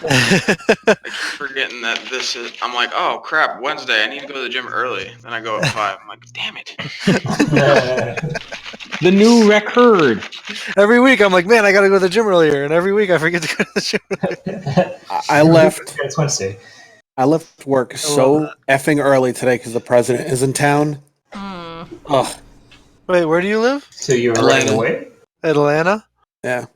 I keep forgetting that this is. I'm like, oh crap, Wednesday. I need to go to the gym early. Then I go at 5. I'm like, damn it. The new record. Every week I'm like, man, I gotta go to the gym earlier, and every week I forget to go to the gym earlier. I left. It's Wednesday. I left work so effing early today because the president is in town. Ugh. Wait, where do you live? So you were running away? Atlanta? Yeah.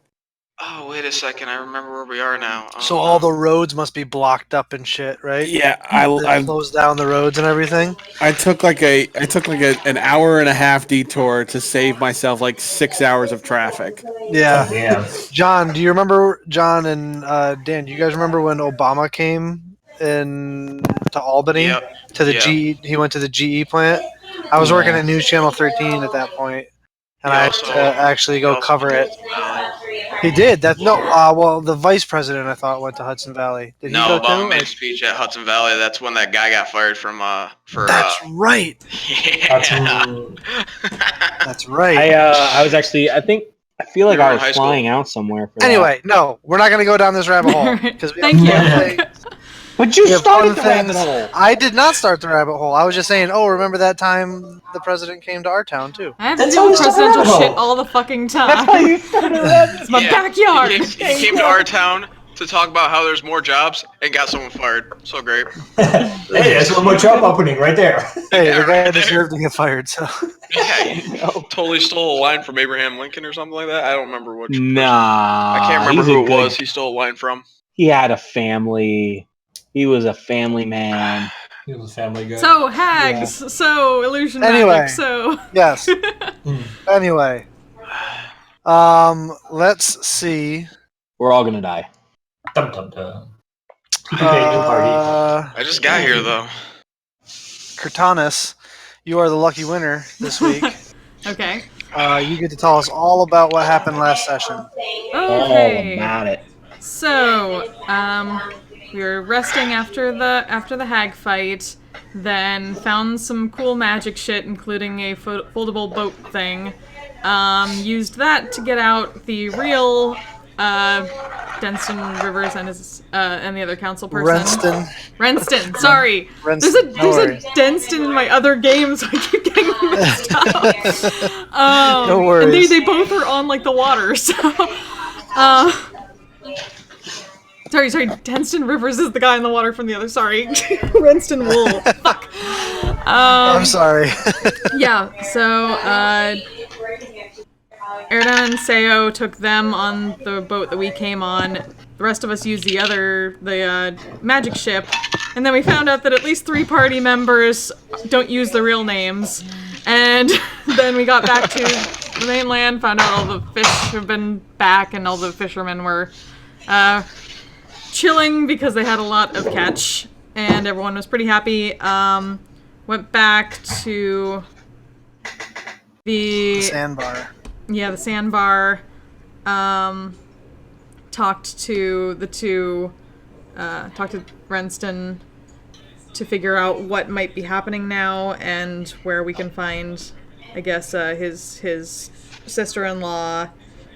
Oh, wait a second. I remember where we are now. Oh, So all the roads must be blocked up and shit, right? Yeah, I closed down the roads and everything. I took an hour and a half detour to save myself like 6 hours of traffic. Yeah. Oh, damn. John, do you remember, John and Dan, do you guys remember when Obama came to Albany? Yep. To the GE, he went to the GE plant. I was working at News Channel 13 at that point, and I had to actually go cover it. He did. Well, the vice president, I thought, went to Hudson Valley. Did he go Obama too? made a speech at Hudson Valley. That's when that guy got fired from That's right. Yeah. That's right. I was actually. I feel like I was flying out somewhere. For anyway, no, we're not going to go down this rabbit hole because Thank you. But you started the rabbit hole. I did not start the rabbit hole. I was just saying, remember that time the president came to our town, too? I have to deal with presidential shit all the fucking time. That's how you started the rabbit hole. It's my backyard. He came to our town to talk about how there's more jobs and got someone fired. So great. Hey, that's one more job opening right there. Hey, the guy deserved to get fired, so. Yeah, totally stole a line from Abraham Lincoln or something like that. I don't remember which. Nah. I can't remember who it was he stole a line from. He had a family. He was a family man. He was a family guy. So, hags. So, illusion magic. So. Yes. Anyway. Let's see. We're all gonna die. Dum dum dum. Party. I just got here, though. Cortanis, you are the lucky winner this week. Okay. You get to tell us all about what happened last session. Okay. All about it. So, we were resting after the hag fight, then found some cool magic shit, including a foldable boat thing. Used that to get out the real Denston Rivers and his and the other council person. Renston. Sorry. Renston, there's a Denston in my other game, so I keep getting mixed up. No worries. And they both are on like the water, so. Sorry, Denston Rivers is the guy in the water from the other, sorry. Renston Wool. Fuck. I'm sorry. Yeah, so, Erdan and Seo took them on the boat that we came on. The rest of us used the magic ship. And then we found out that at least 3 party members don't use the real names. And then we got back to the mainland, found out all the fish have been back, and all the fishermen were, chilling because they had a lot of catch, and everyone was pretty happy. Went back to the sandbar. Yeah, the sandbar. Talked to the two. Talked to Renston to figure out what might be happening now and where we can find, I guess, his sister-in-law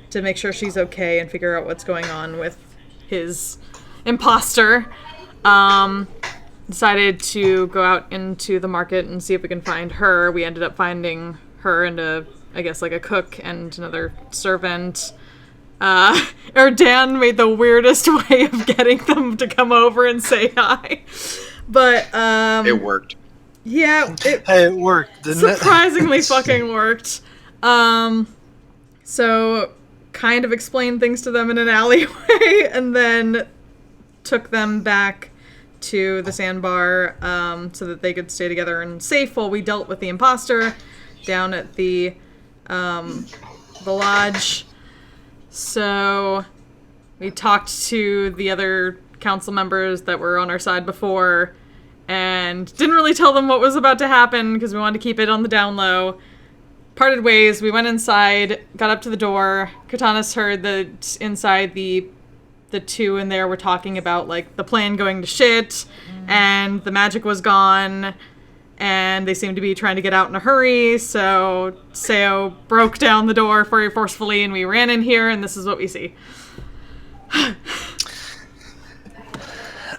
to make sure she's okay and figure out what's going on with his imposter. Decided to go out into the market and see if we can find her. We ended up finding her and I guess like a cook and another servant. Dan made the weirdest way of getting them to come over and say hi. But it worked. Yeah, it worked, didn't it? Surprisingly fucking worked. So kind of explained things to them in an alleyway and then took them back to the sandbar so that they could stay together and safe while we dealt with the imposter down at the lodge. So we talked to the other council members that were on our side before and didn't really tell them what was about to happen because we wanted to keep it on the down low. Parted ways, we went inside, got up to the door. Cortanis heard that inside the two in there were talking about like the plan going to shit and the magic was gone and they seemed to be trying to get out in a hurry, so Seo broke down the door very forcefully and we ran in here and this is what we see.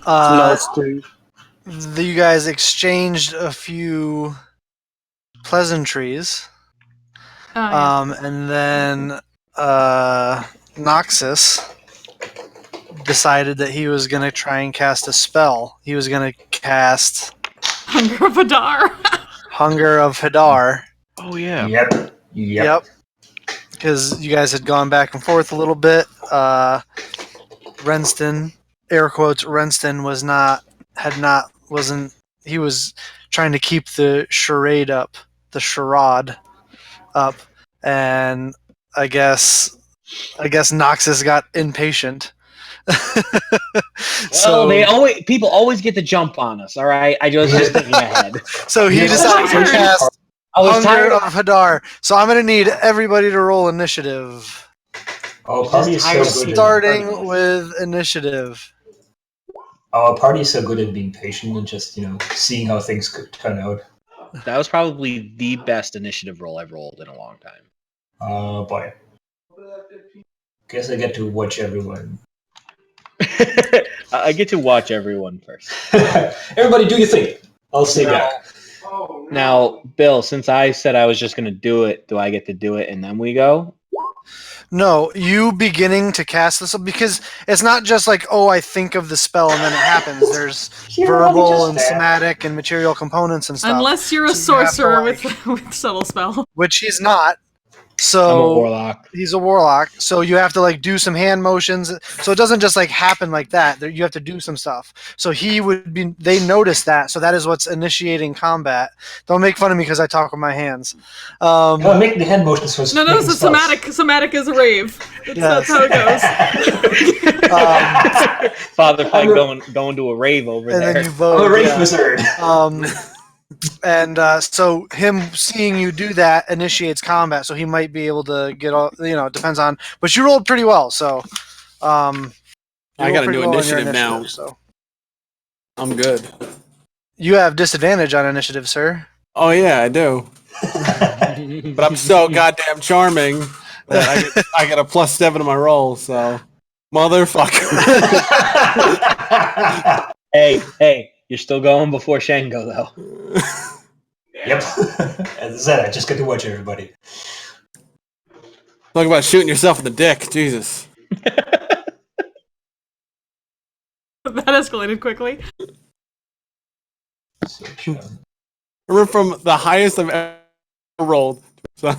You guys exchanged a few pleasantries, Oh, yeah. and then Noxus decided that he was going to try and cast a spell. He was going to cast Hunger of Hadar. Hunger of Hadar. Oh yeah. Yep. Because you guys had gone back and forth a little bit. Renston, air quotes, Renston he was trying to keep the charade up, and I guess Noxus got impatient. People always get the jump on us. All right, I was just thinking ahead. So he decided to cast Hunger of Hadar. So I'm gonna need everybody to roll initiative. Oh, party is so good. Starting with initiative. Our party is so good at being patient and just seeing how things could turn out. That was probably the best initiative roll I've rolled in a long time. Oh boy. Guess I get to watch everyone. I get to watch everyone first. Everybody, do your thing. I'll stay back. Now, Bill, since I said I was just going to do it, do I get to do it and then we go? No, you beginning to cast this, because it's not just like, oh, I think of the spell and then it happens. There's verbal and somatic and material components and stuff. Unless you're a sorcerer with subtle spell. Which he's not. So I'm a warlock. He's a warlock. So you have to do some hand motions. So it doesn't just happen like that. You have to do some stuff. So they notice that. So that is what's initiating combat. Don't make fun of me because I talk with my hands. No, make the hand motions for No, it's somatic is a rave. That's how it goes. Father Pike going to a rave over there. And then you vote. I'm a rave wizard. And so him seeing you do that initiates combat, so he might be able to get all, it depends on, but you rolled pretty well, so I got a new initiative now. So I'm good. You have disadvantage on initiative, sir. Oh yeah, I do. But I'm so goddamn charming that I get a +7 to my roll, so motherfucker. Hey. You're still going before Shango, though. Yep. As I said, I just get to watch everybody. Talk about shooting yourself in the dick. Jesus. That escalated quickly. I remember from the highest I've ever rolled. So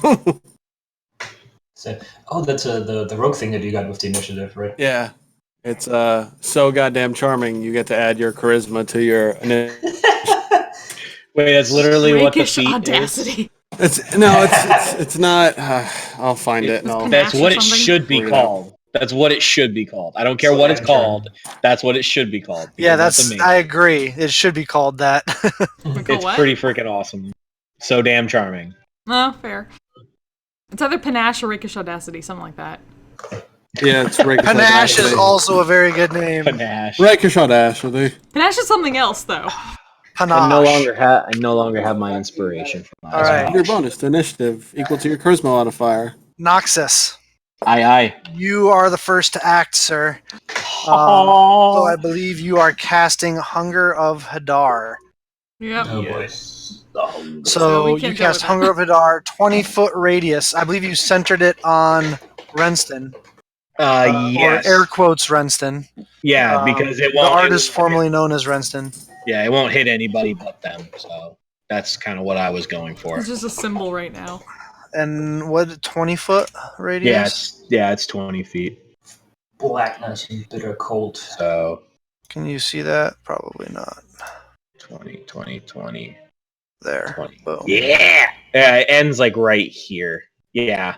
that's the rogue thing that you got with the initiative, right? yeah. It's so goddamn charming. You get to add your charisma to your. Wait, that's literally what the feat audacity. is. It's not. I'll find it. That's what it should be called. That's what it should be called. I don't care what it's called. That's what it should be called. Yeah, I agree. It should be called that. It's pretty freaking awesome. So damn charming. Oh, fair. It's either panache or rakish audacity, something like that. Yeah, it's rakish. Panache is also a very good name. Panache. Rakish audacity. Panache is something else, though. Panache. I no longer have my inspiration. All right. Your bonus to initiative equal to your charisma modifier. Noxus. Aye. You are the first to act, sir. So I believe you are casting Hunger of Hadar. Yep. Oh boy. So you cast Hunger of Hadar, 20-foot radius. I believe you centered it on Renston. Yes. Or air quotes Renston. Yeah, because it won't. The artist formerly known as Renston. Yeah, it won't hit anybody but them. So that's kind of what I was going for. It's just a symbol right now. And what, 20-foot radius? Yeah, it's 20 feet. Blackness and bitter cold. So can you see that? Probably not. 20. There. 20. Boom. Yeah, it ends right here. Yeah.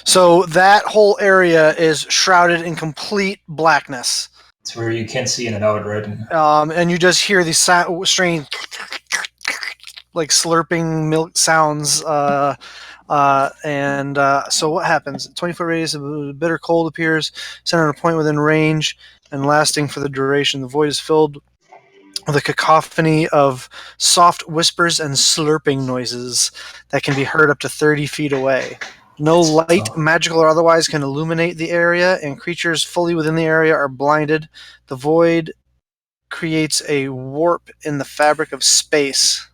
So that whole area is shrouded in complete blackness. It's where you can't see in and out, right? And you just hear these strange, slurping milk sounds. So what happens? 20-foot radius of bitter cold appears, centered on a point within range, and lasting for the duration. The void is filled with a cacophony of soft whispers and slurping noises that can be heard up to 30 feet away. No light, magical or otherwise, can illuminate the area, and creatures fully within the area are blinded. The void creates a warp in the fabric of space.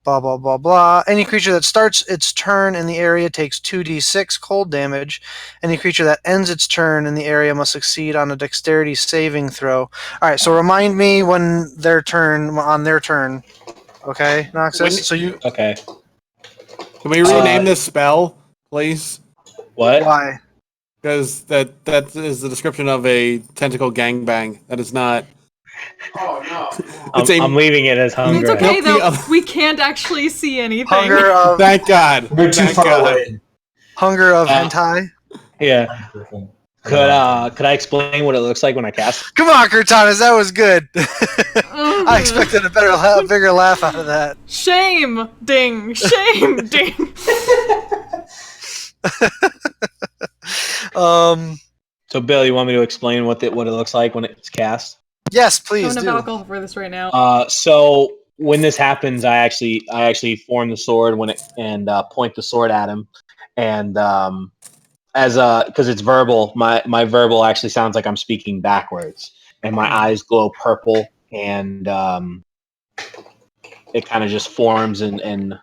Blah, blah, blah, blah. Any creature that starts its turn in the area takes 2d6 cold damage. Any creature that ends its turn in the area must succeed on a dexterity saving throw. All right, so remind me when on their turn. Okay, Noxus? So you... Okay. Can we rename this spell, please? What? Why? Because that is the description of a tentacle gangbang. That is not. Oh no. It's a- I'm leaving it as hunger. It's okay Nope, the though. other- We can't actually see anything. Hunger of Thank God. We're too Thank far God. away. hentai? Yeah. Could I explain what it looks like when I cast? Come on, Cortanas, that was good. I expected a bigger laugh out of that. Shame, ding, shame, ding. So, Bill, you want me to explain what it looks like when it's cast? Yes, I please don't have do. alcohol for this right now. So when this happens, I actually form the sword and point the sword at him, and because it's verbal, my verbal actually sounds like I'm speaking backwards, and my eyes glow purple, and it kind of just forms and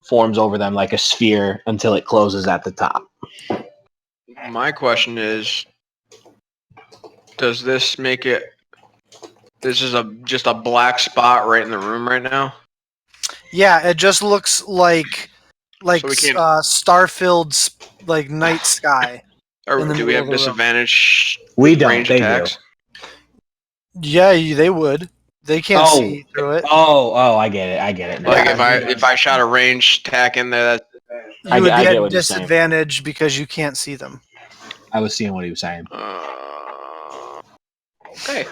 forms over them like a sphere until it closes at the top. My question is, does this make it? This is just a black spot right in the room right now. Yeah, it just looks like So we can't- star-filled like night sky. Or In the do we middle have of the room. disadvantage? We with don't. range They attacks? Yeah, they would. They can't see through it. Oh, I get it now. Like if I shot a range attack in there, that's You would I be get at what you're saying. disadvantage because you can't see them. I was seeing what he was saying. okay.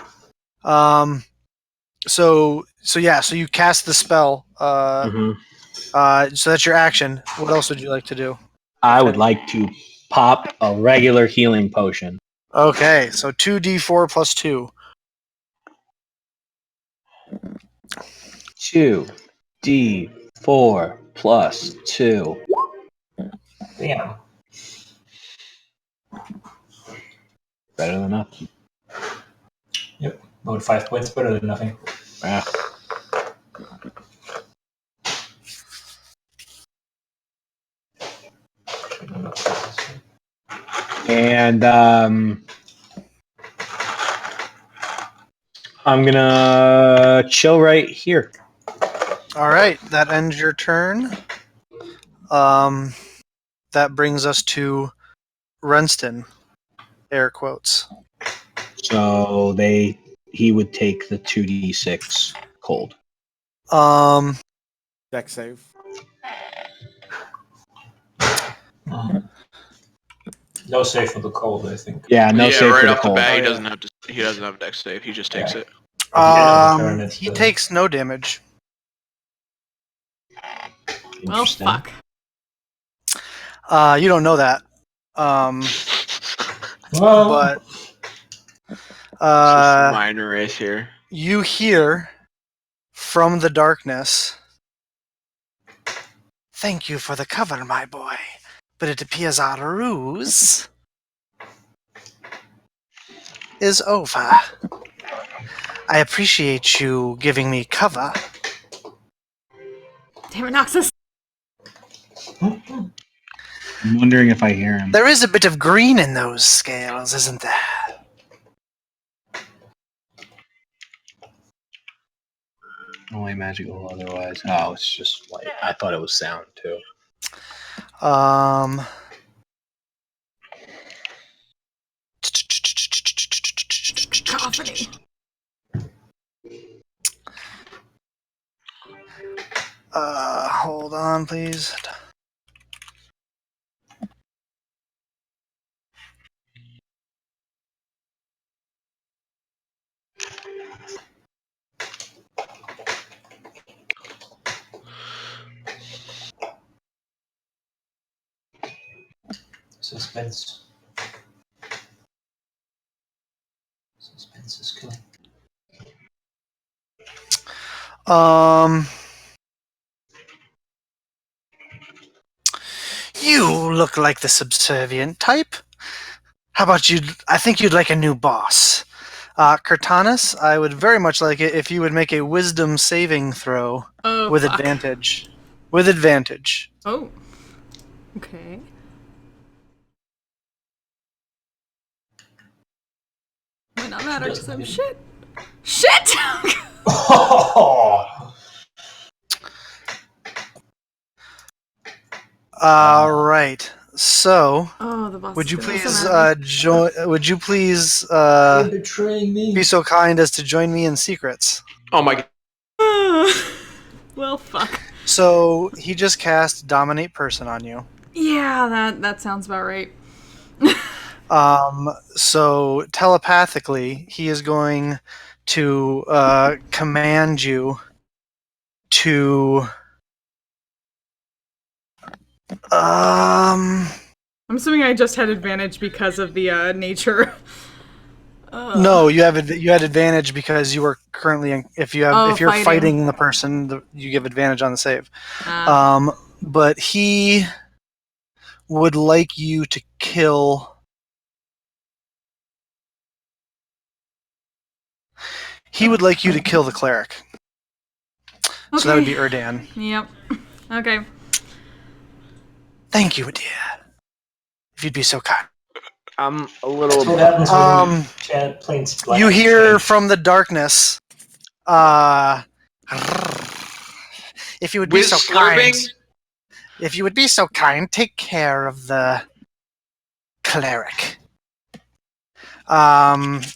So you cast the spell. Mhm. So that's your action. What else would you like to do? I would like to pop a regular healing potion. Okay, so 2d4 plus 2. 2d4 plus 2. Damn. Better than nothing. Yep. About 5 points better than nothing. Yeah. And I'm gonna chill right here. All right, that ends your turn. That brings us to Renston. Air quotes. So he would take the 2d6 cold. Deck save. No save for the cold, I think. Yeah, no save right for the off the cold. bat, Oh, he yeah. doesn't have to. He doesn't have a dex save. He just takes Yeah. it. He takes no damage. Well, Interesting. fuck. You don't know that. Well, But It's just a minor race here. you hear from the darkness, "Thank you for the cover, my boy, but it appears our ruse is over. I appreciate you giving me cover." Damn it, Noxus. I'm wondering if I hear him. There is a bit of green in those scales, isn't there? Only magical otherwise. Oh, it's just light. I thought it was sound too. Cacophony. Hold on, please. suspense. Suspense is killing. You look like the subservient type. How about you? I think you'd like a new boss. Cortanus, I would very much like it if you would make a wisdom saving throw Oh, with fuck. advantage. With advantage. Oh. Okay. Might not matter because I'm shit. Shit! Oh, All right. So, Oh, the boss would is you gonna be so please mad at me. join? Would you please you're betraying me. be so kind as to join me in secrets? Oh my. Well, fuck. So he just cast Dominate Person on you. Yeah, that sounds about right. So telepathically, he is going to command you to. I'm assuming I just had advantage because of the nature. No, you had advantage because you were currently if you're fighting. fighting the person, you give advantage on the save. Ah. But he would like you to kill. He would like you to kill the cleric. So that would be Erdan. Yep. Okay. Thank you, dear. If you'd be so kind. I'm a That's little. what happens when you chant plain You hear from the darkness. If you would be With so slurping? kind. If you would be so kind, take care of the cleric. And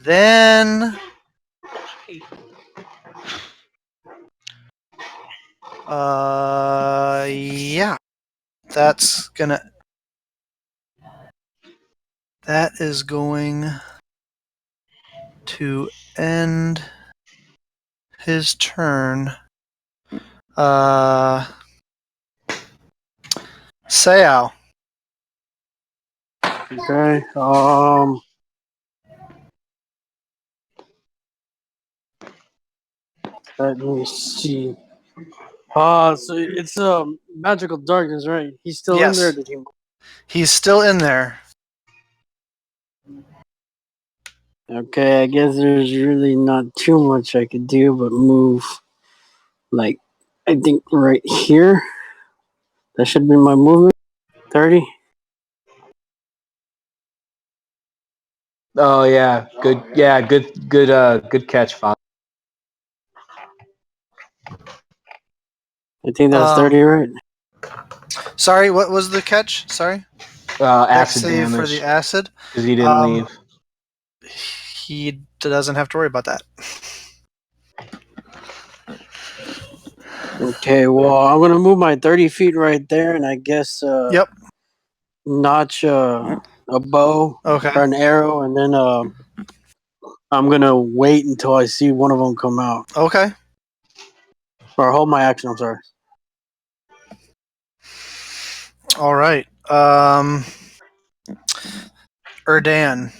then yeah. That is going to end his turn. Sayao. Okay. Let me see. So it's magical darkness, right? He's still Yes. in there. Did he? He's still in there. Okay, I guess there's really not too much I could do but move. Like, I think right here. That should be my movement. 30. Oh yeah, good. Yeah, good catch, Father. I think that's 30, right? Sorry, what was the catch? Sorry. Acid Save for damage the acid. because he didn't leave. He doesn't have to worry about that. Okay, well, I'm gonna move my 30 feet right there, and I guess Yep. notch a bow Okay. or an arrow, and then I'm gonna wait until I see one of them come out, Okay. or hold my action. I'm sorry. All right. Erdan.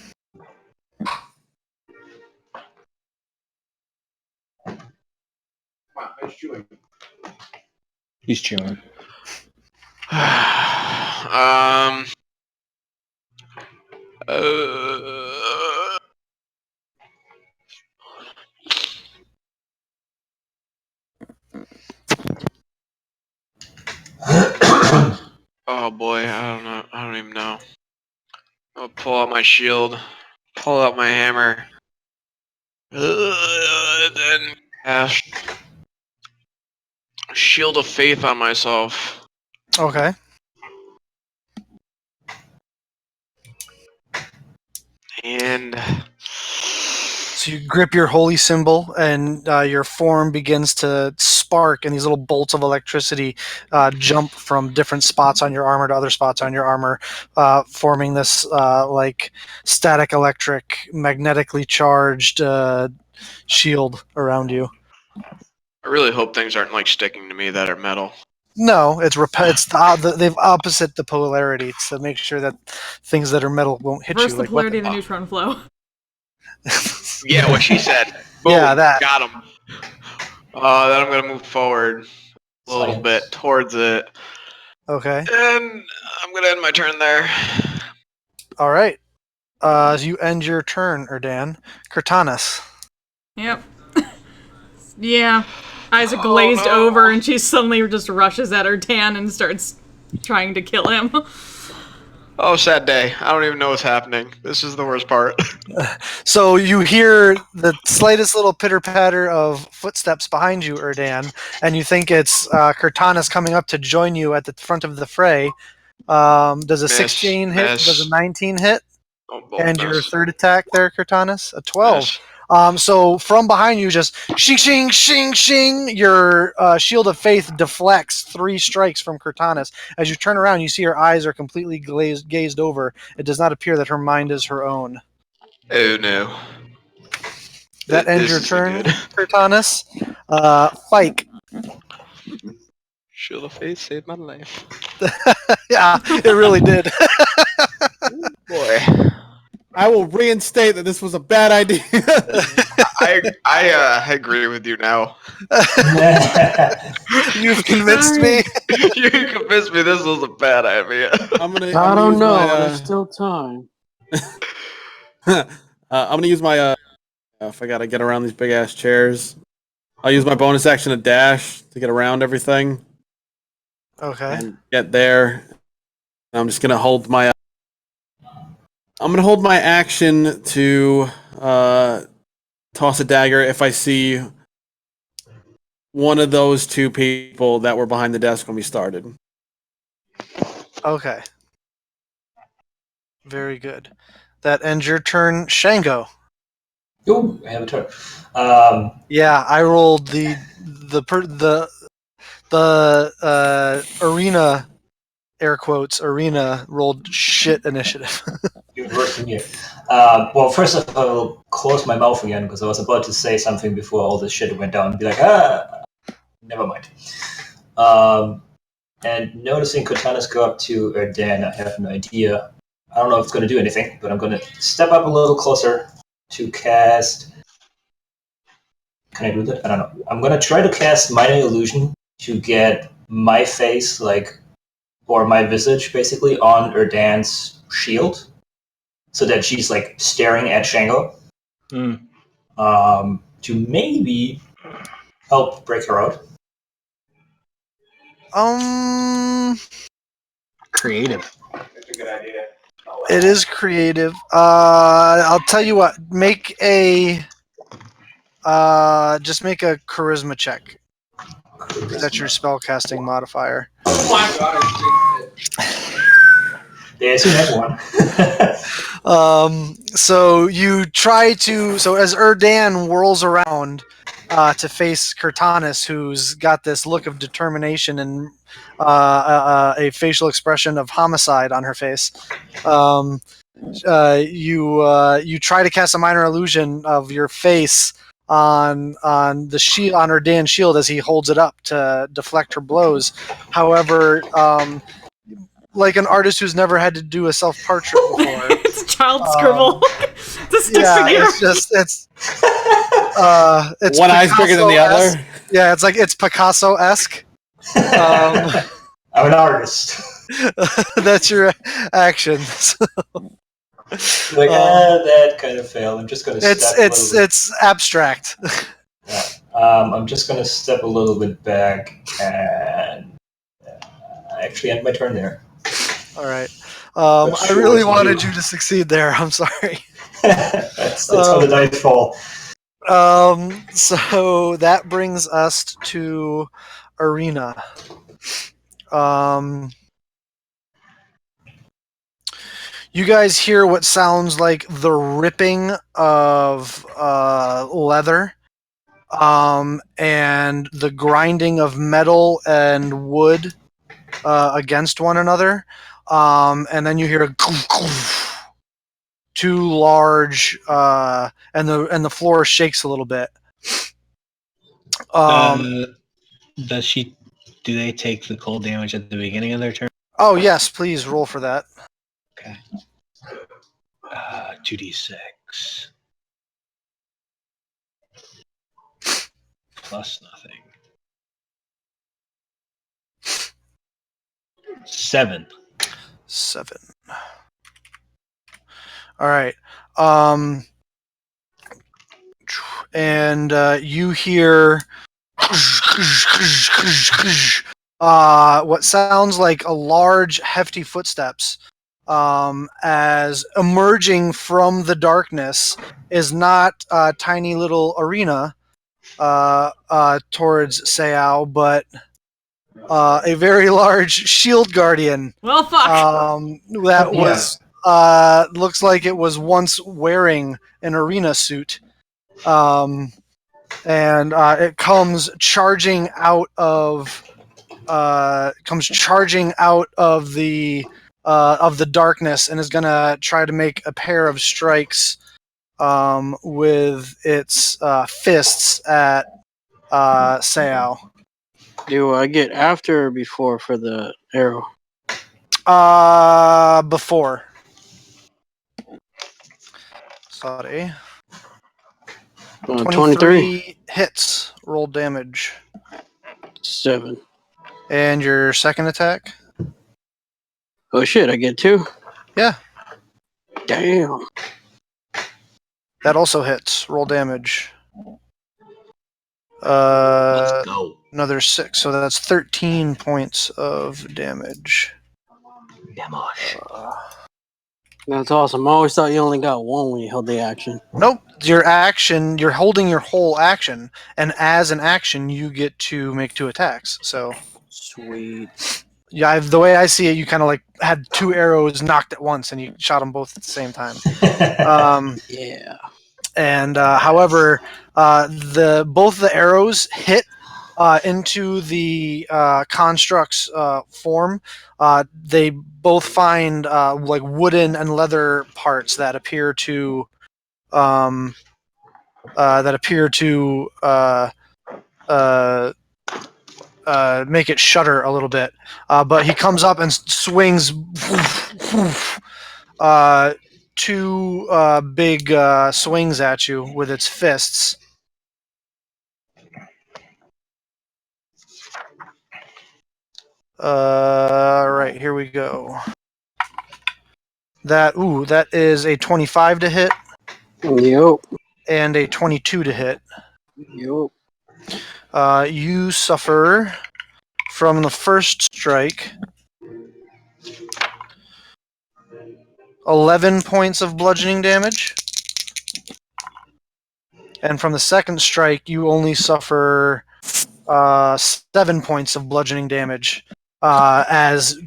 He's chewing. Oh boy, I don't know. I don't even know. I'll pull out my shield, pull out my hammer, then cast Shield of Faith on myself. Okay. And So you grip your holy symbol, and your form begins to spark, and these little bolts of electricity jump from different spots on your armor to other spots on your armor, forming this like static electric, magnetically charged shield around you. I really hope things aren't like sticking to me that are metal. No, they've opposite the polarity to make sure that things that are metal won't hit Reverse you. the Like polarity of the neutron flow. Yeah, what she said. Boom, Yeah, that. got him. Then I'm gonna move forward a little bit towards it, Okay. and I'm gonna end my turn there. All right. As you end your turn, Erdan, Cortanus. Yep. Yeah. Eyes are glazed over, and she suddenly just rushes at Erdan and starts trying to kill him. Oh, sad day. I don't even know what's happening. This is the worst part. So you hear the slightest little pitter-patter of footsteps behind you, Erdan, and you think it's Cortanus coming up to join you at the front of the fray. Does a Miss, 16 hit? miss. Does a 19 hit? Oh, both And your miss. third attack there, Cortanus? A 12. Miss. So from behind you, just shing, shing, shing, shing, your Shield of Faith deflects 3 strikes from Cortanus. As you turn around, you see her eyes are completely gazed over. It does not appear that her mind is her own. Oh no. That ends This your isn't turn, good. Cortanus. Fike. Shield of Faith saved my life. Yeah, it really did. Boy. I will reinstate that this was a bad idea. I agree with you now. You've convinced me. You convinced me this was a bad idea. I'm gonna. I don't use know. My, There's still time. I'm gonna use my. If I gotta get around these big ass chairs, I'll use my bonus action to dash to get around everything Okay. and get there. I'm just gonna hold my. I'm gonna hold my action to toss a dagger if I see one of those 2 people that were behind the desk when we started. Okay. Very good. That ends your turn, Shango. Ooh, I have a turn. Yeah, I rolled the arena, air quotes, arena rolled shit initiative. Even worse than you. Well, first of all, I'll close my mouth again because I was about to say something before all this shit went down and be like, never mind. And noticing Cortanus go up to Erdan, I have no idea. I don't know if it's going to do anything, but I'm going to step up a little closer to cast. Can I do that? I don't know. I'm going to try to cast Minor Illusion to get my face, or my visage, basically, on Erdan's shield, so that she's staring at Shango. To maybe help break her out. Creative. That's a good idea. It is creative. I'll tell you what. Make a just make a charisma check. That's your spellcasting modifier. Oh my god, There's your next one. So you try to. So as Erdan whirls around to face Cortanus, who's got this look of determination and a facial expression of homicide on her face, you try to cast a minor illusion of your face on the shield, on Erdan's shield, as he holds it up to deflect her blows. However, like an artist who's never had to do a self-portrait before. It's a child scribble. It's a stick Yeah, figure. it's One eye's bigger than the other. Yeah, it's Picasso-esque. I'm an artist. That's your action. That kind of failed. I'm just going to step. It's abstract. Yeah. I'm just going to step a little bit back and actually end my turn there. All right. I really wanted you to succeed there. I'm sorry. That's how the dice fall. So that brings us to Arena. You guys hear what sounds like the ripping of leather, and the grinding of metal and wood against one another, and then you hear a too large, and the floor shakes a little bit. Do they take the cold damage at the beginning of their turn? Oh yes, please roll for that. Okay. 2d6 plus nothing. 7. All right. And you hear what sounds like a large, hefty footsteps. As emerging from the darkness is not a tiny little arena towards Seao, but a very large shield guardian. Well, fuck. That was looks like it was once wearing an arena suit. And it comes charging out of the darkness and is gonna try to make a pair of strikes with its fists at Seao. Do I get after or before for the arrow? Before. Sorry. 23. Hits. Roll damage. 7. And your second attack? Oh shit, I get 2? Yeah. Damn. That also hits. Roll damage. Let's go. Another 6, so that's 13 points of damage. Damage. That's awesome. I always thought you only got one when you held the action. Nope. Your action, you're holding your whole action, and as an action, you get to make 2 attacks. So, Sweet. yeah, the way I see it, you kind of like had 2 arrows knocked at once, and you shot them both at the same time. Yeah. And however, both the arrows hit into the construct's form. They both find like wooden and leather parts that appear to make it shudder a little bit. But he comes up and swings 2 big swings at you with its fists. Right, here we go. That is a 25 to hit Yup. and a 22 to hit. Yup. You suffer from the first strike 11 points of bludgeoning damage. And from the second strike, you only suffer 7 points of bludgeoning damage. As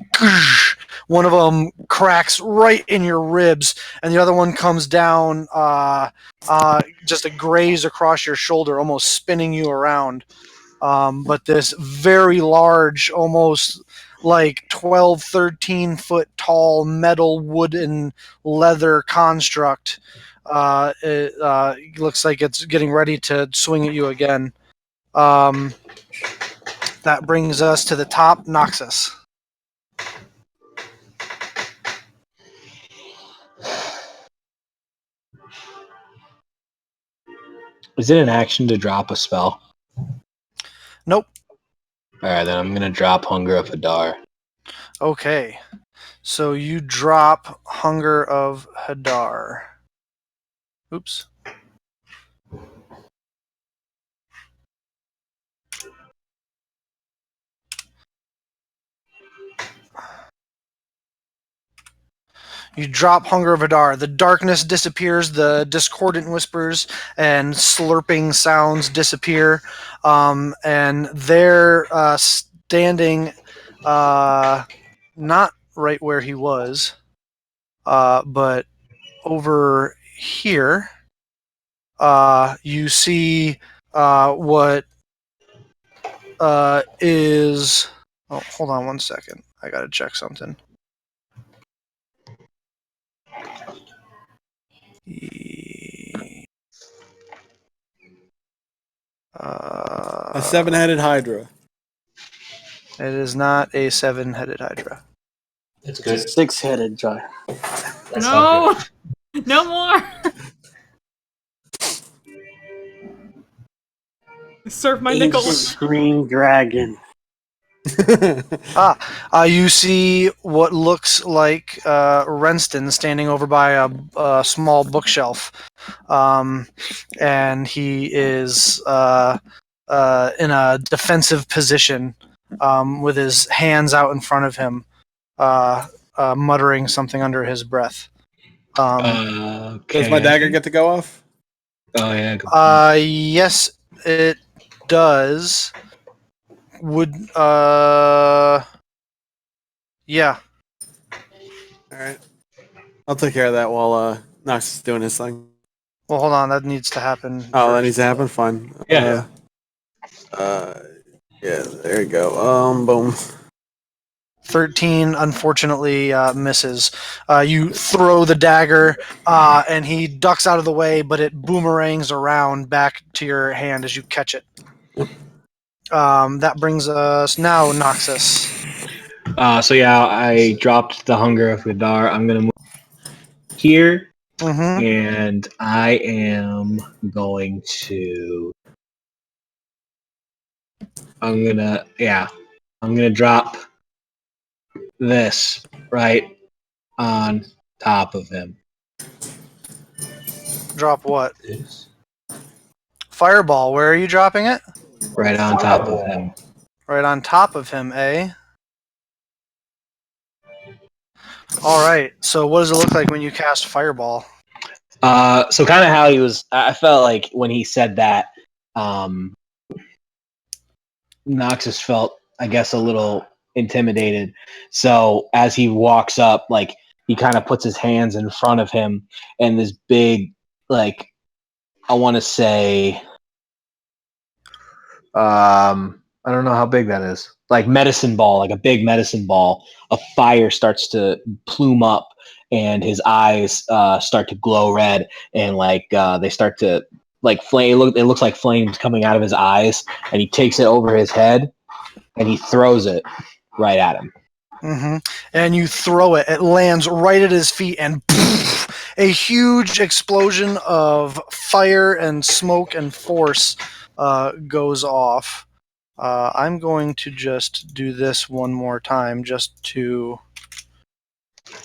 one of them cracks right in your ribs, and the other one comes down just a graze across your shoulder, almost spinning you around. But this very large, almost like 12, 13 foot tall metal, wood, and leather construct. It looks like it's getting ready to swing at you again. That brings us to the top, Noxus. Is it an action to drop a spell? Nope. Alright, then I'm gonna drop Hunger of Hadar. Okay. So you drop Hunger of Hadar. Oops. You drop Hunger of Hadar. The darkness disappears. The discordant whispers and slurping sounds disappear. And they're standing not right where he was, but over here. You see what is... Oh, hold on one second. I gotta check something. A 7-headed Hydra. It is not a 7-headed Hydra. It's good. 6-headed giant. That's not No, no more. Surf my nickels. Green dragon. You see what looks like Renston standing over by a small bookshelf, and he is in a defensive position with his hands out in front of him, muttering something under his breath. Okay. Does my dagger get to go off? Oh yeah. Good point. Yes, it does. Would yeah. All right. I'll take care of that while Knox is doing his thing. Well, hold on. That needs to happen. Oh, that first. needs to happen. Fine. Yeah. Yeah. There you go. Boom. 13 unfortunately misses. You throw the dagger, and he ducks out of the way, but it boomerangs around back to your hand as you catch it. That brings us now Noxus. So yeah, I dropped the Hunger of Gadar. I'm gonna move here, Mm-hmm. and I am going to. I'm gonna drop this right on top of him. Drop what? This. Fireball. Where are you dropping it? Right on top of him. Right on top of him, eh? All right. So what does it look like when you cast Fireball? So kind of how he was. I felt like when he said that, Noxus felt, I guess, a little intimidated. So as he walks up, like he kind of puts his hands in front of him, and this big, like, I want to say, I don't know how big that is. Like medicine ball, like a big medicine ball. A fire starts to plume up, and his eyes start to glow red, and like they start to like flame. It looks like flames coming out of his eyes, and he takes it over his head, and he throws it right at him. Mm-hmm. And you throw it. It lands right at his feet, and a huge explosion of fire and smoke and force goes off. I'm going to just do this one more time just to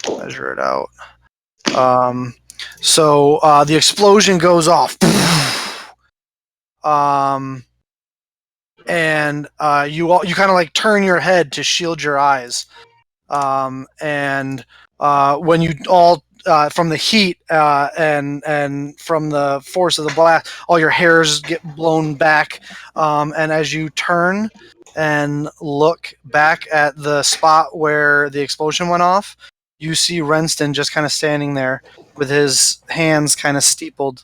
measure it out. So the explosion goes off. And you kind of like turn your head to shield your eyes. And when you all from the heat and from the force of the blast, all your hairs get blown back. And as you turn and look back at the spot where the explosion went off, you see Renston just kind of standing there with his hands kind of steepled,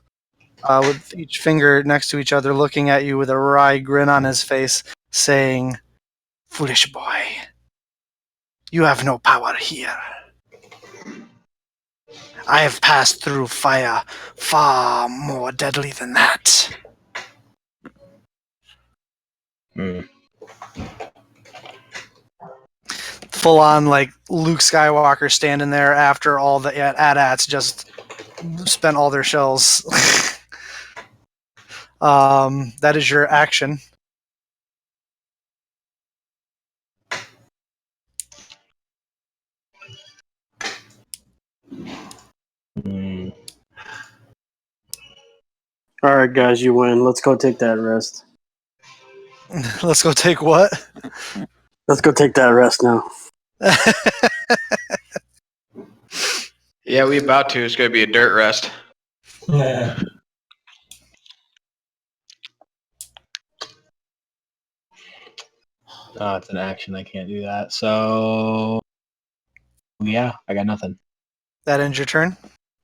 with each finger next to each other, looking at you with a wry grin on his face, saying, "Foolish boy. You have no power here. I have passed through fire far more deadly than that." Full on, like Luke Skywalker standing there after all the AT-ATs just spent all their shells. That is your action. All right, guys, you win. Let's go take that rest. Let's go take what? Let's go take that rest now. Yeah, we about to. It's gonna be a dirt rest. Yeah. Oh, it's an action. I can't do that. So yeah, I got nothing. That ends your turn?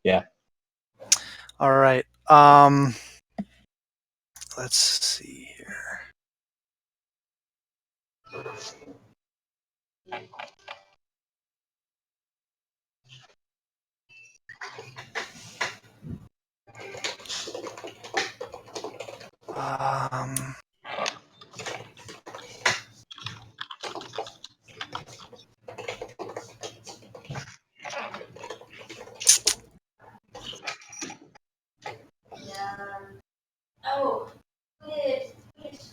Yeah. All right. Let's see here.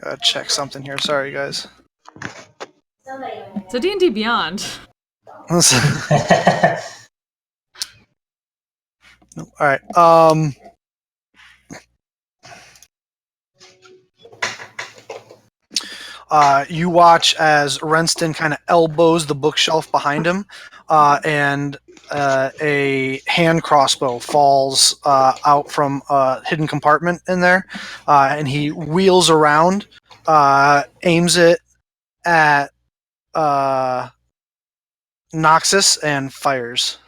Gotta check something here. Sorry, guys. It's a D&D Beyond. All right. You watch as Renston kind of elbows the bookshelf behind him, and a hand crossbow falls out from a hidden compartment in there, and he wheels around, aims it at Noxus, and fires.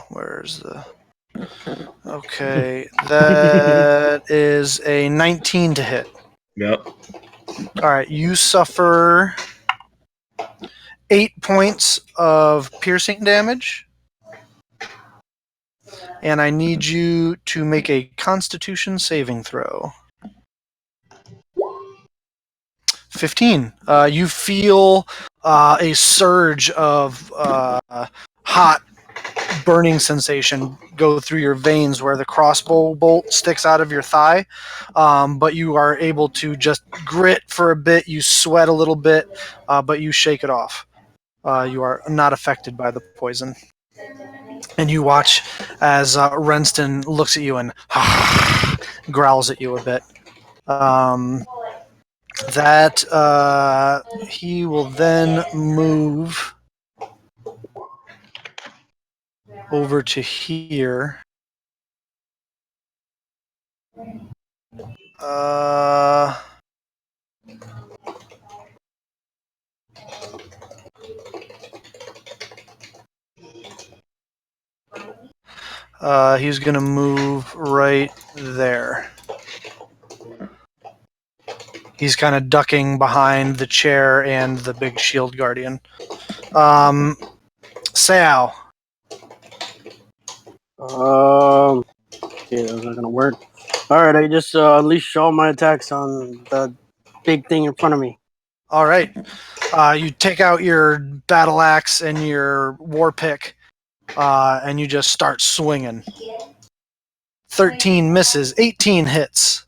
Where's the... Okay, that is a 19 to hit. Yep. Alright, you suffer 8 points of piercing damage. And I need you to make a Constitution saving throw. 15. You feel a surge of hot burning sensation go through your veins where the crossbow bolt sticks out of your thigh, but you are able to just grit for a bit. You sweat a little bit, but you shake it off. You are not affected by the poison. And you watch as Renston looks at you and growls at you a bit. He will then move over to here. He's gonna move right there. He's kind of ducking behind the chair and the big shield guardian. Sao. Okay, that's not gonna work. Alright, I just unleash all my attacks on the big thing in front of me. Alright. You take out your battle axe and your war pick, and you just start swinging. 13 misses, 18 hits.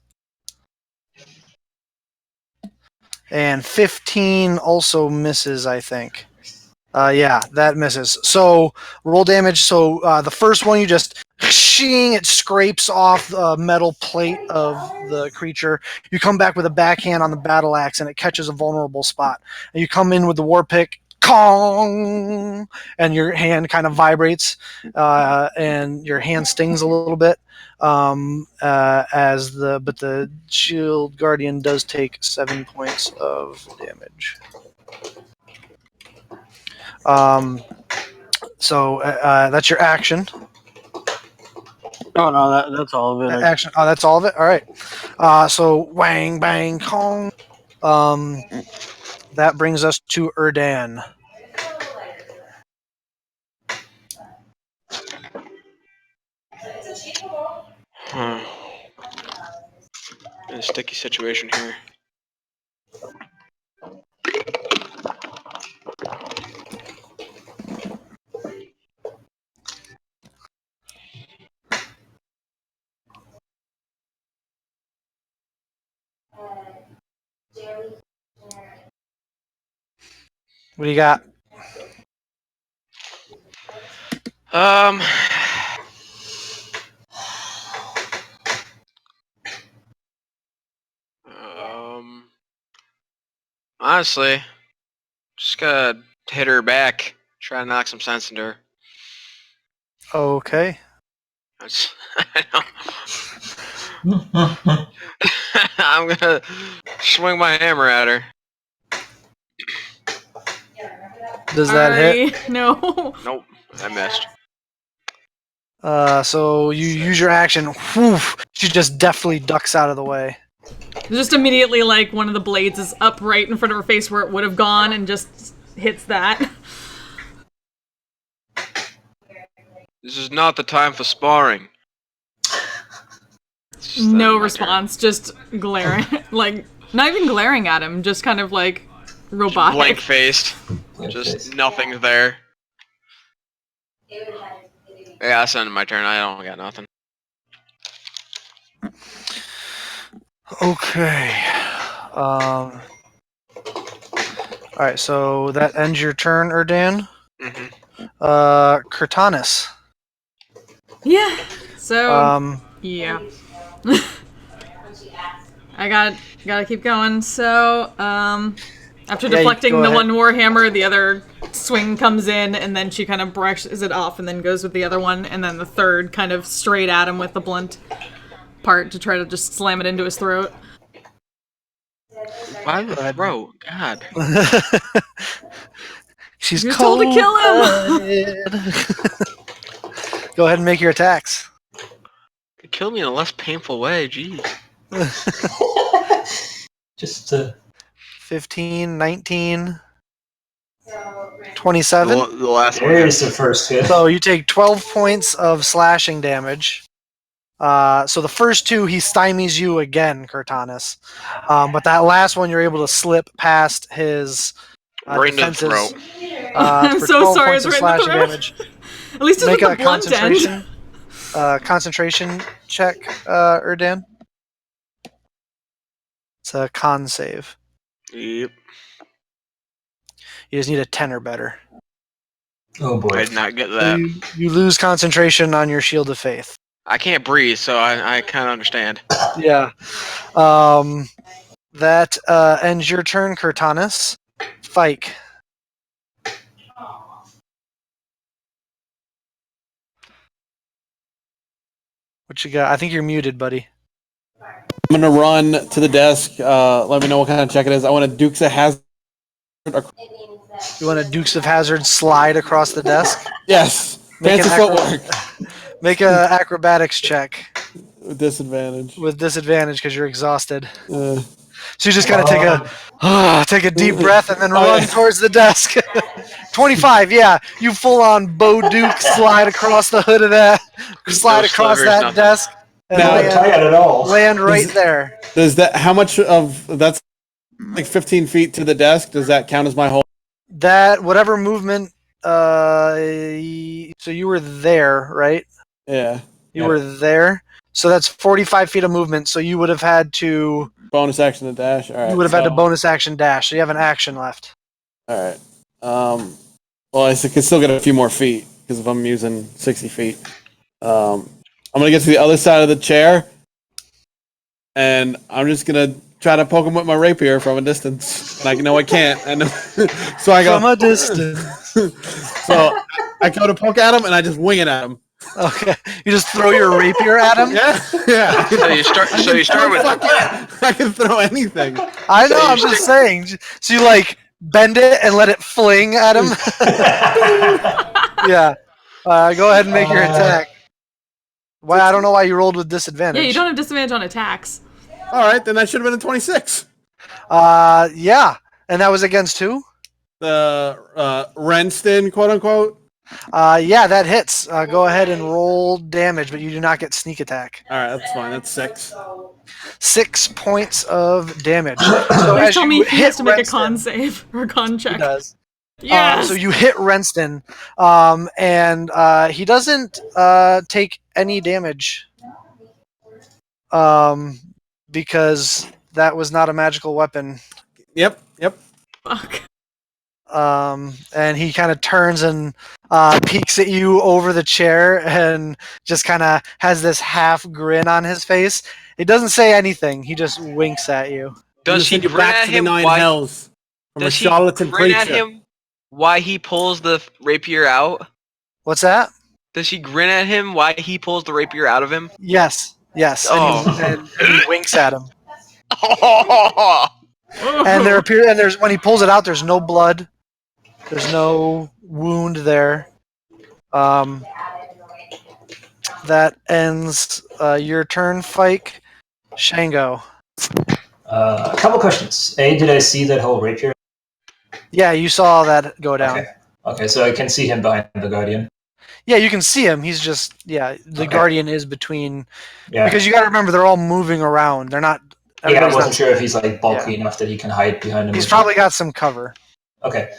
And 15 also misses, I think. Yeah, that misses. So, roll damage. So, the first one you just... It scrapes off the metal plate of the creature. You come back with a backhand on the battle axe, and it catches a vulnerable spot. And you come in with the war pick, Kong! And your hand kind of vibrates, and your hand stings a little bit. But the shield guardian does take 7 points of damage. So that's your action. Oh no, that's all of it. Action. Oh, that's all of it. All right. So wang bang kong. That brings us to Erdan. In a sticky situation here. What do you got? Honestly, just gotta hit her back. Try to knock some sense into her. Okay. I know. I'm gonna swing my hammer at her. Does that hit? No. Nope, I missed. So you use your action. Whew, she just deftly ducks out of the way. Just immediately, like, one of the blades is up right in front of her face where it would have gone and just hits that. This is not the time for sparring. No response, just glaring. Like, not even glaring at him, just kind of, like, robotic. Blank faced. Just nothing's there. Yeah, that's the end of my turn. I don't got nothing. Okay. All right, so that ends your turn, Erdan. Mm-hmm. Cortanus. Yeah. So Um, yeah. I gotta keep going. So after Yeah, deflecting go the ahead. one warhammer, the other swing comes in, and then she kind of brushes it off, and then goes with the other one, and then the third kind of straight at him with the blunt part to try to just slam it into his throat. Why the Go ahead. throat? God. She's You're told to kill him! Go ahead and make your attacks. Kill me in a less painful way, jeez. Just 15, 19, 27. The last one. there's the first hit. So you take 12 points of slashing damage. So the first two, he stymies you again, Cortanus. But that last one, you're able to slip past his Right in the defenses. throat. I'm For so 12 sorry, points it's of right in the slashing throat. damage. At least it's Make with a the blunt end. concentration check, Erdan. It's a con save. Yep. You just need a 10 or better. Oh I boy. did not get So that. you lose concentration on your shield of faith. I can't breathe, so I kind of understand. Yeah. That ends your turn, Cortanus. Fike. What you got? I think you're muted, buddy. I'm gonna run to the desk. Let me know what kind of check it is. I want a Dukes of Hazzard. You want a Dukes of Hazzard slide across the desk? Yes. Make Fancy an acro- footwork. Make a acrobatics check With disadvantage. with disadvantage because you're exhausted. Uh, So you just gotta take a deep breath and then run towards the desk. 25, yeah. You full on Bo Duke slide across the hood of that, slide No across slivers, that nothing. desk, and Now- Not tired at all. land right there. does that? How much of that's like 15 feet to the desk? Does that count as my whole? That whatever movement. So you were there, right? Yeah. You Yep. were there. So that's 45 feet of movement. So you would have had to. Bonus action to dash. All right. You would have had to so- bonus action dash. So you have an action left. All right. Well, I can still get a few more feet because if I'm using 60 feet, I'm gonna get to the other side of the chair, and I'm just gonna try to poke him with my rapier from a distance. And I know I can't. And so I From go. a distance. So I go to poke at him, and I just wing it at him. Okay. You just throw your rapier at him? Yeah. Yeah. So you start with. Fuck yeah. I can throw anything. I know, I'm just saying. So you like bend it and let it fling at him? Yeah. Go ahead and make your attack. Why? I don't know why you rolled with disadvantage. Yeah, you don't have disadvantage on attacks. All right, then that should have been a 26. Yeah. And that was against who? The Renston, quote unquote. Yeah, that hits. Go ahead and roll damage, but you do not get sneak attack. All right, that's fine. That's 6. 6 points of damage. So Please as tell you me he hit has to make a Renston- con save or a con He check. does. Yes. So you hit Renston, and he doesn't take any damage, because that was not a magical weapon. Yep. Fuck. And he kind of turns and peeks at you over the chair, and just kind of has this half grin on his face. He doesn't say anything. He just winks at you. Does he Send you grin back at to the him? nine Why? hells from a Does he charlatan grin preacher? at him? Why he pulls the rapier out? What's that? Does he grin at him? Why he pulls the rapier out of him? Yes. Oh. And he winks at him. Oh. And there's when he pulls it out, there's no blood. There's no wound there. That ends your turn, Fike. Shango. A couple questions. A, did I see that whole rapier? Yeah, you saw that go down. Okay, so I can see him behind the Guardian. Yeah, you can see him. He's just the Okay. Guardian is between, Yeah. because you got to remember they're all moving around. They're not. Yeah, I everybody's wasn't not- sure if he's like bulky enough that he can hide behind him. He's probably got some cover. Okay.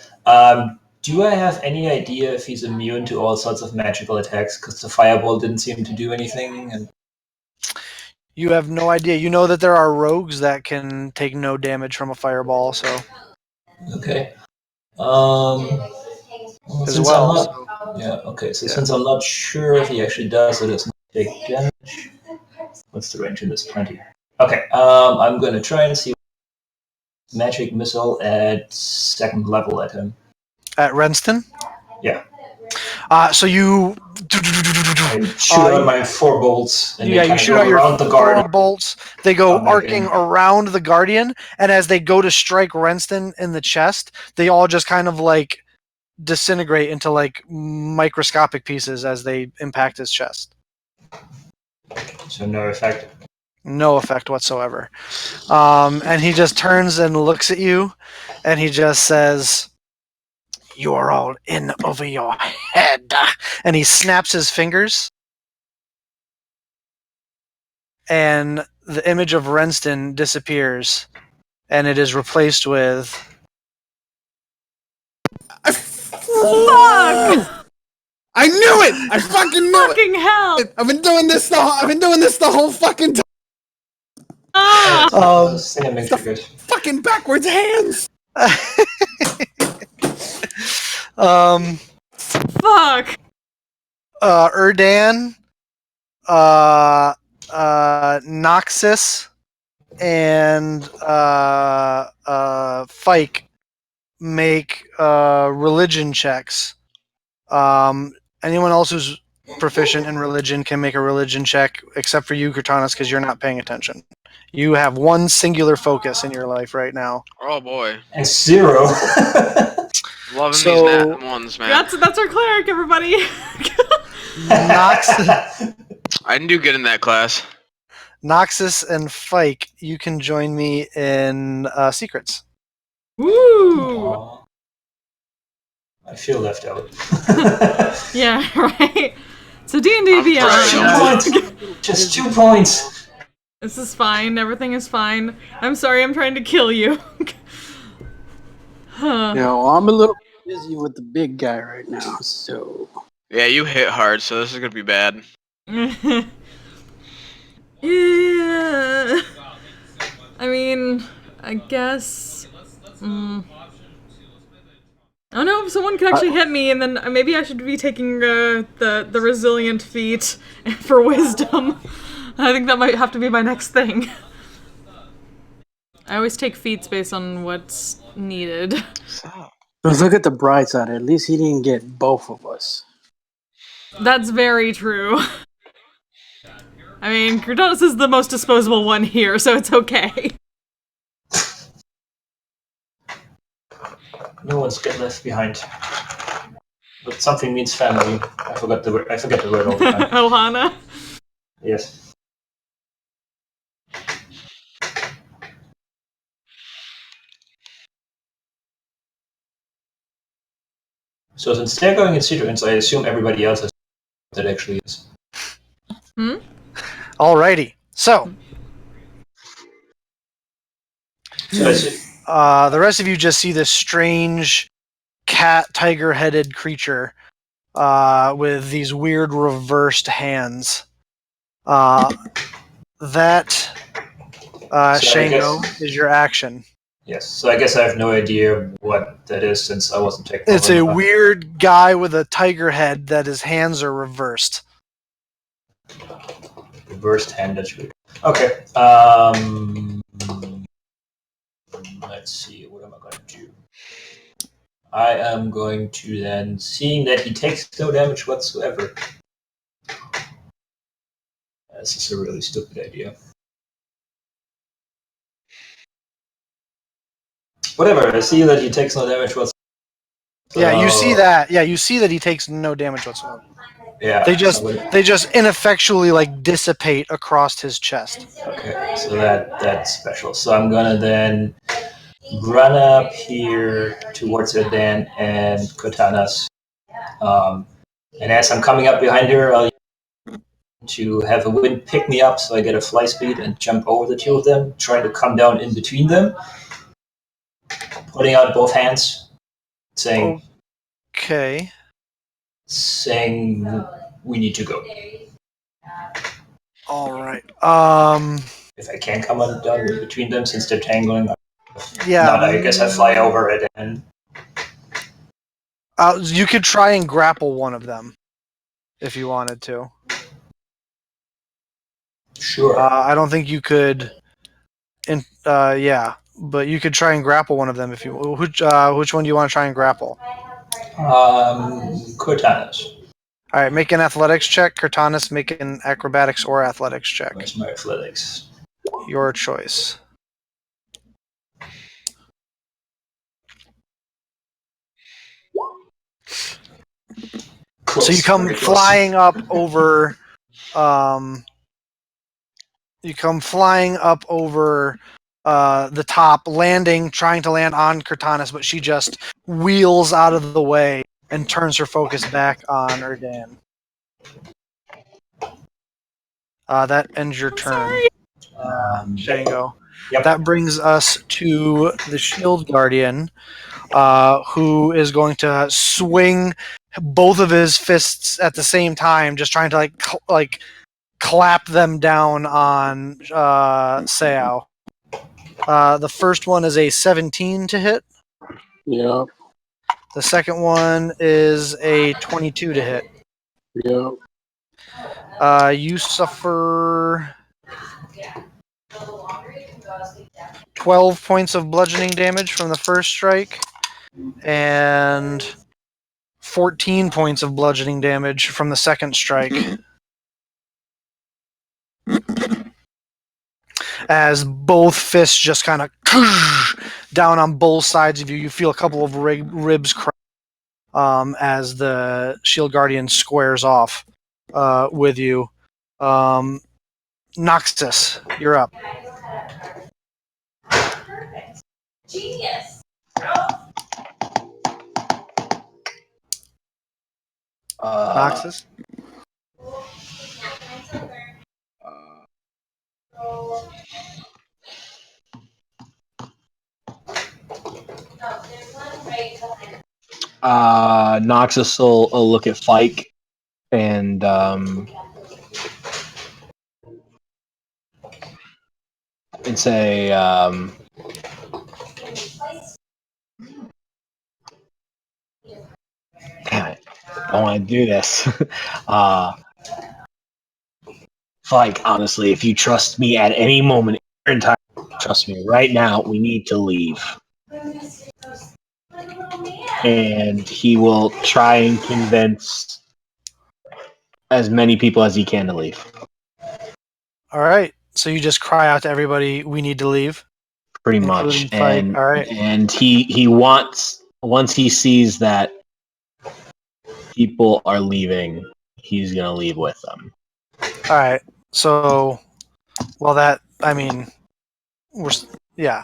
Do I have any idea if he's immune to all sorts of magical attacks? Because the fireball didn't seem to do anything. And You have no idea. You know that there are rogues that can take no damage from a fireball, so Okay. as Since well. I'm not, So, yeah. Okay. So yeah. since I'm not sure if he actually does or does not take damage, what's the range in this? 20. Okay. I'm gonna try and see magic missile at 2nd level at him. At Renston? Yeah. So you. I shoot out my 4 bolts and Yeah, they you kind of shoot go out your around the 4 guard. bolts. They go on my arcing thing. around the Guardian, and as they go to strike Renston in the chest, they all just kind of like disintegrate into like microscopic pieces as they impact his chest. So no effect. No effect whatsoever. And he just turns and looks at you, and he just says, "You are all in over your head." And he snaps his fingers, and the image of Renston disappears, and it is replaced with Fuck! I knew it! I fucking knew it! Fucking hell! I've been doing this the whole fucking time. Ah! This thing makes me good. Fucking backwards hands. Fuck! Erdan, Noxus, and Fike make religion checks. Anyone else who's proficient in religion can make a religion check, except for you, Cortanus, because you're not paying attention. You have one singular focus in your life right now. Oh boy, And 0. loving So- these nat ones, man. That's our cleric, everybody. Noxus, I didn't do good in that class. Noxus and Fike, you can join me in secrets. Woo! Aw. I feel left out. Yeah, right. So D&D I'm Beyond. pretty 2 points. Just 2 points. This is fine. Everything is fine. I'm sorry. I'm trying to kill you. Huh. I'm a little busy with the big guy right now, so Yeah, you hit hard, so this is gonna be bad. Yeah. I mean, I guess. I don't know if someone could actually hit me, and then maybe I should be taking the resilient feat for wisdom. I think that might have to be my next thing. I always take feats based on what's needed. let's look at the bright side. At least he didn't get both of us. That's very true. I mean, Cortanus is the most disposable one here, so it's okay. No one's get left behind. But something means family. I forget the word all the time. Ohana. Yes. So since they're going in sequence, I assume everybody else has that actually is. Alrighty. So, So I see. the rest of you just see this strange cat, tiger-headed creature with these weird reversed hands. That Shango is your action. Yes. So I guess I have no idea what that is since I wasn't taking. It's a weird guy with a tiger head that his hands are reversed. reversed hand. That's weird. Okay. Let's see. What am I going to do? I am going to then, seeing that he takes no damage whatsoever. This is a really stupid idea. Whatever. I see that he takes no damage whatsoever. Yeah, you see that. Yeah, you see that he takes no damage whatsoever. Yeah. They just ineffectually like dissipate across his chest. Okay, so that's special. So I'm gonna then run up here towards Erdan and Kotanas. And as I'm coming up behind her, I'll to have a wind pick me up so I get a fly speed and jump over the two of them, trying to come down in between them, putting out both hands, saying Okay. we need to go. All right. If I can come undone in between them since they're tangling. Yeah. Not, I guess I fly over it and. You could try and grapple one of them if you wanted to. Sure. I don't think you could. Yeah, but you could try and grapple one of them if you. Which one do you want to try and grapple? Cortanas. All right, make an athletics check. Cortanis, make an acrobatics or athletics check. Where's my athletics? Your choice. Close, So you come very close. flying up over. You come flying up over the top, trying to land on Cortanis, but she just wheels out of the way and turns her focus back on Erdan. That ends your turn, Shango. Yep. That brings us to the Shield Guardian, who is going to swing both of his fists at the same time, just trying to clap them down on Sao. The first one is a 17 to hit. Yep. The second one is a 22 to hit. Yep. You suffer 12 points of bludgeoning damage from the first strike, and 14 points of bludgeoning damage from the second strike. As both fists just kind of down on both sides of you, you feel a couple of ribs crack as the Shield Guardian squares off with you. Noxus, you're up. Genius. Noxus? Noxus will look at Fike and say, damn it, I don't want to do this. Fike, honestly, if you trust me at any moment in your entire, trust me right now, we need to leave. And he will try and convince as many people as he can to leave. All right. So you just cry out to everybody, we need to leave? Pretty much. And all right. And he wants, once he sees that people are leaving, he's going to leave with them. All right. So, well,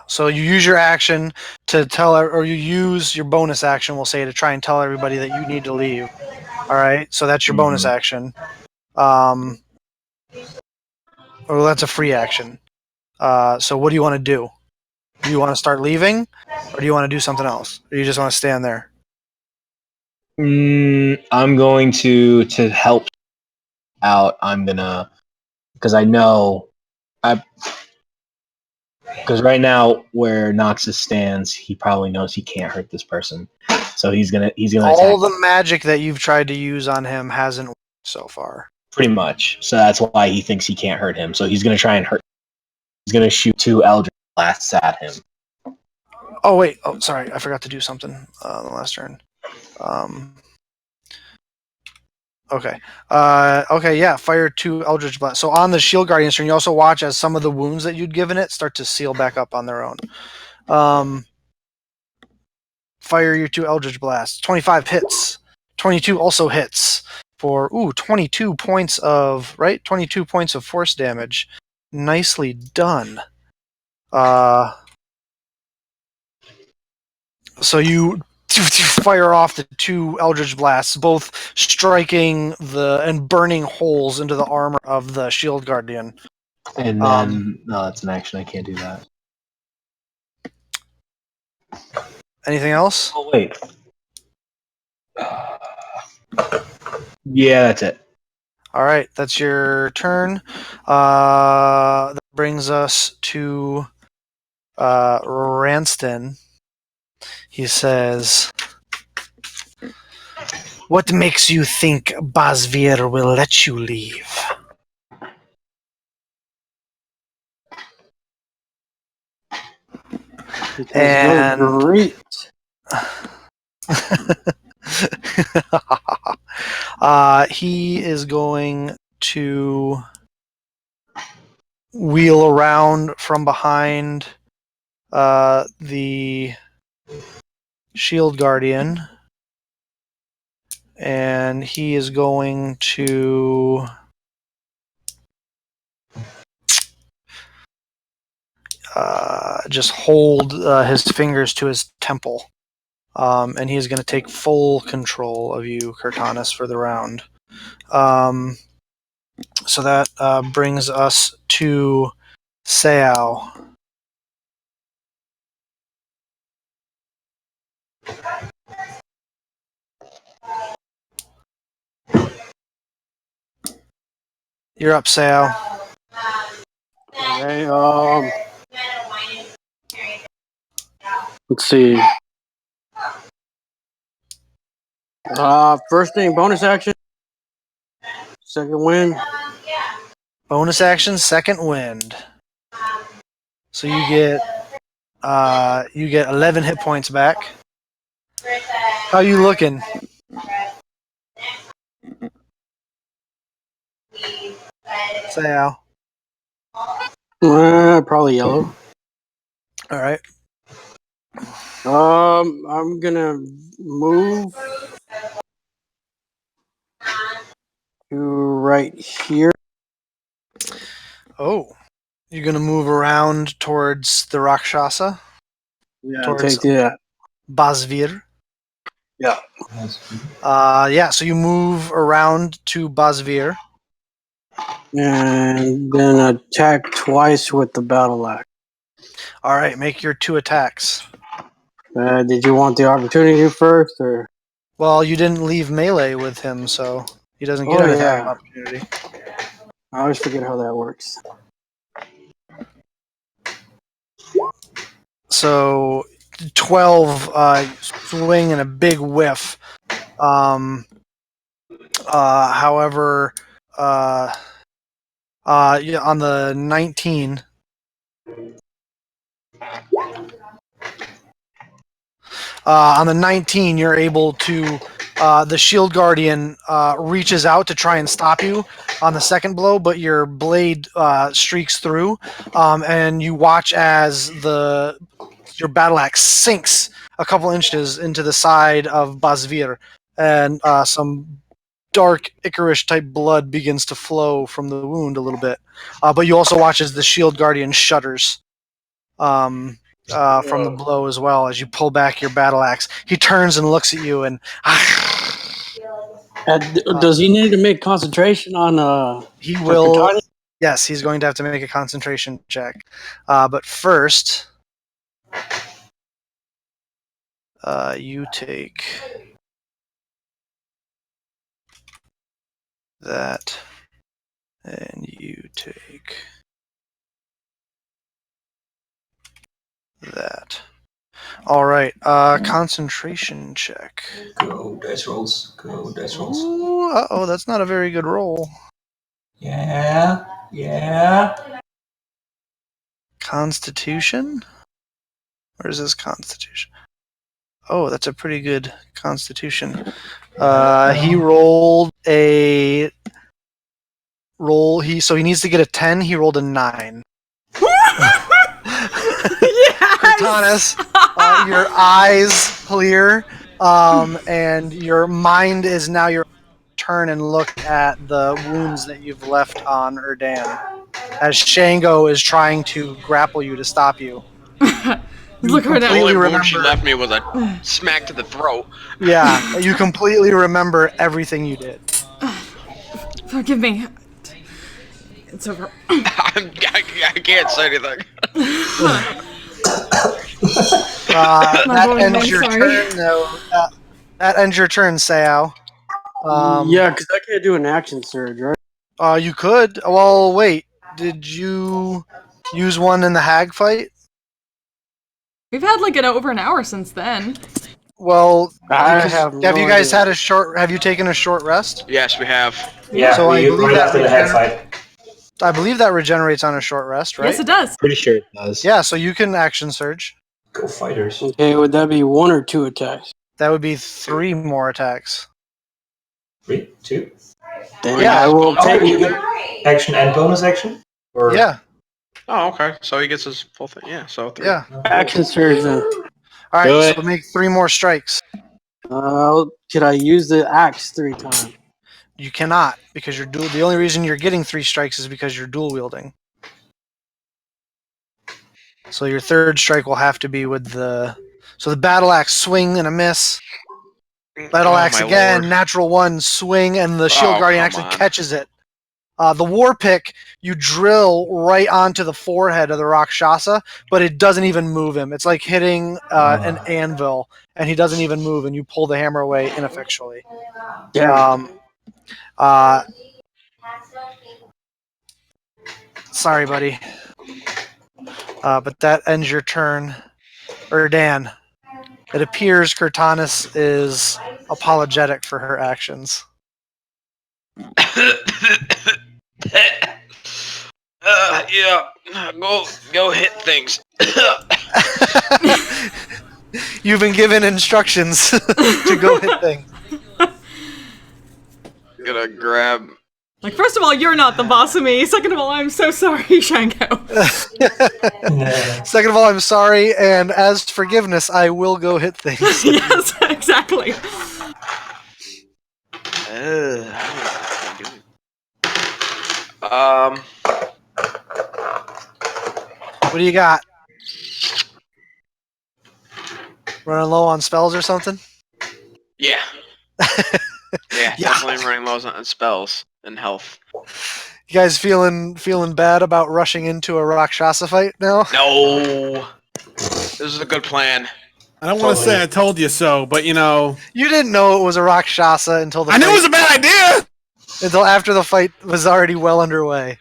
so you use your action to tell, or you use your bonus action, we'll say, to try and tell everybody that you need to leave. All right. So that's your bonus action. Or that's a free action. So what do you want to do? Do you want to start leaving, or do you want to do something else? Or you just want to stand there? I'm going to help out. I'm gonna, because I know, because right now where Noxus stands, he probably knows he can't hurt this person, so he's gonna all attack the magic that you've tried to use on him hasn't worked so far. pretty much. So that's why he thinks he can't hurt him. So he's gonna try and hurt. He's gonna shoot 2 Eldritch blasts at him. Oh wait. Oh, sorry. I forgot to do something the last turn. Okay. Okay. Yeah. Fire 2 Eldritch Blast. So on the Shield Guardian's turn, you also watch as some of the wounds that you'd given it start to seal back up on their own. Fire your 2 Eldritch Blasts. 25 hits. 22 also hits for 22 points of 22 points of force damage. Nicely done. So you fire off the 2 Eldritch Blasts, both striking and burning holes into the armor of the Shield Guardian. And then, no, that's an action. I can't do that. Anything else? Oh, wait. Yeah, that's it. All right, that's your turn. That brings us to Ranston. He says, "What makes you think Basvir will let you leave?" Because you're great. He is going to wheel around from behind the shield guardian, and he is going to just hold his fingers to his temple. And he's going to take full control of you, Cortanus, for the round. So that brings us to Seao. You're up, Seao. Okay, let's see. First thing, bonus action. Second win. Bonus action, second wind. So you get 11 hit points back. How you looking? Seao. Probably yellow. All right. I'm gonna move to right here. Oh, you're gonna move around towards the Rakshasa, Yeah, towards take that. Basvir. Yeah. Yeah. So you move around to Basvir. And then attack twice with the battle axe. All right. Make your 2 attacks. Did you want the opportunity first, or? Well, you didn't leave melee with him, so he doesn't get an attack of opportunity. I always forget how that works. So 12 swing and a big whiff. However, yeah, on the 19. On the 19, you're able to. The shield guardian reaches out to try and stop you on the second blow, but your blade streaks through, and you watch as your battle axe sinks a couple inches into the side of Basvir, and some dark Icarus type blood begins to flow from the wound a little bit. But you also watch as the shield guardian shudders. From the blow as well as you pull back your battle axe. He turns and looks at you and Does he need to make concentration on he will. Yes, he's going to have to make a concentration check. But first, you take that, and you take that. All right, concentration check. Go dice rolls. Go dice rolls. Ooh, that's not a very good roll. Yeah. Constitution? Where is this Constitution? Oh, that's a pretty good Constitution. He rolled a roll. So he needs to get a 10. He rolled a 9. Cortanus, your eyes clear, and your mind is now your turn and look at the wounds that you've left on Erdan, as Shango is trying to grapple you to stop you. Look her The down. only remember- wound she left me was a smack to the throat. Yeah, you completely remember everything you did. Forgive me. It's over. I can't say anything. That ends I'm your sorry. turn, though. That ends your turn, Seao. yeah, because I can't do an action surge, right? You could. Well, wait. Did you use one in the hag fight? We've had like over an hour since then. Well, I because- have have no you guys idea. had a short? Have you taken a short rest? Yes, we have. Yeah, So I we believe right that after the head regener- fight. I believe that regenerates on a short rest, right? Yes, it does. Pretty sure it does. Yeah, so you can action surge. Go fighters. Okay, would that be 1 or 2 attacks? That would be 3 more attacks. 3, 2. Then Yeah, I will Oh, take you it. get action and bonus action? Or Yeah, Oh, okay. So he gets his full thing. Yeah, so 3. yeah. Action surge then. All Do right, it. so make 3 more strikes. Could I use the axe 3 times? You cannot because you're dual. The only reason you're getting 3 strikes is because you're dual wielding. So your third strike will have to be with the. So the battle axe swing and a miss. Battle Oh, axe my again, lord. natural 1 swing, and the shield Oh, guardian come actually on. catches it. The war pick you drill right onto the forehead of the Rakshasa, but it doesn't even move him. It's like hitting an anvil, and he doesn't even move, and you pull the hammer away ineffectually. Yeah. Sorry, buddy. But that ends your turn. Or Dan. It appears Cortanus is apologetic for her actions. Yeah, go hit things. You've been given instructions to go hit things. Gonna grab. Like, first of all, you're not the boss of me. Second of all, I'm so sorry, Shango. Second of all, I'm sorry, and as forgiveness, I will go hit things. Yes, exactly. What do you got? Running low on spells or something? Yeah. Yeah, Yeah. definitely running low on spells and health. You guys feeling bad about rushing into a Rakshasa fight now? No. This is a good plan. I don't want to say I told you so, but you know, You didn't know it was a Rakshasa until the I knew it fight, was a bad idea. until after the fight was already well underway.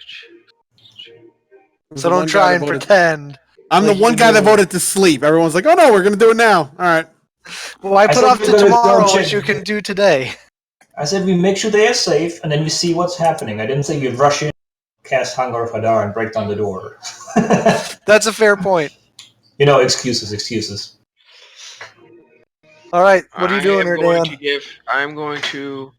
So don't try and pretend. I'm the like one you guy that knew. voted to sleep. Everyone's like, "Oh no, we're gonna do it now." All right. Why I put said off we to were gonna tomorrow double what check. you can do today? I said we make sure they are safe, and then we see what's happening. I didn't say we rush in, cast Hunger of Hadar, and break down the door. That's a fair point. You know, excuses. All right, what are you doing, I'm going Erdan? I'm going to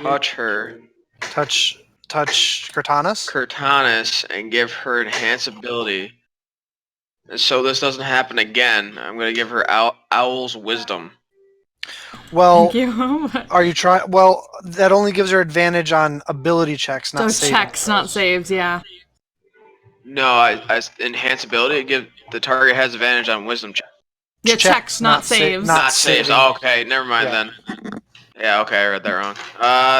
touch her, Touch Cortanus? Cortanus, and give her enhance ability. And so this doesn't happen again, I'm going to give her Owl's Wisdom. Well, Thank you. are you trying? Well, that only gives her advantage on ability checks, not Those saving checks, not throws. saves, yeah. No, I enhance ability. The target has advantage on Wisdom check. Yeah, checks, not saves. not Not saves. saving. Oh, okay, never mind Yeah. then. Yeah, okay, I read that wrong.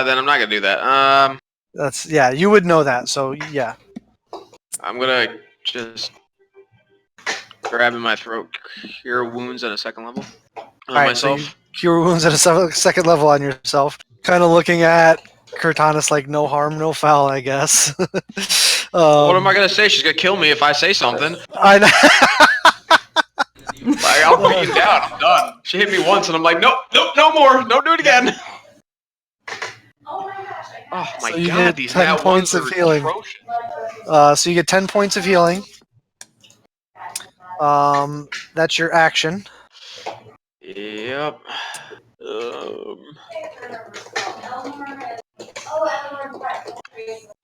Then I'm not gonna do that. That's you would know that. So yeah. I'm gonna just grab in my throat, cure wounds at a second level on Alright, so myself. you cure wounds at a second level on yourself. Kind of looking at Cortanus like no harm, no foul, I guess. What am I gonna say? She's gonna kill me if I say something. I know. Like, I'll beat you down. I'm done. She hit me once, and I'm like, nope, no more. Don't do it again. Oh my So you god, get these 10 nat points ones of are healing. atrocious. So you get 10 points of healing. That's your action. Yep.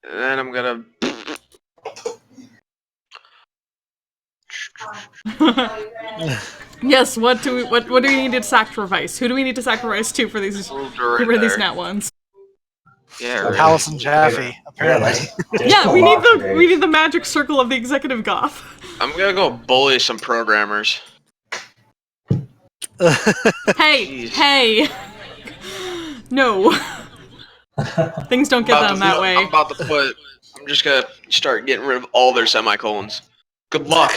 And then I'm gonna. Yes, what do we need to sacrifice? Who do we need to sacrifice to for these Moved her right these there. nat ones? Yeah, right. Allison Jaffe, apparently. Yeah, we need the magic circle of the executive goth. I'm gonna go bully some programmers. Hey, Jeez. hey. No. Things don't get done that way. I'm just gonna start getting rid of all their semicolons. Good luck.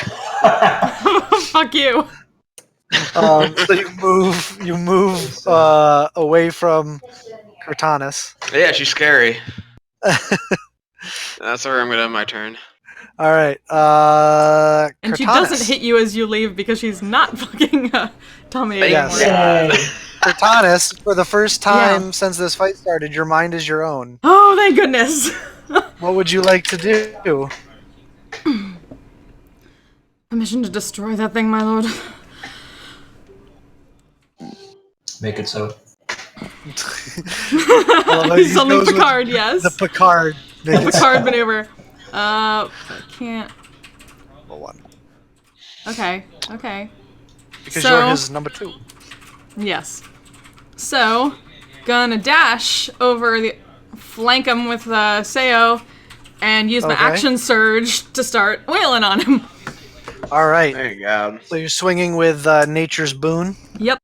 Fuck you. So you move away from Cortanis. Yeah, she's scary. That's where I'm gonna end my turn. All right. And she Cortanis. doesn't hit you as you leave because she's not fucking dominating Yes. anymore. Yay! Cortanis, for the first time since this fight started, your mind is your own. Oh, thank goodness. What would you like to do? Permission to destroy that thing, my lord. Make it so. Something Picard, yes. The Picard. Picard maneuver. I can't. One. Okay. Because So- you're his number 2. Yes. So, gonna dash over the flank him with Seo and use my Okay. action surge to start wailing on him. All right. There you go. So you're swinging with Nature's Boon. Yep.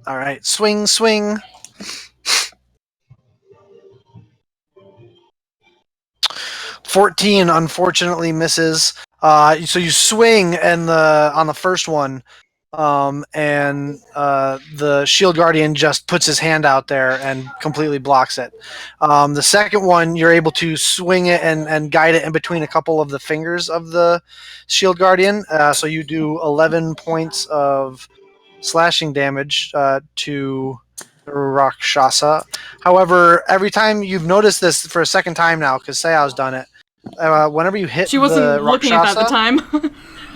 All right. Swing, swing. 14 unfortunately misses. So you swing and on the first one, and the Shield Guardian just puts his hand out there and completely blocks it. The second one, you're able to swing it and guide it in between a couple of the fingers of the Shield Guardian. So you do 11 points of slashing damage to Rakshasa. However, every time you've noticed this for a second time now, because Seao's done it, whenever you hit She wasn't the looking at that at the Rakshasa, time.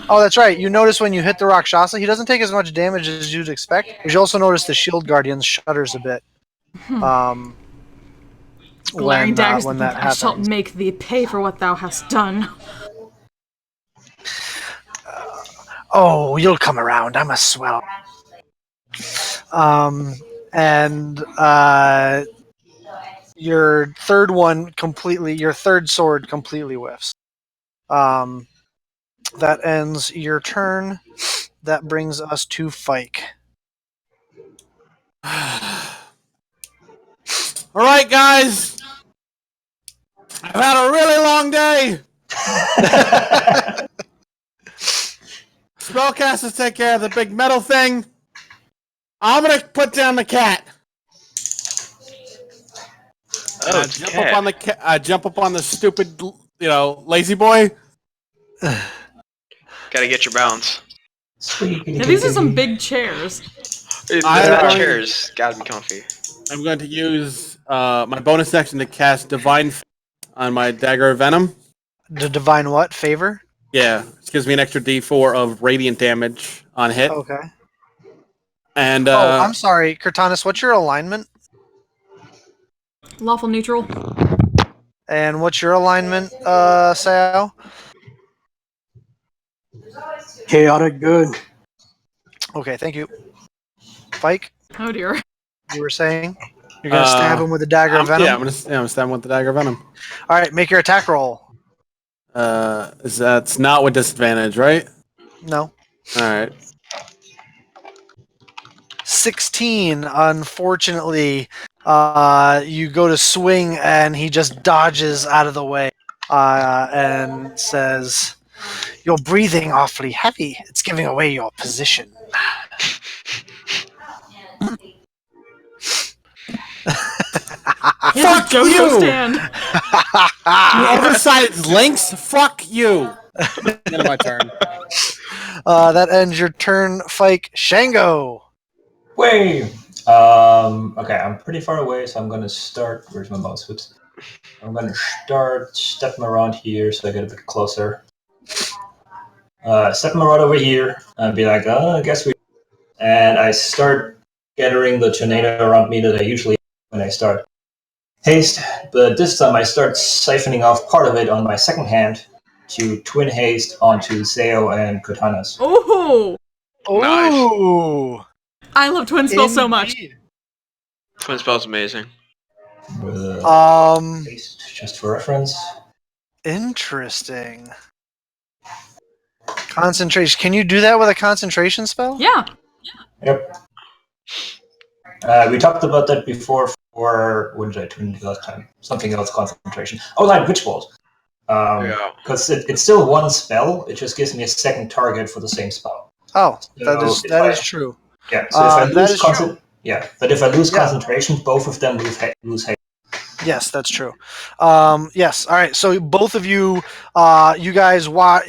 oh, that's right. You notice when you hit the Rakshasa, he doesn't take as much damage as you'd expect. But you also notice the Shield Guardian shudders a bit. Glaring daggers, when that I shall happens. make thee pay for what thou hast done. Oh, you'll come around. I'm a swell. And your third sword completely whiffs. That ends your turn. That brings us to Fike. All right, guys. I've had a really long day. Spellcasters take care of the big metal thing. I'm gonna put down the cat. Oh, it's Jump cat. up on the jump up on the stupid, lazy boy. Gotta get your balance. Yeah, these are some big chairs. The chairs gotta be comfy. I'm going to use my bonus action to cast Divine Favor on my Dagger of Venom. The divine what? Favor? Yeah, it gives me an extra D4 of radiant damage on hit. Okay. And I'm sorry, Cortanis, what's your alignment? Lawful neutral. And what's your alignment, Sao? Chaotic good. Okay, thank you. Fike, Oh dear. you were saying? You're going to stab him with a dagger of venom? Yeah, I'm gonna stab him with the Dagger of Venom. All right, make your attack roll. That's not with disadvantage, right? No. All right. 16, unfortunately. You go to swing, and he just dodges out of the way and says, "You're breathing awfully heavy. It's giving away your position." Fuck Jojo you! stand. You oversized lynx. Fuck you. End of my turn. That ends your turn, Fike. Shango. Way. Okay, I'm pretty far away, so I'm gonna start. Where's my mouse? Oops. I'm gonna start stepping around here so I get a bit closer. Stepping around over here and be like, I guess we. And I start gathering the tornado around me that I usually when I start haste, but this time I start siphoning off part of it on my second hand to twin haste onto Seo and Cortanis. Oh, Nice. Ooh. I love twin spell so much. Indeed. Twin spell's amazing. Haste, just for reference. Interesting. Concentration. Can you do that with a concentration spell? Yeah. Yep. We talked about that before for what did I twin do last time? Something else concentration. Oh, like Witch Bolt. Yeah. Because it's still one spell, it just gives me a second target for the same spell. Oh, So that if I- is true. Yeah, so if I that lose is true. Yeah, but if I lose Yeah. concentration, both of them lose haste. Yes, that's true. Yes. All right. So both of you, you guys watch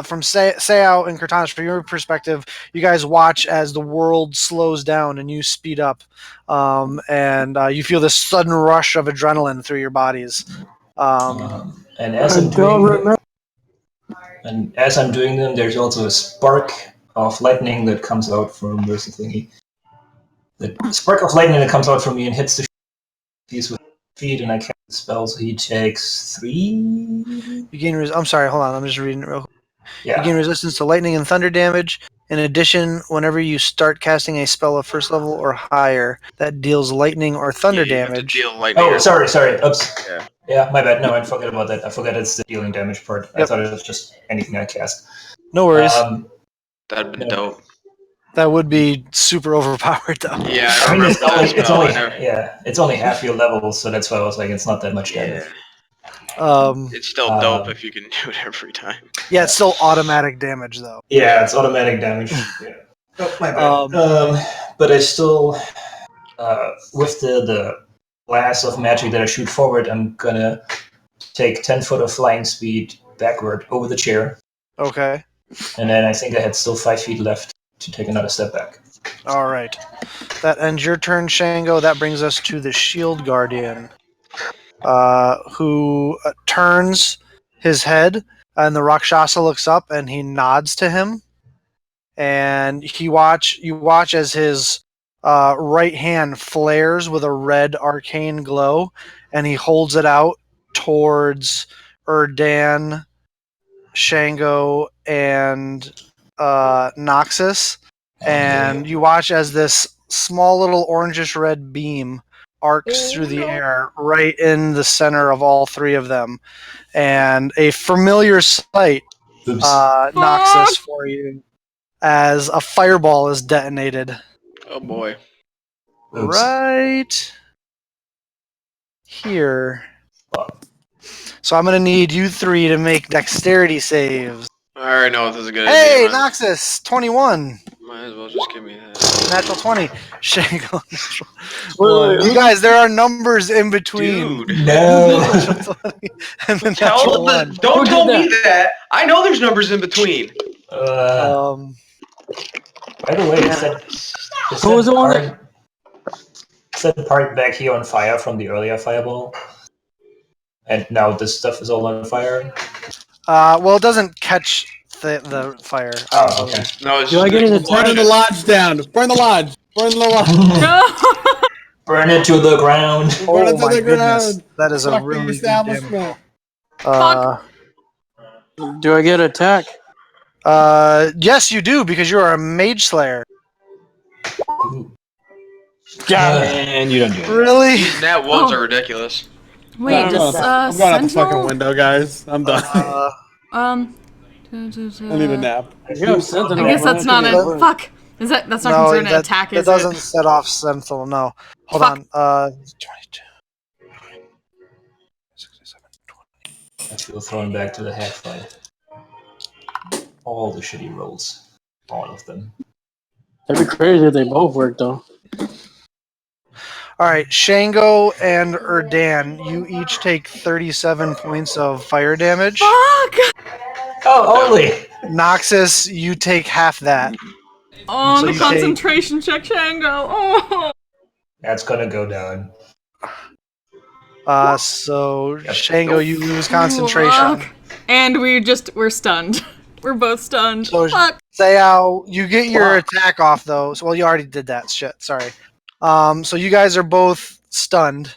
from Sayao and Cortanis. From your perspective, you guys watch as the world slows down and you speed up, and you feel this sudden rush of adrenaline through your bodies. And as I'm doing them, there's also a spark of lightning that comes out from where's the thingy? The spark of lightning that comes out from me and hits the piece with feet, and I cast the spell, so he takes 3. You gain. I'm sorry. Hold on. I'm just reading it real quick. Yeah. You gain resistance to lightning and thunder damage. In addition, whenever you start casting a spell of first level or higher that deals lightning or thunder you have to damage. deal lightning. Oh, sorry. Oops. Yeah. Yeah, my bad. No, I forgot about that. I forgot it's the dealing damage part. I Yep. thought it was just anything I cast. No worries. That'd be No. dope. That would be super overpowered, though. Yeah, I I mean, remember it's only half your level, so that's why I was like, it's not that much damage. It's still dope if you can do it every time. Yeah, it's still automatic damage, though. Yeah, it's automatic damage. Yeah. Oh, my bad. But I still, with the blast of magic that I shoot forward, I'm gonna take 10 foot of flying speed backward over the chair, Okay. and then I think I had still 5 feet left to take another step back. All right. That ends your turn, Shango. That brings us to the Shield Guardian, who turns his head, and the Rakshasa looks up, and he nods to him. And you watch as his right hand flares with a red arcane glow, and he holds it out towards Erdan, Shango, and Noxus. And you watch as this small little orangish red beam arcs through the air right in the center of all three of them. And a familiar sight, Oops. Noxus, for you, as a fireball is detonated. Oh boy. Oops. Right here. So I'm going to need you three to make dexterity saves. I already know this is good. Hey, Noxus, 21. Might as well just give me that. Natural 20. Shango, natural 1. You guys, there are numbers in between. Dude. No. Natural 20 and the natural 1. Don't tell me that. I know there's numbers in between. By the way, it Who was the one that- said part back here on fire from the earlier fireball, and now this stuff is all on fire. Well, it doesn't catch the fire. Oh, okay. No, it's Do I get an attack? Burn the lodge down. Burn the lodge. Burn the lodge. Burn it to the ground. Burn Oh it to my the goodness. ground. That is a Fuck the really good establishment. damage. Do I get attack? Yes, you do, because you are a mage slayer. And you don't do it. Really? Nat ones are ridiculous. Wait, I'm does going out the fucking Sentinel? window, guys. I'm done. I I need a nap. guess that's not a fuck. Is that's not considered an attack? That Is doesn't it? set off Sentinel. No. Hold Fuck. on. 22. 67, 20. I feel thrown back to the hack fight. All the shitty rolls. All of them. That'd be crazy if they both worked, though. All right, Shango and Erdan, you each take 37 points of fire damage. Fuck! Oh, only! Noxus, you take half that. Oh, So the you concentration check, Shango. Oh. That's gonna go down. So Shango, you lose concentration. Fuck. And we're stunned. We're both stunned. So Fuck. Sayao, you get your attack off though. So, well, you already did that. Shit, sorry. So you guys are both stunned,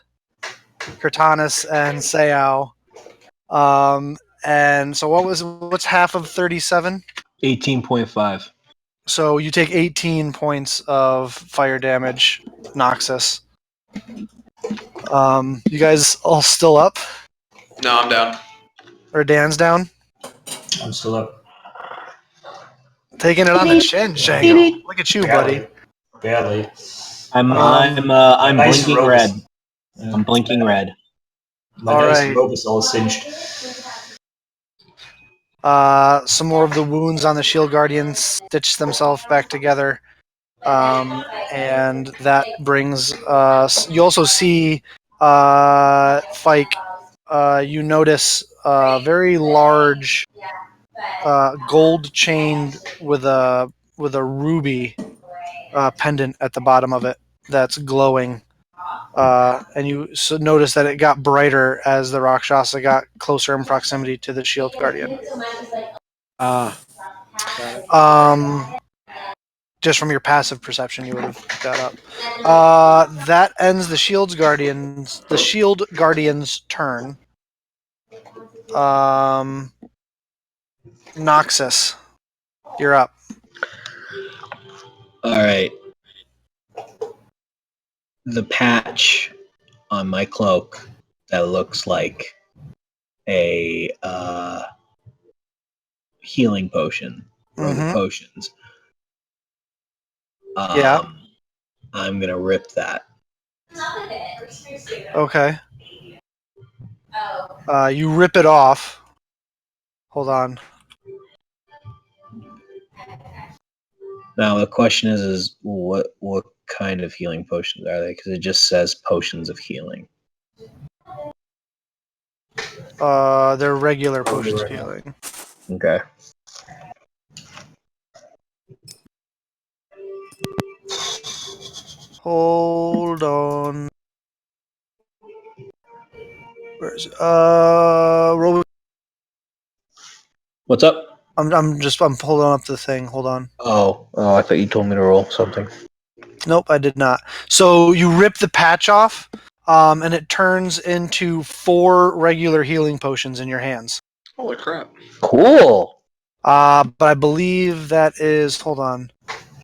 Cortanis and Sayao. And so what's half of 37? 18.5. So you take 18 points of fire damage, Noxus. You guys all still up? No, I'm down. Or Dan's down? I'm still up. Taking it on the chin, Shango. Look at you, buddy. Barely. I'm Nice blinking ropes. red. Yeah. I'm blinking red. My All nice right. robe is all singed. Some more of the wounds on the shield guardian stitch themselves back together. And that brings you also see Fike. You notice a very large gold chain with a ruby pendant at the bottom of it that's glowing. And you notice that it got brighter as the Rakshasa got closer in proximity to the shield guardian. Got it. Just from your passive perception, you would have picked that up. That ends the shield guardian's turn. Noxus, you're up. All right. The patch on my cloak that looks like a healing potion, rogue Mhm. potions. Yeah. I'm gonna rip that. Okay. You rip it off. Hold on. Now the question is what kind of healing potions are they? Because it just says potions of healing. They're regular potions of healing. Okay. Hold on. Where's roll? What's up? I'm pulling up the thing. Hold on. Oh, I thought you told me to roll something. Nope, I did not. So you rip the patch off, and it turns into 4 regular healing potions in your hands. Holy crap. Cool. But I believe that is. Hold on.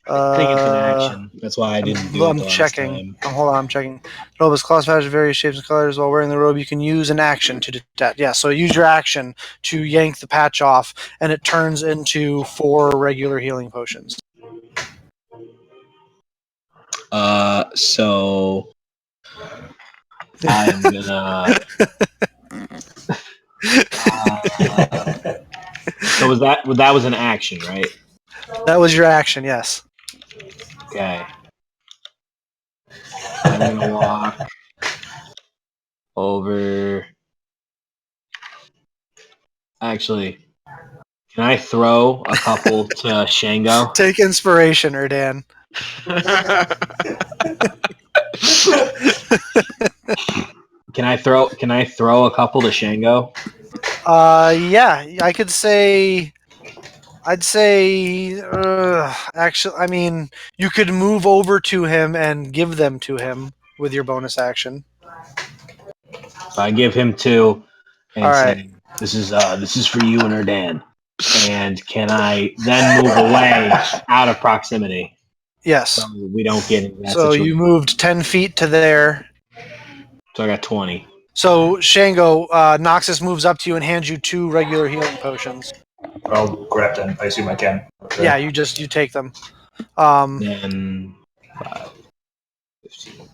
I think it's an action. That's why I didn't do it I'm the last checking. time. Hold on, I'm checking. Robe is class patch of various shapes and colors. While wearing the robe, you can use an action to detect. Yeah, so use your action to yank the patch off, and it turns into 4 regular healing potions. So I'm gonna. So that was an action, right? That was your action, yes. Okay. I'm gonna walk over. Actually, can I throw a couple to Shango? Take inspiration, Erdan. Can I throw a couple to Shango? Yeah, I could say. I'd say, actually, I mean, you could move over to him and give them to him with your bonus action. So I give him 2 and All right. say, "This is for you and Erdan." And can I then move away out of proximity Yes. so we don't get into that So situation? you moved 10 feet to there. So I got 20. So Shango, Noxus moves up to you and hands you 2 regular healing potions. I'll grab them. I assume I can. Okay. Yeah, you take them. Then 5, 15.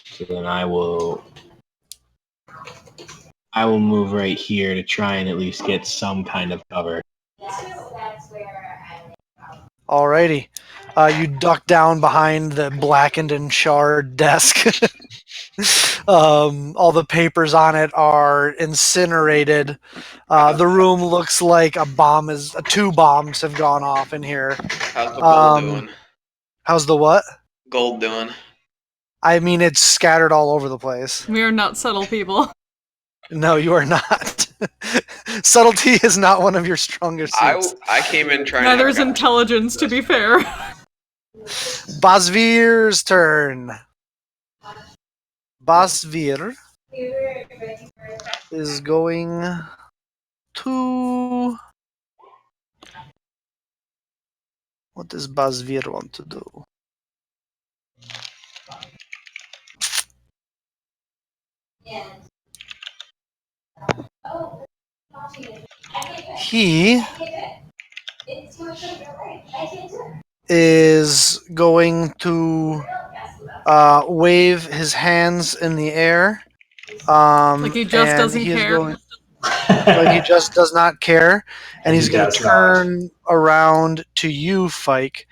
So then I will move right here to try and at least get some kind of cover. Alrighty. You duck down behind the blackened and charred desk. All the papers on it are incinerated. The room looks like 2 bombs have gone off in here. How's the gold doing? How's the what? Gold doing? I mean, it's scattered all over the place. We are not subtle people. No, you are not. Subtlety is not one of your strongest suits. I came in trying Neither to is intelligence, to be fair. Basvir's turn. Basvir is going to... What does Basvir want to do? He is going to wave his hands in the air. Like he just doesn't care. Like he just does not care. And he's going to does turn around to you, Fike,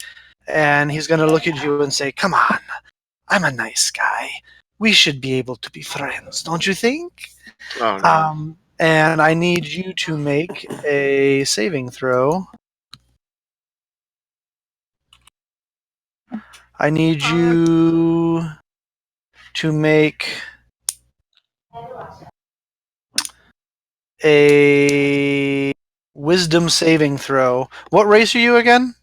and he's going to look at you and say, "Come on, I'm a nice guy. We should be able to be friends, don't you think?" Oh no. And I need you to make a saving throw. I need you to make a wisdom saving throw. What race are you again?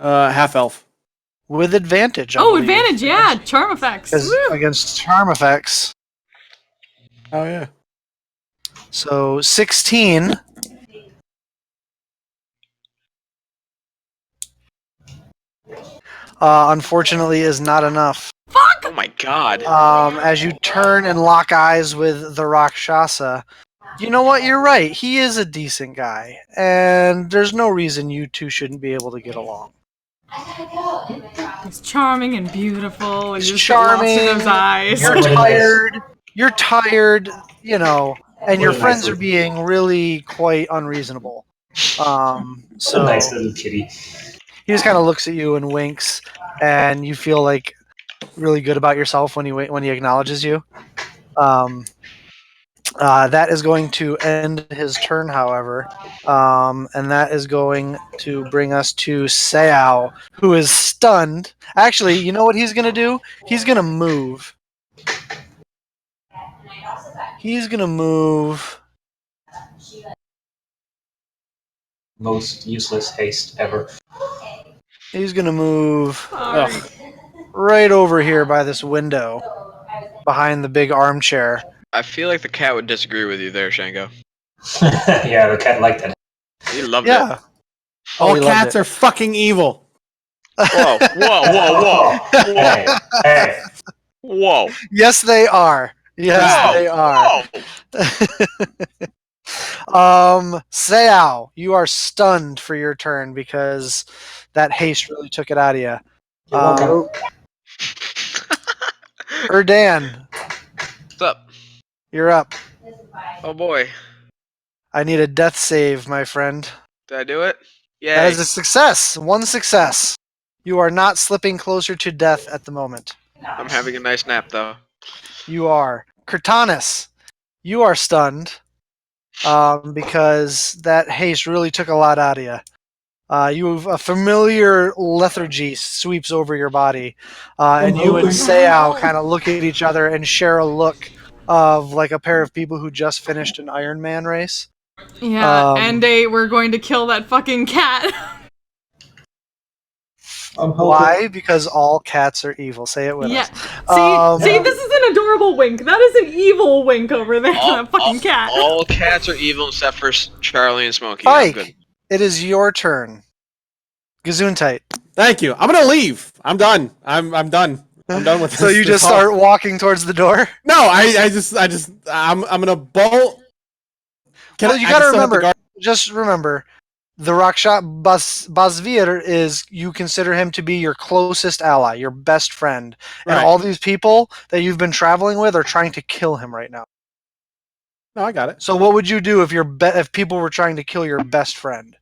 Half elf. With advantage. I Oh, believe. advantage, yeah. Charm effects. Woo. Against charm effects. Oh yeah. So 16. Unfortunately, is not enough. Oh my god. As you turn and lock eyes with the Rakshasa, you know what? You're right. He is a decent guy, and there's no reason you two shouldn't be able to get along. He's charming and beautiful, and He's you just get lost in charming. those eyes. You're tired. You're tired. You know, and your What a friends nice are being really quite unreasonable. So So nice little kitty. he just kind of looks at you and winks, and you feel like really good about yourself when he acknowledges you. That is going to end his turn, however, and that is going to bring us to Seao, who is stunned. Actually, you know what he's going to do? He's going to move. He's going to move. Most useless haste ever. He's going to move Ugh. right over here by this window, behind the big armchair. I feel like the cat would disagree with you there, Shango. Yeah, the cat liked that. He loved it. Yeah. All he loved cats it. are fucking evil. Whoa, whoa, whoa, Hey, hey. whoa. Yes, they are. Yes, Whoa, they are. whoa. Seao, you are stunned for your turn because that haste really took it out of you. You're welcome. Erdan, What's up? you're up. Oh boy. I need a death save, my friend. Did I do it? Yay. That is a success. One success. You are not slipping closer to death at the moment. I'm having a nice nap though. You are. Cortanus, you are stunned because that haste really took a lot out of you. A familiar lethargy sweeps over your body, and you and Seao kind of look at each other and share a look of like a pair of people who just finished an Iron Man race. Yeah, and we're going to kill that fucking cat. Why? Because all cats are evil. Say it with Yeah. us. See, this is an adorable wink. That is an evil wink over there, that fucking cat. All cats are evil except for Charlie and Smokey. I'm good. Pike, it is your turn. Gesundheit. Thank you. I'm gonna leave. I'm done. I'm done. I'm done with this. So you this just whole- start walking towards the door? No, I'm gonna bolt. Well, you I gotta still have to remember, guard- just remember, the Raksha Basvir is, you consider him to be your closest ally, your best friend. And Right. all these people that you've been traveling with are trying to kill him right now. No, I got it. So what would you do if people were trying to kill your best friend?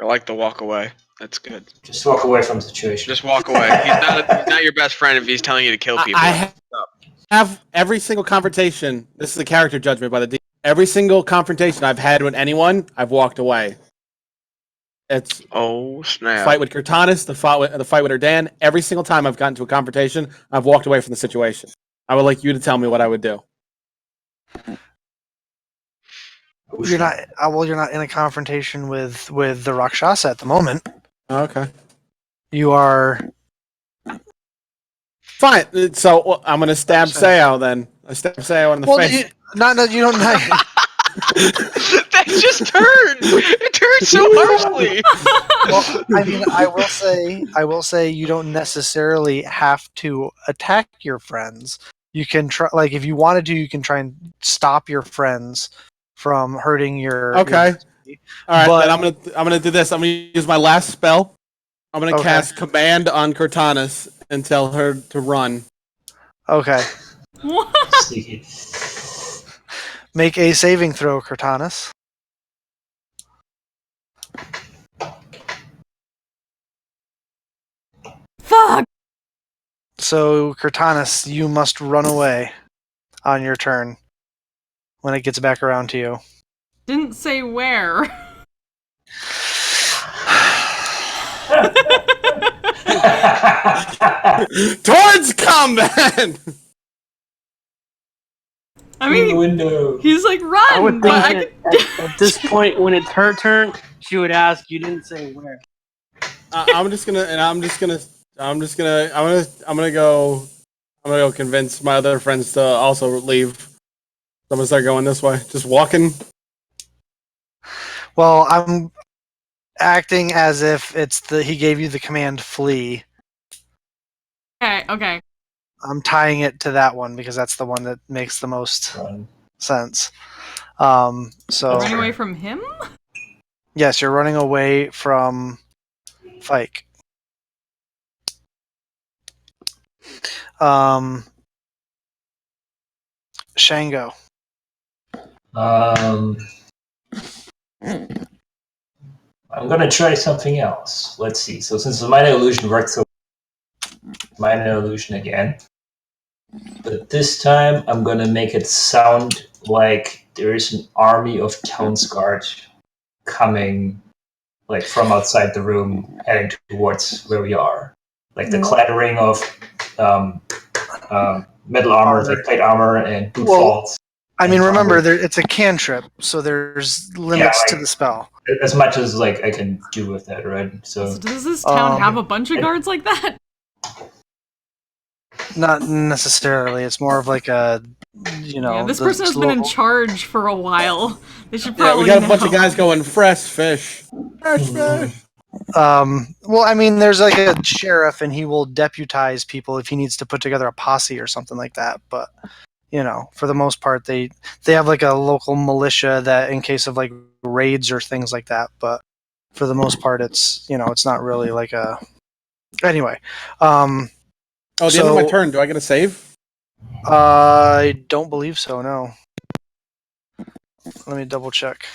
I like to walk away. That's good. Just walk away from the situation. Just walk away. He's not your best friend if he's telling you to kill people. I have every single confrontation. This is a character judgment by the D. Every single confrontation I've had with anyone, I've walked away. It's Oh snap! fight with Cortanus, the fight with Erdan. Every single time I've gotten to a confrontation, I've walked away from the situation. I would like you to tell me what I would do. You're not. Well, you're not in a confrontation with the Rakshasa at the moment. Okay. You are. Fine. So I'm gonna stab Seao then. I stab Seao in the face. You don't. That just turned. It turned so harshly. Well, I mean, I will say, you don't necessarily have to attack your friends. You can try, like, if you wanted to, you can try and stop your friends from hurting your. Okay. All right. But- Then I'm gonna do this. I'm gonna use my last spell. I'm gonna Okay. cast command on Cortanus and tell her to run. Okay. What? Sneaky. Make a saving throw, Cortanus. So, Cortanus, you must run away on your turn when it gets back around to you. Didn't say where. Towards combat! I Through the mean, window. he's like, I run! would But think that at this point, when it's her turn, she would ask. You didn't say where. I'm gonna go convince my other friends to also leave. I'm gonna start going this way. Just walking. Well, I'm acting as if he gave you the command flee. okay. I'm tying it to that one because that's the one that makes the most Run. sense. Running So away from him? yes, you're running away from Fike. Shango. I'm gonna try something else. Let's see. So since the minor illusion worked, so minor illusion again. But this time I'm gonna make it sound like there is an army of Townsguard coming, like from outside the room, heading towards where we are. Like the clattering of metal armor, like plate armor and boot falls. I mean, remember, it's a cantrip, so there's limits to the spell. As much as like I can do with that, right? So does this town have a bunch of guards like that? Not necessarily. It's more of like a, Yeah, this person has been in charge for a while. They should probably. Yeah, we got a bunch of guys going fresh fish. Fresh fish. Well, I mean, there's like a sheriff, and he will deputize people if he needs to put together a posse or something like that. But for the most part, they have like a local militia that in case of like raids or things like that. But for the most part, it's it's not really like a. Anyway, Oh, the end of my turn. Do I get a save? I don't believe so. No. Let me double check.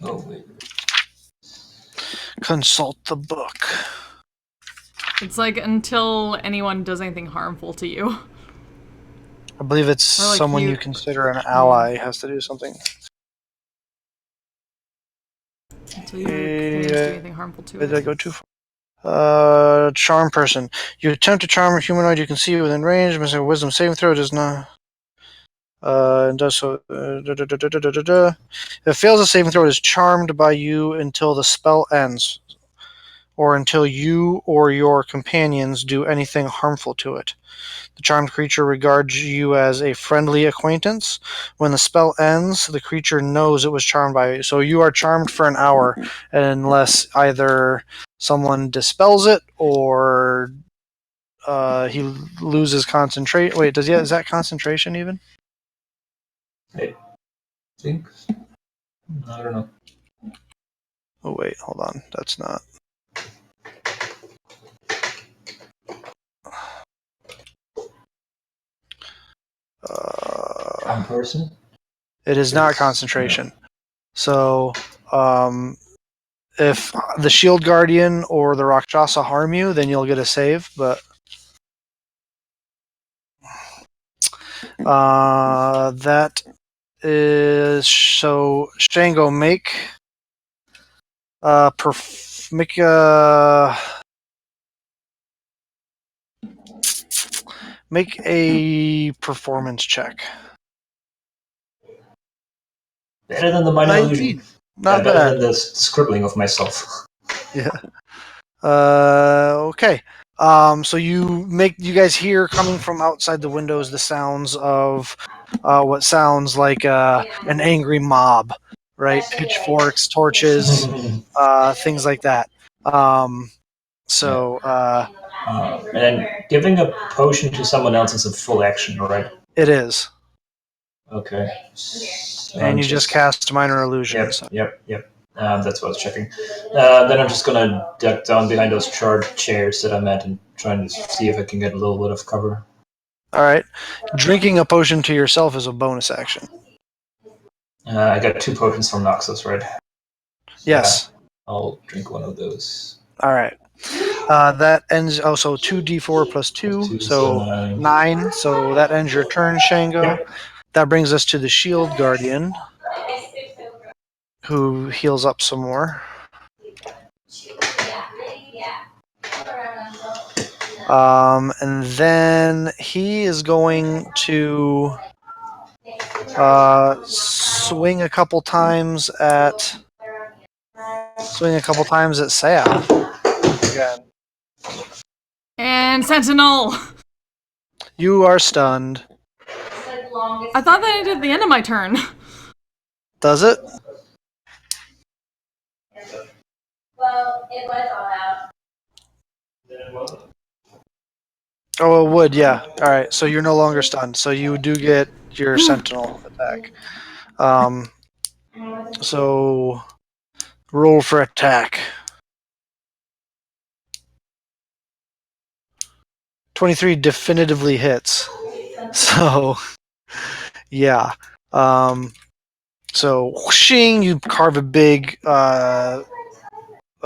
Oh wait. Consult the book. It's like until anyone does anything harmful to you. I believe it's someone you consider an ally has to do something. Until you do anything harmful to it. Did I go too far? Charm person. You attempt to charm a humanoid you can see within range. Missing a wisdom saving throw does not. And does so. If it fails a saving throw, it is charmed by you until the spell ends, or until you or your companions do anything harmful to it. The charmed creature regards you as a friendly acquaintance. When the spell ends, the creature knows it was charmed by you. So you are charmed for an hour, unless either someone dispels it or he loses concentration. Wait, is that concentration even? I think. I don't know. Oh wait, hold on. That's not. Person? It is not concentration. So, if the Shield Guardian or the Rakshasa harm you, then you'll get a save. But that is so. Shango, make a performance check. Better than the minor illusion. Not better bad. than the scribbling of myself. Yeah. Okay. So you guys hear coming from outside the windows the sounds of what sounds like an angry mob, right? Pitchforks, torches, things like that. And giving a potion to someone else is a full action, right? It is. Okay. And you just cast minor illusion. Yep. That's what I was checking. Then I'm just gonna duck down behind those charred chairs that I'm at and trying to see if I can get a little bit of cover. All right. Drinking a potion to yourself is a bonus action. I got 2 potions from Noxus, right? Yes. Yeah, I'll drink one of those. All right. That ends. Oh, so 2d4 plus 2, Two, so 9. So that ends your turn, Shango. Yep. That brings us to the Shield Guardian, who heals up some more. And then he is going to swing a couple times at Sao again. And Sentinel! You are stunned. I thought that ended at the end of my turn. Does it? Well, it was all out. Oh, it would, yeah. All right, so you're no longer stunned. So you do get your Sentinel attack. So roll for attack. 23 definitively hits. So, yeah. So, whooshing, you carve a big.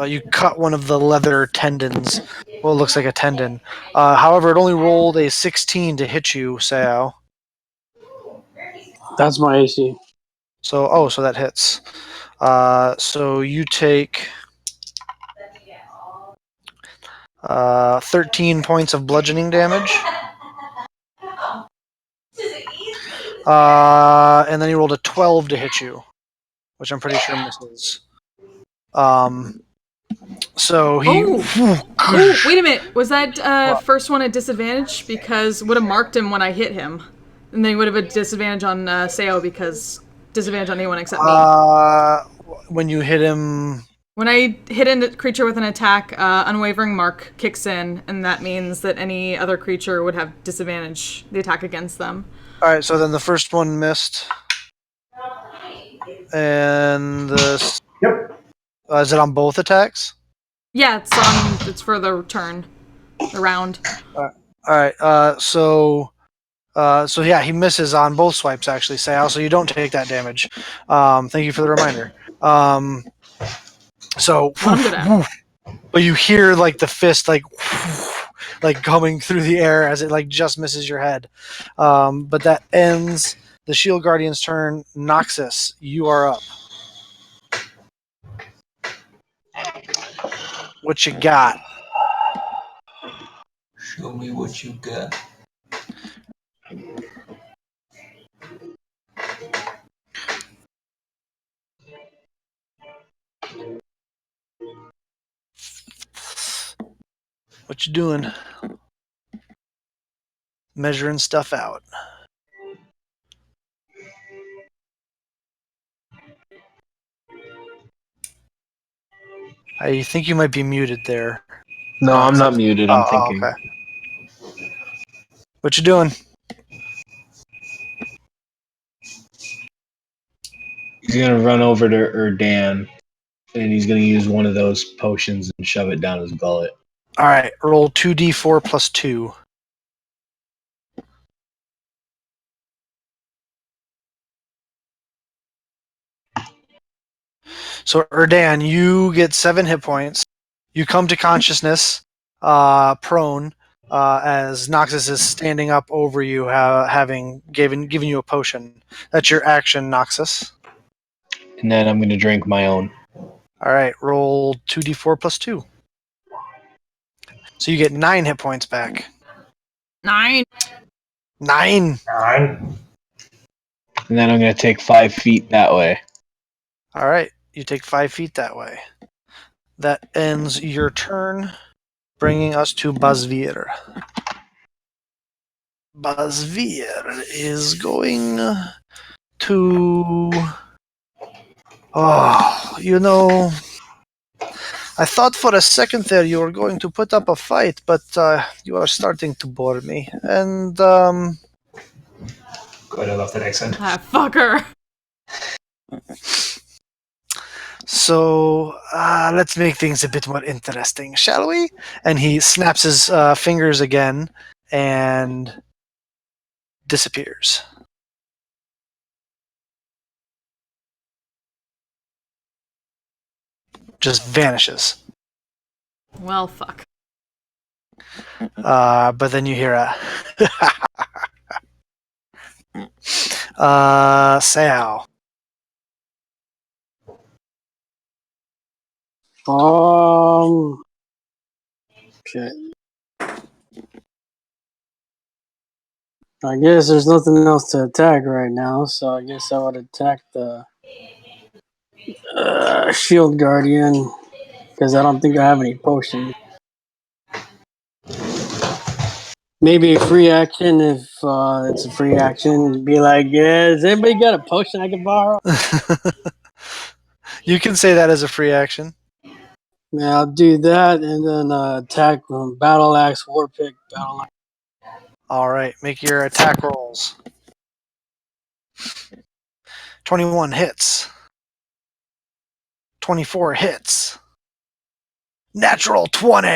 You cut one of the leather tendons. Well, it looks like a tendon. However, it only rolled a 16 to hit you, Sao. That's my AC. So that hits. So you take 13 points of bludgeoning damage. And then he rolled a 12 to hit you, which I'm pretty sure misses. So he. Oh, wait a minute. Was that first one a disadvantage? Because would have marked him when I hit him. And then he would have a disadvantage on Sao because disadvantage on anyone except me. When you hit him. When I hit a creature with an attack, Unwavering Mark kicks in, and that means that any other creature would have disadvantage the attack against them. Alright, so then the first one missed. And the. Yep. Is it on both attacks? Yeah, it's for the turn. The round. Alright, so yeah, he misses on both swipes actually, Sal, so you don't take that damage. Thank you for the reminder. So but you hear like the fist like coming through the air as it like just misses your head. But that ends the Shield Guardian's turn. Noxus, you are up. What you got? Show me what you got. What you doing? Measuring stuff out. I think you might be muted there. No, I'm not muted. I'm thinking. Okay. What you doing? He's gonna run over to Erdan, and he's gonna use one of those potions and shove it down his gullet. All right, roll 2d4 plus 2. So Erdan, you get 7 hit points. You come to consciousness, prone, as Noxus is standing up over you, having given you a potion. That's your action, Noxus. And then I'm gonna drink my own. All right, roll 2d4 plus 2. So you get 9 hit points back. 9. 9. 9. And then I'm gonna take 5 feet that way. All right, you take 5 feet that way. That ends your turn, bringing us to Bazvir. Bazvir is going to... Oh, you know... I thought for a second there you were going to put up a fight, but you are starting to bore me. And, God, I love that accent. Ah, fucker. So, let's make things a bit more interesting, shall we? And he snaps his fingers again and disappears. just vanishes. Well, fuck. But then you hear a Sao. Okay. I guess there's nothing else to attack right now, so I guess I would attack the Shield Guardian because I don't think I have any potions. Maybe a free action if it's a free action. Be like, yeah, has anybody got a potion I can borrow? You can say that as a free action. Yeah, I'll do that and then attack Battle Axe, War Pick, Battle Axe. All right, make your attack rolls. 21 hits. 24 hits. Natural 20.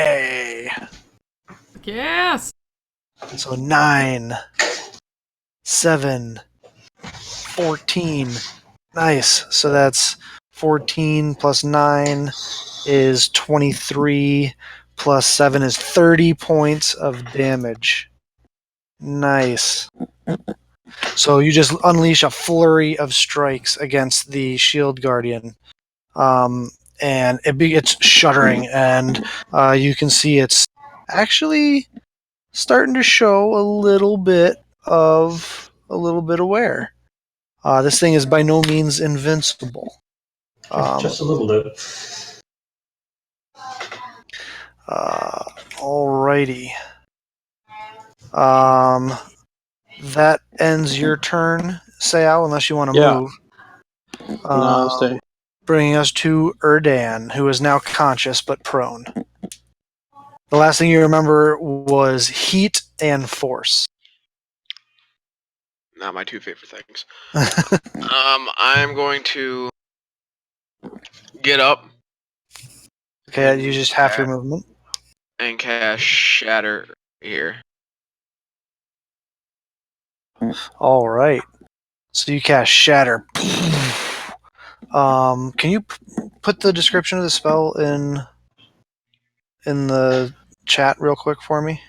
Yes. So 9, 7, 14. Nice. So that's 14 plus 9 is 23 plus 7 is 30 points of damage. Nice. So you just unleash a flurry of strikes against the Shield Guardian. And it's shuddering, and you can see it's actually starting to show a little bit of wear. This thing is by no means invincible. Just a little bit. Alrighty. That ends your turn, Sayao, unless you want to Yeah. move. No, I'll stay. Bringing us to Erdan, who is now conscious but prone. The last thing you remember was heat and force. Not my two favorite things. I'm going to get up. Okay, you just half your movement. And cast Shatter here. All right. So you cast Shatter. Can you put the description of the spell in the chat real quick for me?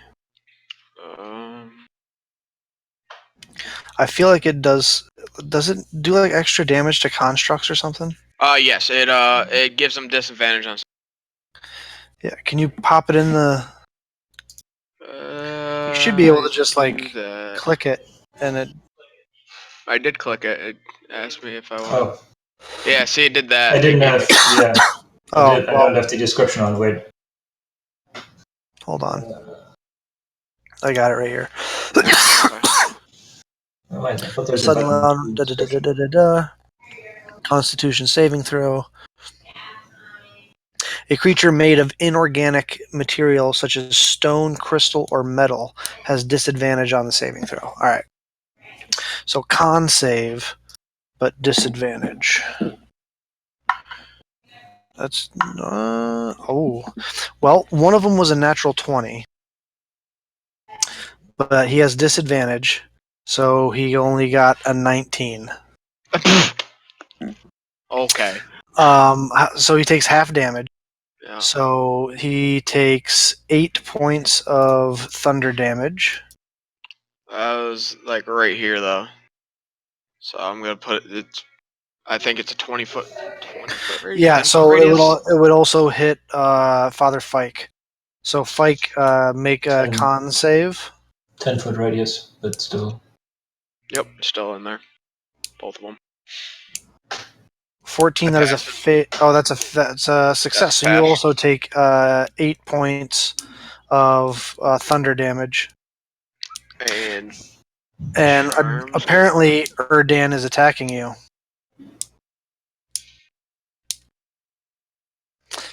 I feel like it does. Does it do like extra damage to constructs or something? Yes, it gives them disadvantage on. Yeah. Can you pop it in the? You should be able to just like click it, and it. I did click it. It asked me if I want. Oh, Yeah, see, it did that. I didn't have. Yeah. Oh, I don't have the description on. Wait. Hold on. I got it right here. Oh, I thought there's a Sudden button. loud. Constitution saving throw. A creature made of inorganic material such as stone, crystal, or metal has disadvantage on the saving throw. All right. So con save, but disadvantage. That's well, one of them was a natural 20, but he has disadvantage, so he only got a 19. Okay. So he takes half damage. Yeah. So he takes 8 points of thunder damage. That was like right here though. So I'm gonna put it. I think it's a 20-foot radius. Yeah, 10-foot so radius. it would also hit Father Fike. So Fike, make a 10. con save. 10-foot radius, but still. Yep, still in there. Both of them. 14. That is a that's a success. So you pass. also take 8 points of thunder damage. And Apparently Erdan is attacking you.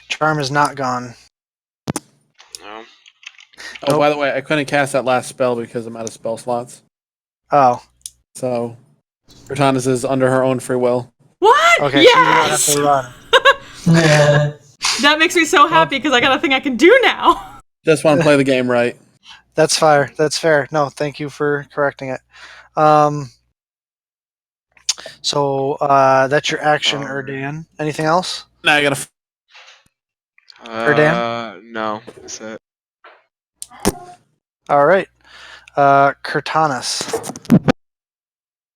Charm is not gone. no. Oh, by the way, I couldn't cast that last spell because I'm out of spell slots. Oh, So, Cortanis is under her own free will. What? okay. Yes! So you don't have to run. That makes me so happy because I got a thing I can do now. Just want to play the game right. That's fair. That's fair. No, thank you for correcting it. So that's your action, Erdan. Anything else? Now I gotta No, that's it. All right. Cortanus.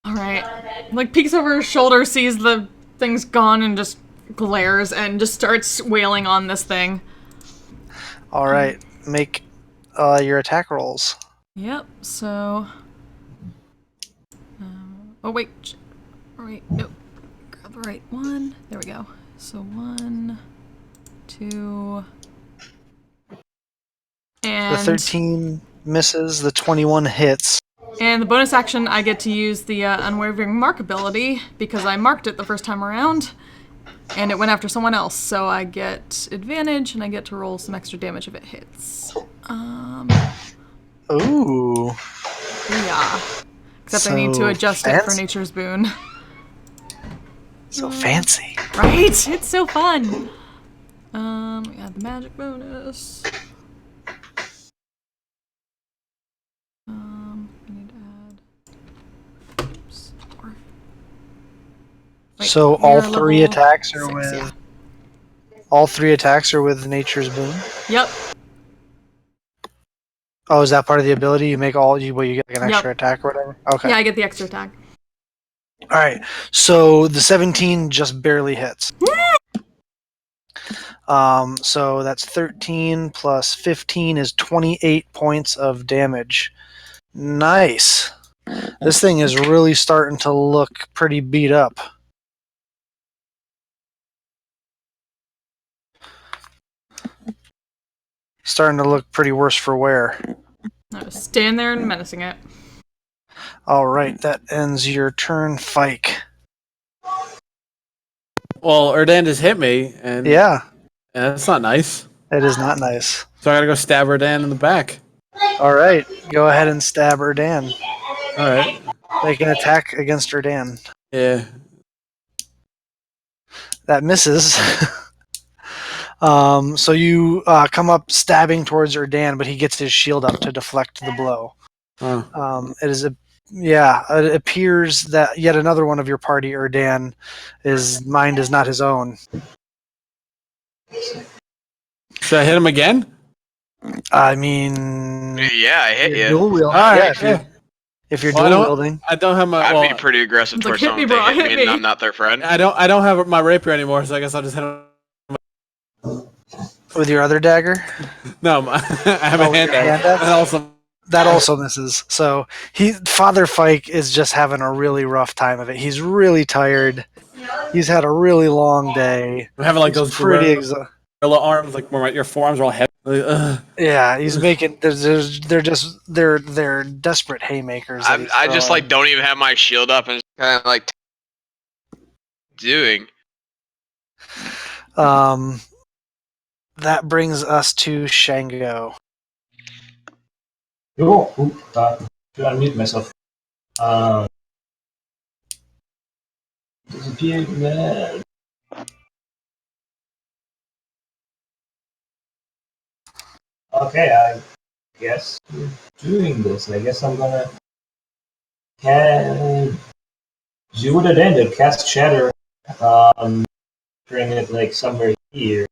All right. Like peeks over his shoulder, sees the thing's gone, and just glares and just starts wailing on this thing. All right. Make your attack rolls. Yep. So. Oh wait. Wait. Nope. Grab the right one. There we go. So 1, 2, and The 13 misses. The 21 hits. And the bonus action, I get to use the Unwavering Mark ability because I marked it the first time around, and it went after someone else. So I get advantage, and I get to roll some extra damage if it hits. Ooh. Yeah. Except So I need to adjust it for fancy. Nature's Boon. So fancy. Right? It's so fun. Yeah, the magic bonus. I need to add. Oops. 4. Wait, So all you're 3 level attacks are 6, with. yeah. All 3 attacks are with Nature's Boon. Yep. Oh, is that part of the ability? You make all you get like an extra Yep. attack or whatever. Okay. Yeah, I get the extra attack. All right. So the 17 just barely hits. So that's 13 plus 15 is 28 points of damage. Nice. This thing is really starting to look pretty beat up. Starting to look pretty worse for wear. I was standing there and menacing it. All right, that ends your turn, Fike. Well, Erdan just hit me, and Yeah, that's not nice. it is not nice. So I gotta go stab Erdan in the back. All right, go ahead and stab Erdan. All right. Make an attack against Erdan. Yeah. That misses. So you come up stabbing towards Erdan, but he gets his shield up to deflect the blow. Oh. It appears that yet another one of your party, Erdan, his mind is not his own. Should I hit him again? I mean, Yeah, I hit you. dual wield. All right. Yeah, if you're Well, dual wielding. I don't have my. I'd well, be pretty aggressive It's like, towards hit someone me, if they bro, hit hit me me. and I'm not their friend. I don't have my rapier anymore, so I guess I'll just hit him. With your other dagger? No, I have a hand hand axe. axe? And also, That also misses. So Father Fike is just having a really rough time of it. He's really tired. He's had a really long day. I'm having like He's those pretty gorilla arms, like where your forearms are all heavy. Like, yeah, he's making. They're desperate haymakers. that he's I just throwing. like don't even have my shield up and kind of like doing. That brings us to Shango. Oh, should unmute myself. Disappeared, man. Okay, I guess we're doing this. I guess I'm gonna do what it ended, cast Shatter, bring it like somewhere here.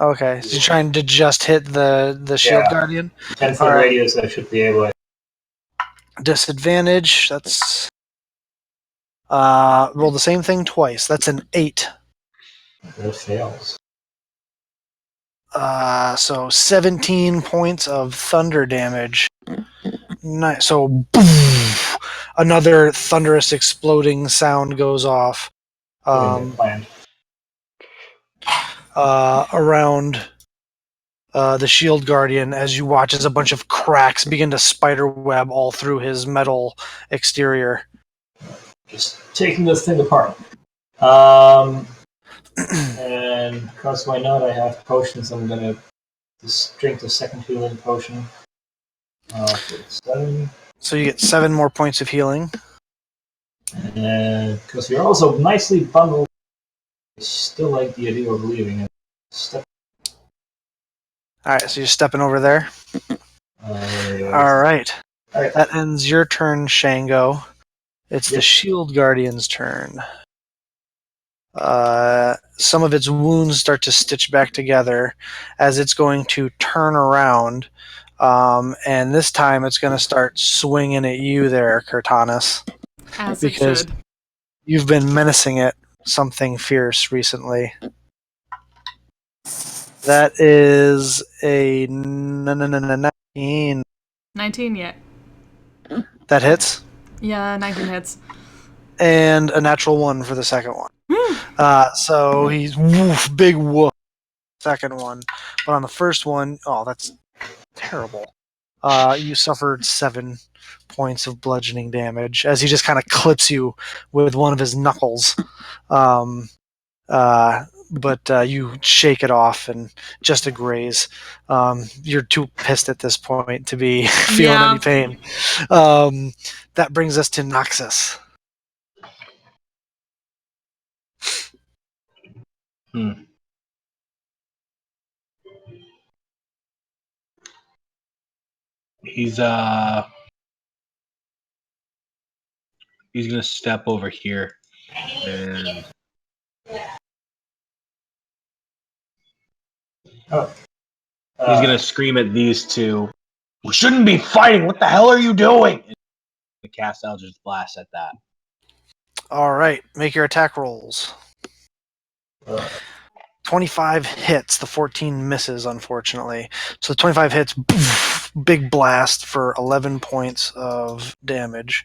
Okay, so you're trying to just hit the Shield Yeah. Guardian. 10-foot All right. radius, I should be able to. Disadvantage. That's roll the same thing twice. That's an 8. That fails. So 17 points of thunder damage. Nice. So boom, another thunderous exploding sound goes off Planned. around the Shield Guardian as you watch as a bunch of cracks begin to spiderweb all through his metal exterior. Just taking this thing apart. And because why not? I have potions. I'm gonna just drink the second healing potion. 7. So you get 7 more points of healing. And because we're also nicely bundled, I still like the idea of leaving and step. Alright, so you're stepping over there. Alright. Alright. That ends your turn, Shango. It's the Yep. Shield Guardian's turn. some of its wounds start to stitch back together as it's going to turn around. And this time it's going to start swinging at you there, Cortanus, As because it should. you've been menacing it something fierce recently. That is a 19. 19 yet. That hits. Yeah, 19 hits. And a natural 1 for the second one. So he's big woof. Second one. But on the first one, oh, that's terrible. You suffered 7 points of bludgeoning damage as he just kind of clips you with one of his knuckles. But you shake it off and just a graze. You're too pissed at this point to be feeling any pain. That brings us to Noxus. He's gonna step over here and he's gonna scream at these two. We shouldn't be fighting. What the hell are you doing? And cast Eldritch Blast at that. All right, make your attack rolls. 25 hits. The 14 misses, unfortunately. So 25 hits, big blast for 11 points of damage.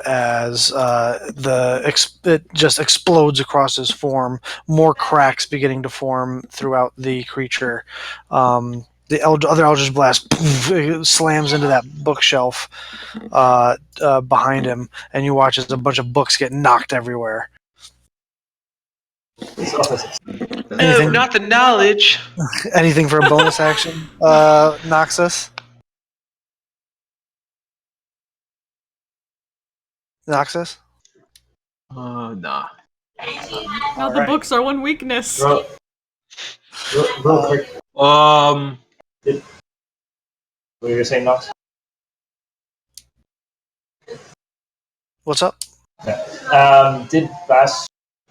As it just explodes across his form, more cracks beginning to form throughout the creature. The other Eldritch Blast slams into that bookshelf behind him, and you watch as a bunch of books get knocked everywhere. No, not the knowledge. Anything for a bonus action, Noxus? Noxus? Nah. Now the books are one weakness. Real quick. Um, What were you saying, Nox? What's up? Did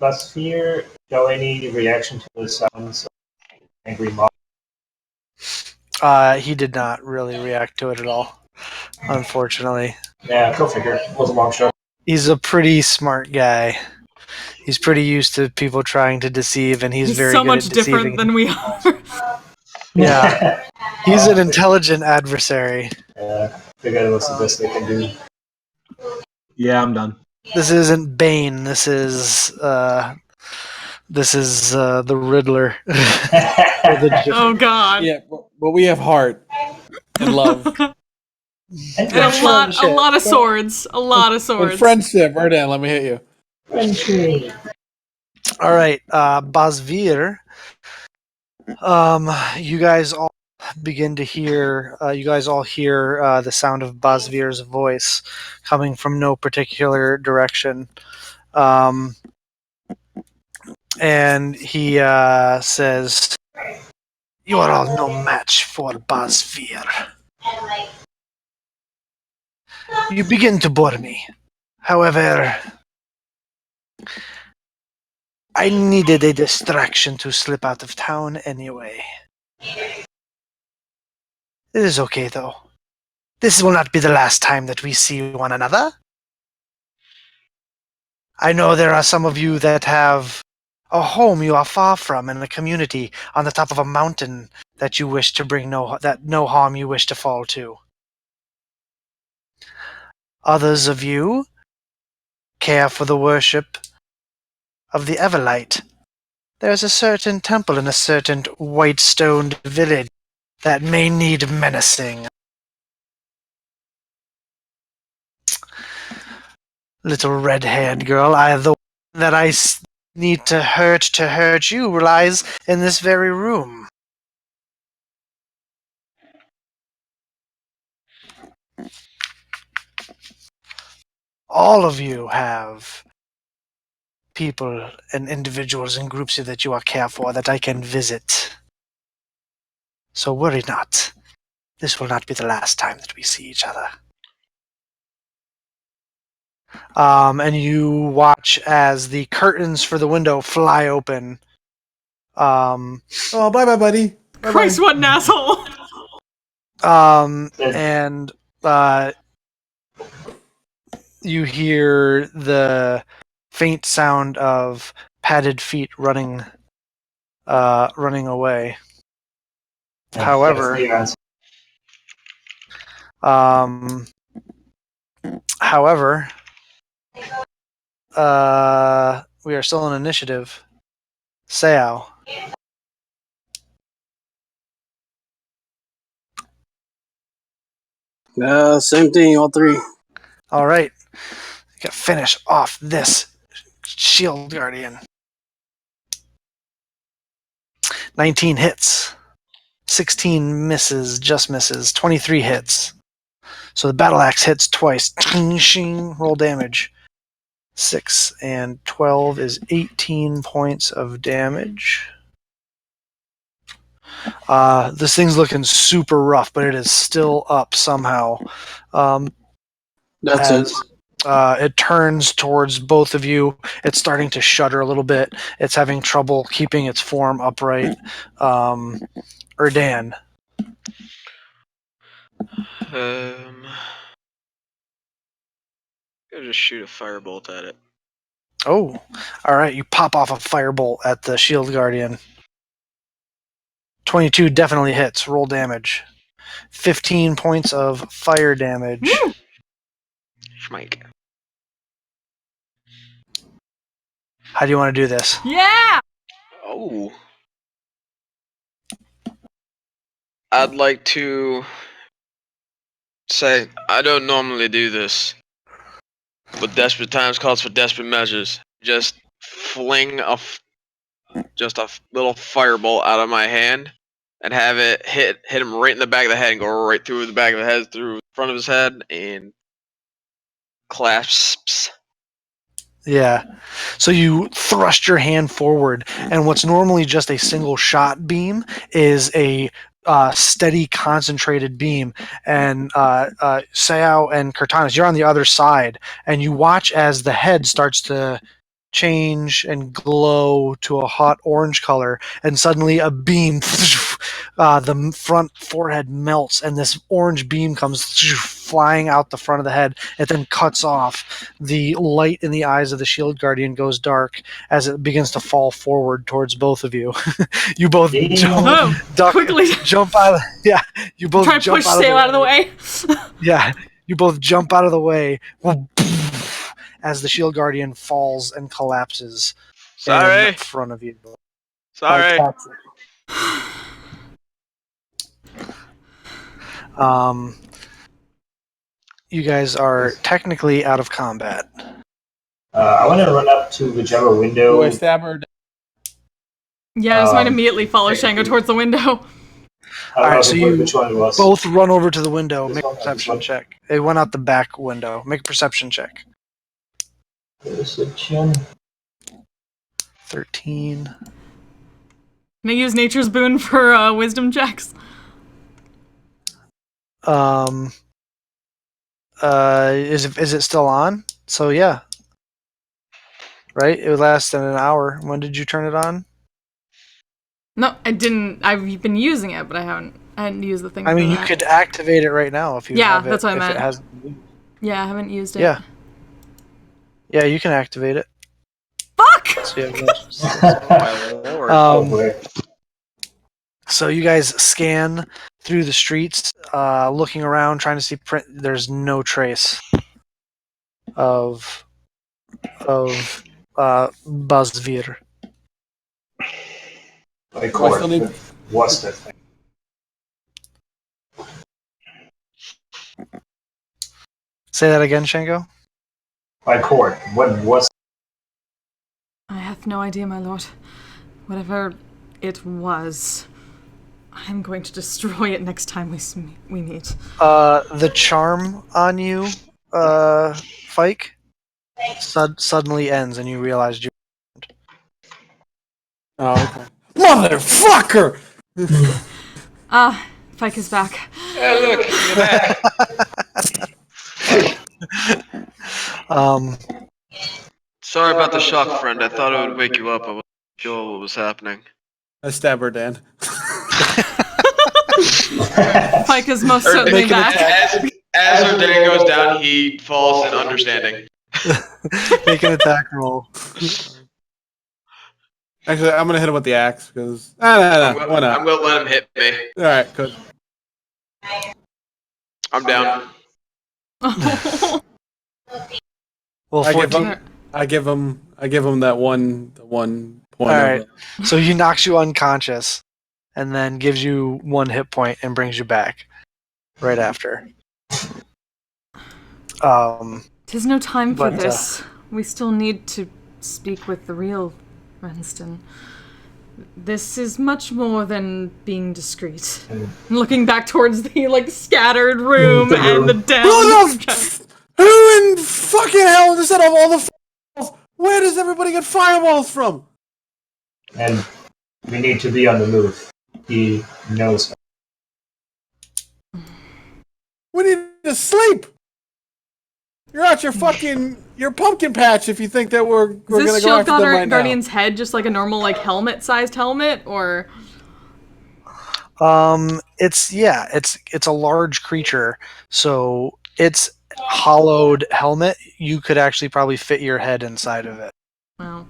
Basphere show any reaction to the sounds of angry mob? He did not really react to it at all, unfortunately. Yeah, go figure. It was a long shot. He's a pretty smart guy. He's pretty used to people trying to deceive, and he's very so good much at deceiving. different than we are. Yeah, he's an intelligent adversary. Yeah, figured what's the best they can do. yeah, I'm done. This isn't Bane. This is the Riddler. Oh God. Yeah, but we have heart and love And a lot of swords. A lot of and swords. friendship. Erdan, let me hit you. Friendship. All right, Basvir. You guys all begin to hear. You guys all hear the sound of Basvir's voice coming from no particular direction, and he says, "You are all no match for Basvir. You begin to bore me. However, I needed a distraction to slip out of town anyway. It is okay, though. This will not be the last time that we see one another. I know there are some of you that have a home you are far from and a community on the top of a mountain that you wish to bring no harm you wish to fall to. Others of you care for the worship of the Everlight. There's a certain temple in a certain white-stoned village that may need menacing. Little red-haired girl, the one that I need to hurt you lies in this very room. All of you have people and individuals and groups that you are care for that I can visit. So worry not. This will not be the last time that we see each other. And you watch as the curtains for the window fly open. Oh, bye, buddy. Bye-bye. Christ, what an asshole! And you hear the faint sound of padded feet running away. However, we are still in initiative. Sao. Same thing, all three. All right. Got to finish off this shield guardian. 19 hits. 16 misses, just misses. 23 hits. So the battle axe hits twice. Roll damage. 6 and 12 is 18 points of damage. This thing's looking super rough, but it is still up somehow. That's it. It turns towards both of you. It's starting to shudder a little bit. It's having trouble keeping its form upright. Erdan. I'll just shoot a firebolt at it. Oh, all right. You pop off a firebolt at the shield guardian. 22 definitely hits. Roll damage. 15 points of fire damage. Schmike. How do you want to do this? Yeah! Oh. I'd like to say I don't normally do this, but desperate times calls for desperate measures. Just fling a little firebolt out of my hand and have it hit him right in the back of the head and go right through the back of the head, through the front of his head, and clasps. Yeah. So you thrust your hand forward, and what's normally just a single shot beam is a steady, concentrated beam. And Sao and Cortanas, you're on the other side, and you watch as the head starts to change and glow to a hot orange color, and suddenly a beam, the front forehead melts, and this orange beam comes flying out the front of the head. It then cuts off. The light in the eyes of the shield guardian goes dark as it begins to fall forward towards both of you. You both duck, quickly jump out of, yeah, you both try to jump push Sail out of the way. Yeah, you both jump out of the way as the shield guardian falls and collapses in front of you. Sorry. You guys are technically out of combat. I want to run up to whichever window. Do I stab her? Yeah, I just might immediately follow Shango towards the window. Alright, so you which one it was. both run over to the window. This Make a one or this perception one? check. It went out the back window. Make a perception check. Perception. 13. Can I use Nature's Boon for wisdom checks? Is it still on? So yeah. Right? It would last an hour. When did you turn it on? No, I didn't. I've been using it, but I hadn't used the thing. I mean, for you that. could activate it right now if you Yeah, have it. that's what I if meant. It hasn't. Yeah, I haven't used it. Yeah. Yeah, you can activate it. Fuck! So, you My lord. Oh boy. so you guys scan through the streets, looking around, trying to see print. There's no trace of Buzzvir. My Do I still need? What's that thing? Say that again, Shango. My cord. What was? I have no idea, my lord. Whatever it was, I'm going to destroy it next time we meet. The charm on you, Fike, suddenly ends, and you realize you. Oh, okay. Motherfucker! Pike is back. Hey, look, you're back. Sorry about the shock, friend. I thought it would wake you up. I wasn't sure what was happening. I stab her, Dan. Pike is most Or certainly make an back. As her day goes down, he falls in understanding. Make an attack roll. Actually, I'm gonna hit him with the axe because I'm why not? gonna let him hit me. All right, good. I'm down. Well, I give 14. him. I give him that one point. All right. So he knocks you unconscious, and then gives you 1 hit point and brings you back right after. Tis no time for But, this. We still need to speak with the real Renston. This is much more than being discreet. Looking back towards the scattered room and the down. Who in fucking hell instead of all the fireballs? Where does everybody get fireballs from? And we need to be on the move. He knows. We need to sleep. You're at your pumpkin patch if you think that we're Is gonna this go shield after them right guardian's head just like a normal helmet-sized helmet, or? it's a large creature, so its hollowed helmet, you could actually probably fit your head inside of it. Wow.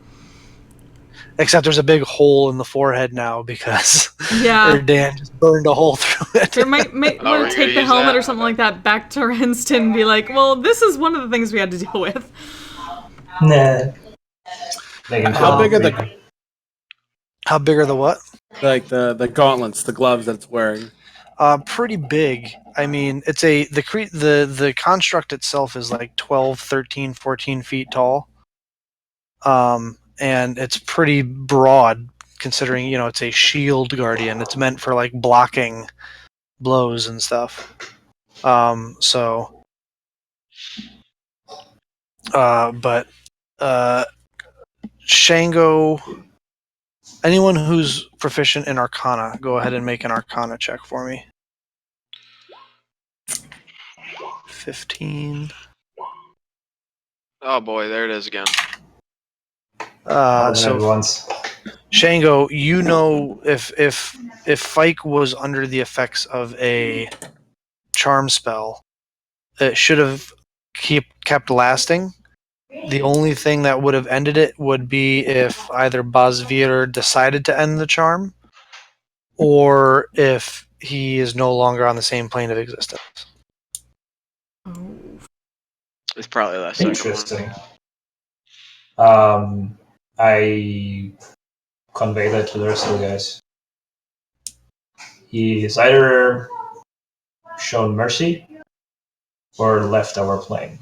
Except there's a big hole in the forehead now because Yeah. Dan just burned a hole through it. Or might we're want gonna to take the use helmet that. or something like that back to Renston and be like, well, this is one of the things we had to deal with. Nah. How big are the How big are the what? the gauntlets, the gloves that it's wearing? Pretty big. I mean, it's the construct itself is like 12, 13, 14 feet tall. And it's pretty broad considering, it's a shield guardian. It's meant for blocking blows and stuff. But Shango, anyone who's proficient in Arcana, go ahead and make an Arcana check for me. 15. Oh boy, there it is again. So once. Shango, if Fike was under the effects of a charm spell, it should have kept lasting. The only thing that would have ended it would be if either Bazvir decided to end the charm, or if he is no longer on the same plane of existence. It's probably that second one. Interesting. I convey that to the rest of the guys. He is either shown mercy or left our plane.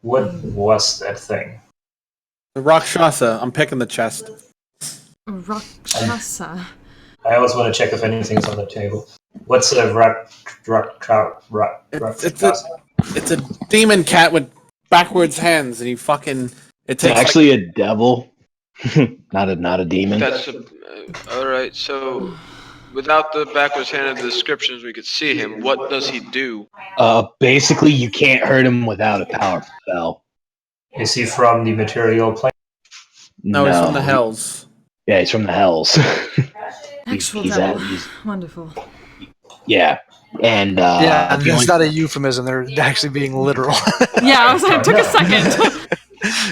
What was that thing? The Rakshasa. I'm picking the chest. Rakshasa. I always want to check if anything's on the table. What's a It's a demon cat with backwards hands, and it takes actually a devil, not a demon. That's all right. So, without the backwards hand of the descriptions, we could see him. What does he do? Basically, you can't hurt him without a powerful spell. Is he from the material plane? No, he's from the hells. Yeah, he's from the hells. Actual he's devil. Wonderful. Yeah, and it's not a euphemism. They're actually being literal. Yeah, it took a second.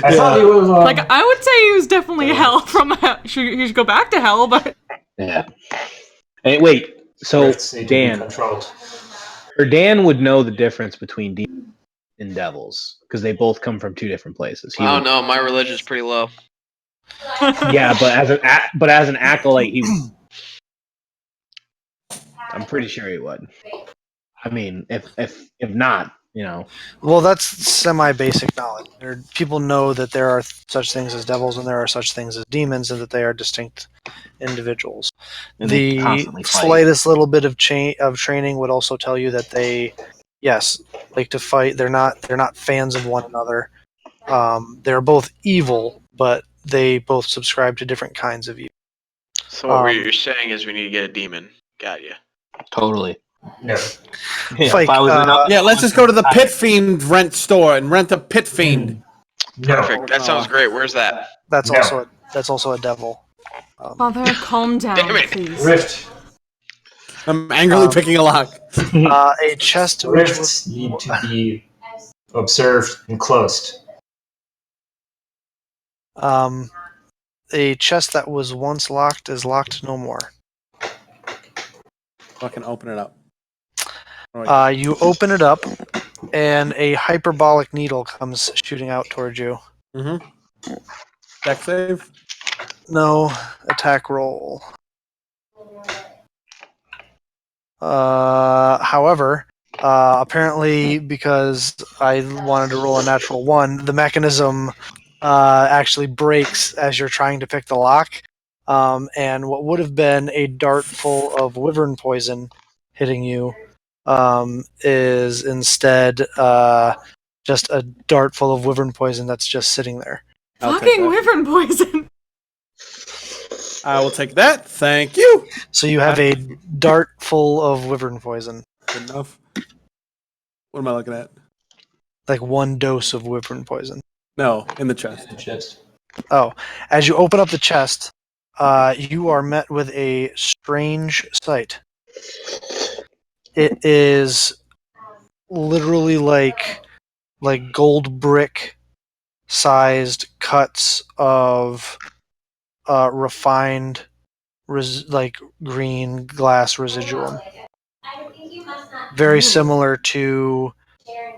I thought he was I would say he was definitely hell from hell. He should go back to hell, but yeah. Hey, wait. So Dan would know the difference between demons and devils because they both come from two different places. I don't know. My religion's pretty low. Yeah, but as an acolyte, I'm pretty sure he would. I mean, if not, Well, that's semi-basic knowledge. People know that there are such things as devils and there are such things as demons, and that they are distinct individuals. And the slightest little bit of training would also tell you that they, yes, like to fight. They're not fans of one another. They're both evil, but they both subscribe to different kinds of evil. So what you're saying is we need to get a demon. Got you. Totally. No. Yeah, Fike, if I was Yeah, let's just go to the Pit Fiend rent store and rent a Pit Fiend. No. Perfect. That sounds great. Where's that? that's No. also a devil. Father, calm down, Damn it. please. Rift. I'm angrily picking a lock. A chest which Rifts was need to be observed and closed. a chest that was once locked is locked no more. Fucking open it up. You open it up, and a hyperbolic needle comes shooting out towards you. Mm-hmm. Deck save. No attack roll. However, apparently because I wanted to roll a natural 1, the mechanism actually breaks as you're trying to pick the lock. And what would have been a dart full of wyvern poison hitting you is instead just a dart full of wyvern poison that's just sitting there. I'll take Fucking that. wyvern poison. I will take that. Thank you. So you have a dart full of wyvern poison. Good enough. What am I looking at? Like 1 dose of wyvern poison. No, in the chest. Just Oh, as you open up the chest, you are met with a strange sight. It is literally like gold brick sized cuts of refined green glass residuum. Very similar to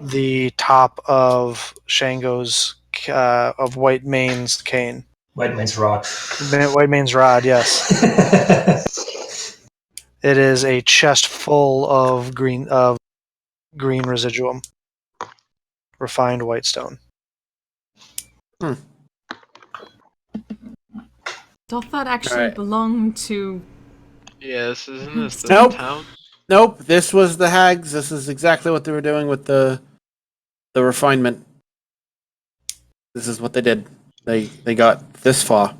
the top of Shango's of White Mane's cane. White Man's Rod. White Mane's rod, yes. It is a chest full of green residuum, refined white stone. Doth that actually Alright. belong to... Yes, isn't this the Nope. town? Nope. This was the hags. This is exactly what they were doing with the refinement. This is what they did. They got this far.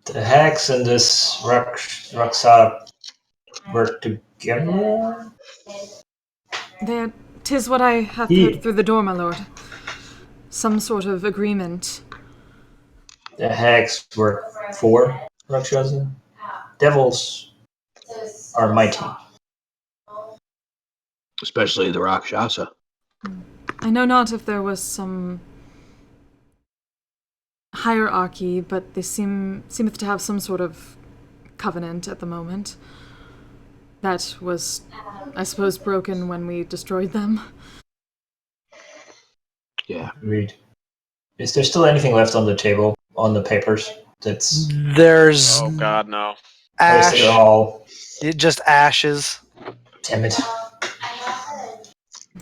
The hags and this Roxar work together. There, 'tis what I have heard through the door, my lord. Some sort of agreement. The hags work for Rakshasa. Devils are mighty. especially the Rakshasa. I know not if there was some hierarchy, but they seemeth to have some sort of covenant at the moment. That was, I suppose, broken when we destroyed them. Yeah. Read. Is there still anything left on the table, on the papers? That's There's Oh God, no. or is ash, it all? just ashes. Damn it!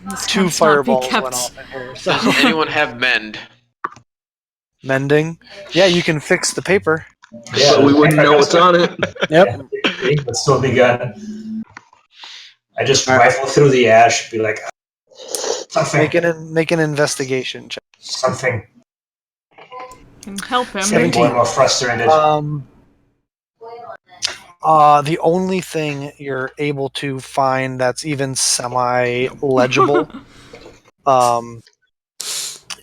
This 2 can't not be fireballs kept. went off in here. So. Does anyone have mend? Mending. Yeah, you can fix the paper. Yeah, But we wouldn't know what's on it. Yep. It would still be gun. I just rifle through the ash, be like, something, Make an investigation check. something. Can help him. 17. More frustrated. The only thing you're able to find that's even semi-legible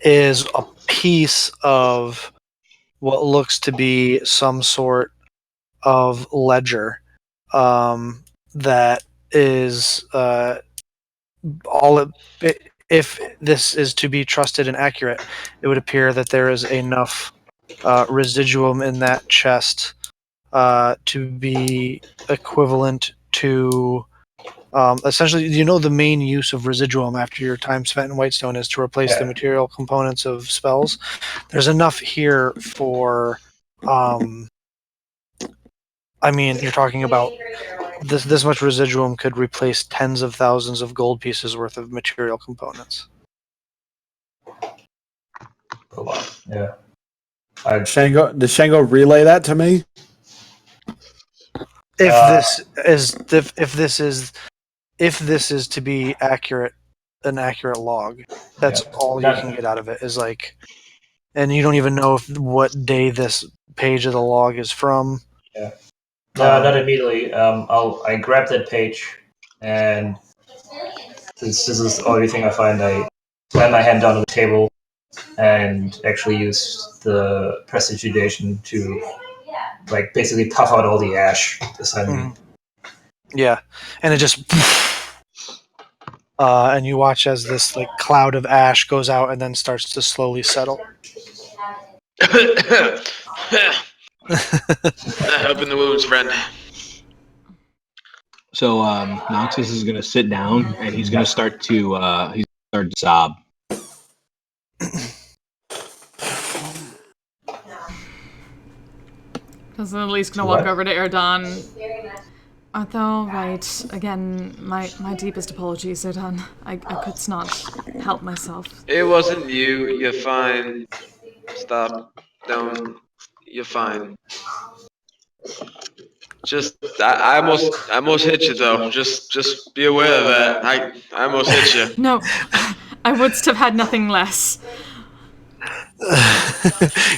is a piece of what looks to be some sort of ledger that is if this is to be trusted and accurate, it would appear that there is enough residuum in that chest to be equivalent to essentially, the main use of residuum after your time spent in Whitestone is to replace the material components of spells. There's enough here for, you're talking about this much residuum could replace tens of thousands of gold pieces worth of material components. A lot. Yeah. Does Shango relay that to me? If this is to be accurate, an accurate log, that's all you can get out of it is and you don't even know what day this page of the log is from. Yeah. No, not immediately. I grab that page and Since this is the only thing I find, I slam my hand down on the table and actually use the prestidigitation to, like, basically puff out all the ash beside me. Yeah, and it just, and you watch as this like cloud of ash goes out and then starts to slowly settle. Helping the wounds, friend. So Noxus is going to sit down and he's going to start to sob. Because at least gonna walk over to Erdan. Art thou right? Again, my deepest apologies, Erdan. I could not help myself. It wasn't you. You're fine. Stop. Don't. You're fine. Just, I almost hit you though. Just be aware of that. I almost hit you. No, I wouldst have had nothing less.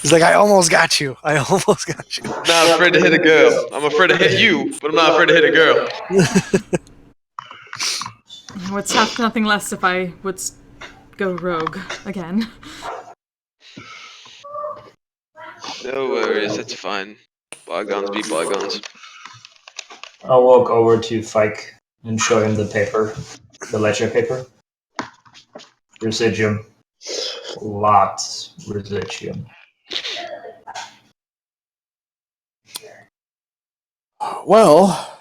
He's like, I almost got you. I almost got you. I'm not afraid to hit a girl. I'm afraid to hit you, but I'm not afraid to hit a girl. I wouldst have nothing less if I would go rogue again. No worries, it's fine. Bygones be bygones. I'll walk over to Fike and show him the paper, the ledger paper. Residuum. Lots residuum. Well,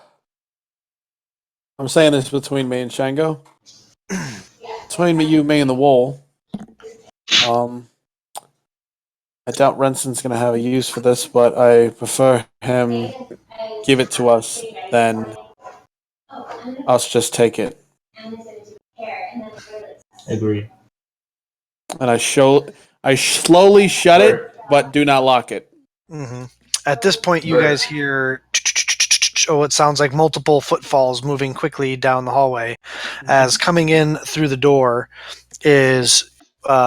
I'm saying this between me and Shango. Between me and the wall. I doubt Renson's going to have a use for this, but I prefer him give it to us than us just take it. Agreed. And I slowly shut it, but do not lock it. Mm-hmm. At this point, you guys hear it sounds like multiple footfalls moving quickly down the hallway. As coming in through the door is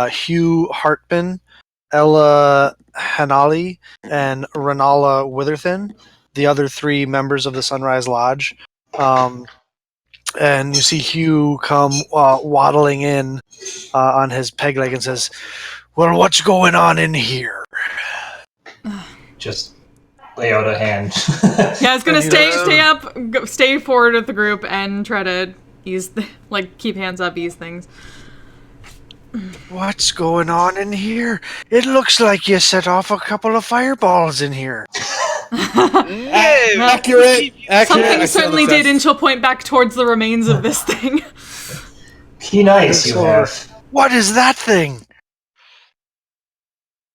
Hugh Hartman, Ella Hanali, and Renala Witherthin, the other three members of the Sunrise Lodge. And you see Hugh come waddling in on his peg leg and says, "Well, what's going on in here?" Just lay out a hand. Yeah, I was gonna stay up, stay forward with the group, and try to keep hands up, ease things. What's going on in here? It looks like you set off a couple of fireballs in here. Accurate. Something certainly did, and she'll point back towards the remains of this thing. Be nice, you have. What is that thing?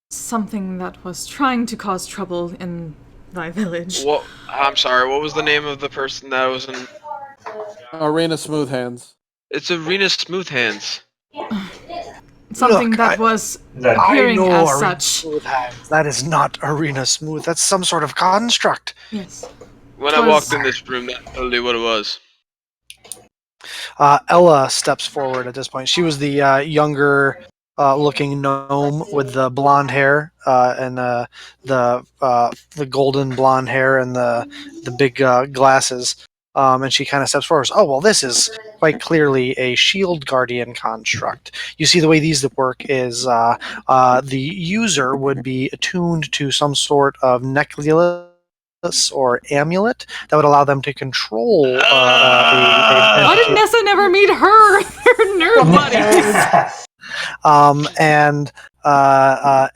Something that was trying to cause trouble in thy village. What? I'm sorry. What was the name of the person that was in? Arena Smooth Hands. It's Arena Smooth Hands. Something Look, that was That appearing I know as Arena such. Smooth Hands. That is not Arena Smooth. That's some sort of construct. Yes. When I walked in this room, that told you what it was. Ella steps forward at this point. She was the younger looking gnome with the blonde hair and the golden blonde hair and the big glasses. And she kind of steps forward. Oh, well, this is quite clearly a shield guardian construct. You see, the way these work is the user would be attuned to some sort of necklace or amulet that would allow them to control Why did Nessa never meet her? They're nerd buddies. And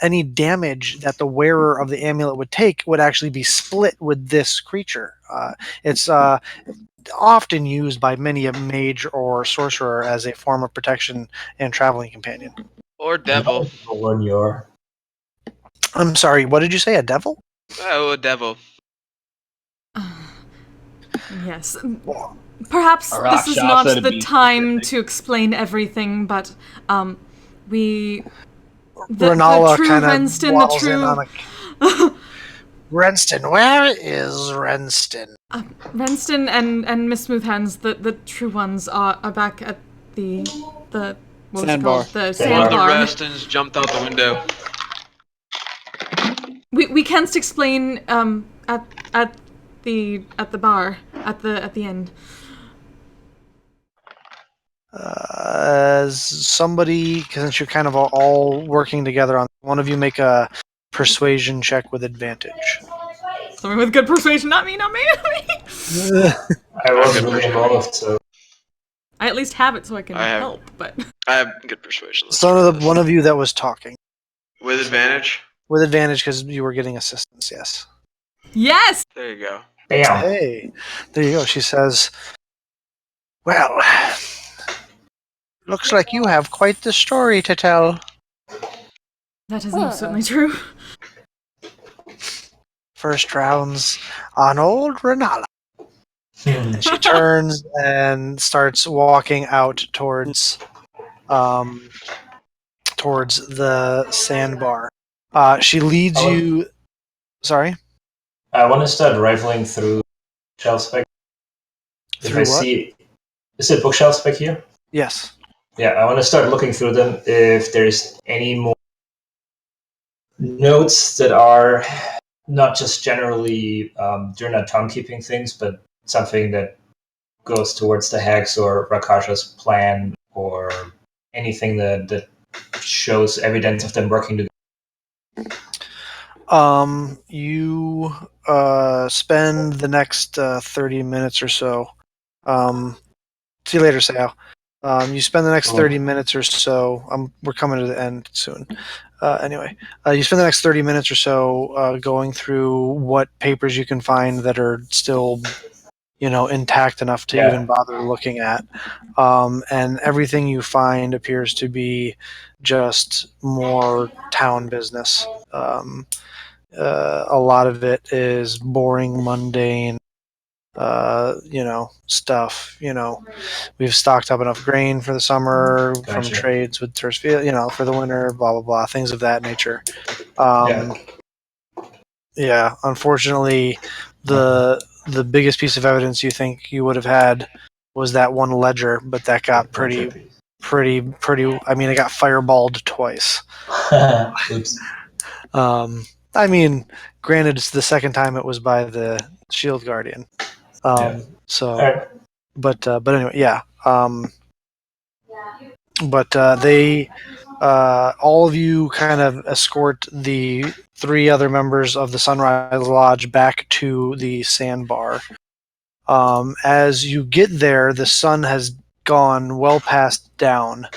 any damage that the wearer of the amulet would take would actually be split with this creature. It's often used by many a mage or sorcerer as a form of protection and traveling companion. Or devil. One your. I'm sorry, what did you say? A devil? Oh, a devil. Yes. Perhaps this is not the time to explain everything, but the Renala true kind of Renston, waddles in on a... Renston, where is Renston? Renston and Miss Smoothhands, the true ones, are back at the what was it Sandbar. called? The One of the sandbar. Restons jumped out the window. We can't explain at the bar at the end. As somebody, since you're kind of all working together on, one of you make a persuasion check with advantage. Someone with good persuasion, not me, not me, not me. I was good really persuasion. involved, so I at least have it so I can I have- help, but I have good persuasion. Let's Son try of the this. one of you that was talking With advantage. with advantage because you were getting assistance. Yes. yes! There you go. bam. Hey, there you go. She says, "Well, looks like you have quite the story to tell." That is most certainly true. First rounds on old Renala. And she turns and starts walking out towards the sandbar. She leads Oh. you. Sorry, I want to start rifling through shelves back. If through I what? see, is it bookshelves back here? Yes. Yeah, I want to start looking through them if there's any more notes that are not just generally during timekeeping things, but something that goes towards the Hex or Rakasha's plan or anything that shows evidence of them working together. You spend the next 30 minutes or so. See you later, Sal. You spend the next 30 minutes or so. We're coming to the end soon. Anyway, you spend the next 30 minutes or so going through what papers you can find that are still, intact enough to even bother looking at. And everything you find appears to be just more town business. A lot of it is boring, mundane, stuff. We've stocked up enough grain for the summer from Gotcha. trades with Tersfield, for the winter, blah, blah, blah, things of that nature. Yeah, unfortunately, the biggest piece of evidence you think you would have had was that one ledger, but that got pretty. I mean, it got fireballed twice. Oops. Granted, it's the second time it was by the Shield Guardian. So, Alright. but anyway, yeah. They, all of you, kind of escort the 3 other members of the Sunrise Lodge back to the sandbar. As you get there, the sun has gone well past down.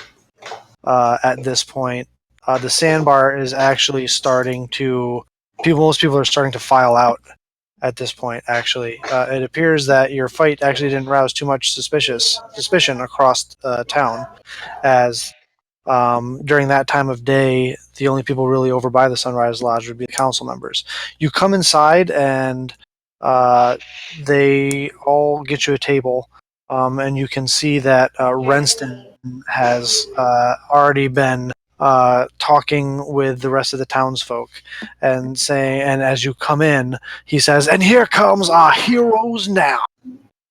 At this point, the sandbar is actually starting to. Most people are starting to file out at this point. Actually, it appears that your fight actually didn't rouse too much suspicion across town, as during that time of day, the only people really over by the Sunrise Lodge would be the council members. You come inside, and they all get you a table, and you can see that Renston has already been talking with the rest of the townsfolk, and as you come in, he says, "And here comes our heroes now."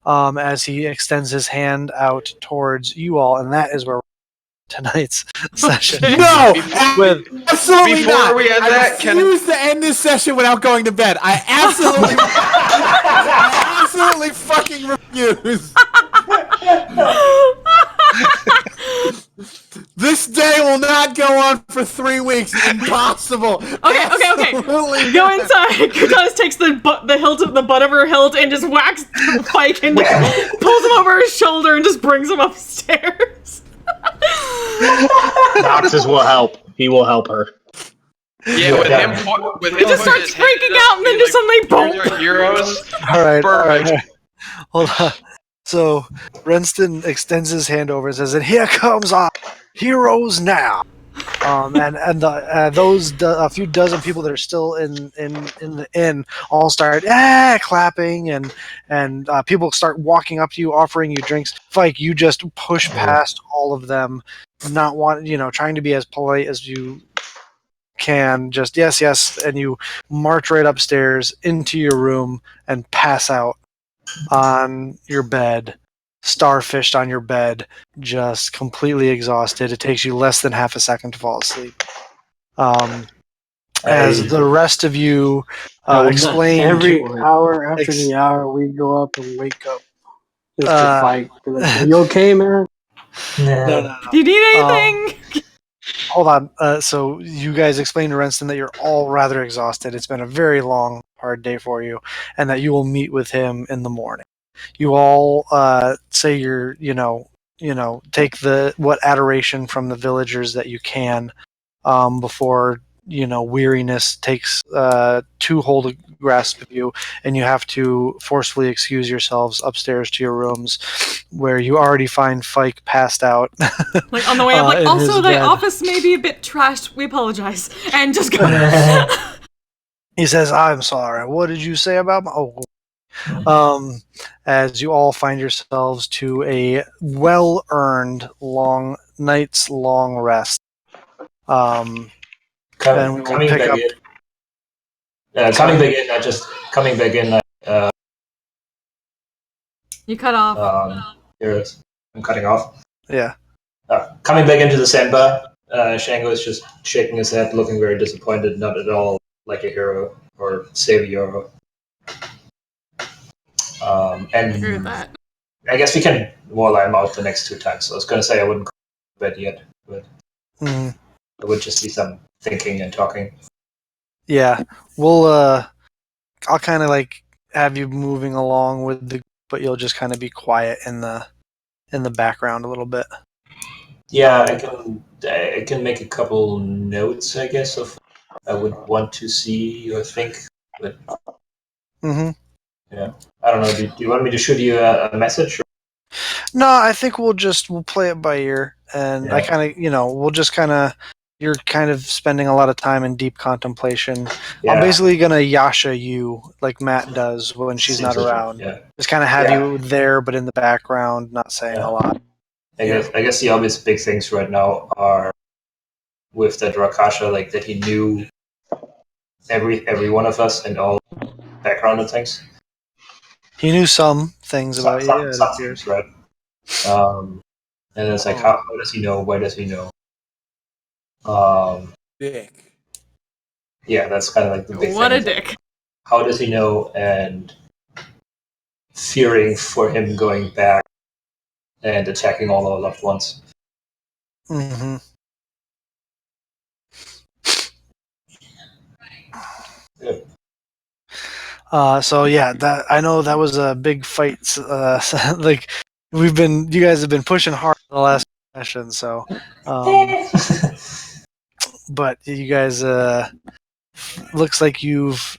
As he extends his hand out towards you all, and that is where tonight's session. No, With absolutely Before not. we end I that, can- refuse to end this session without going to bed. I absolutely fucking refuse. This day will not go on for 3 weeks. Impossible. Okay. Absolutely Go not. inside. Katanis takes the hilt of the butt of her hilt and just whacks Pike and just pulls him over his shoulder and just brings him upstairs. Noxus will help. He will help her. Yeah, with him He just starts freaking out and then just suddenly boom. Heroes. All right. Perfect. Hold on. So Renston extends his hand over and says, "And here comes our heroes now." And a few dozen people that are still in the inn all start clapping, and people start walking up to you, offering you drinks. Fike, you just push past all of them, not trying to be as polite as you can. Just yes, and you march right upstairs into your room and pass out on your bed, starfished on your bed, just completely exhausted. It takes you less than half a second to fall asleep. As the rest of you explain every hour after the hour, we go up and wake up just to fight. Be like, "Are you okay, man?" No. Do you need anything? Hold on. So you guys explained to Renston that you're all rather exhausted. It's been a very long, hard day for you, and that you will meet with him in the morning. You all say you're, take what adoration from the villagers that you can before weariness takes too hold a grasp of you, and you have to forcefully excuse yourselves upstairs to your rooms, where you already find Fike passed out. Like on the way up, like, in also his the bed. office may be a bit trashed. We apologize. And just go. He says, "I'm sorry. What did you say about my?" As you all find yourselves to a well-earned night's long rest. And we will Coming pick back up. in. Coming back in. Not just coming back in. You cut off. Here it is. I'm cutting off. Yeah. Coming back into the sandbar, Shango is just shaking his head, looking very disappointed, not at all like a hero or savior. I agree with And that. I guess we can wall him out the next 2 times. So I was going to say I wouldn't go to bed yet, but Mhm. it would just be some thinking and talking. Yeah. We'll. I'll kind of like have you moving along with the, but you'll just kind of be quiet in the background a little bit. Yeah, I can make a couple notes, I guess, of I would want to see or think. But Mm-hmm. I don't know. Do you want me to shoot you a message? Or? No, I think we'll play it by ear, and I Yeah. kind of, we'll just kind of. You're kind of spending a lot of time in deep contemplation. Yeah. I'm basically gonna Yasha you like Matt does when she's not Seems legit, around. Yeah. Just kind of have Yeah. you there, but in the background, not saying Yeah. a lot. I guess the obvious big things right now are with that Rakasha, like that he knew every one of us and all background and things. He knew some things about you. It Some appears. things, right? And it's like, how does he know? Why does he know? Dick. Yeah, that's kind of like the big What thing. a dick. How does he know? And fearing for him going back and attacking all our loved ones. Mm-hmm. So yeah, that I know that was a big fight. Like you guys have been pushing hard in the last session. So, but you guys, looks like you've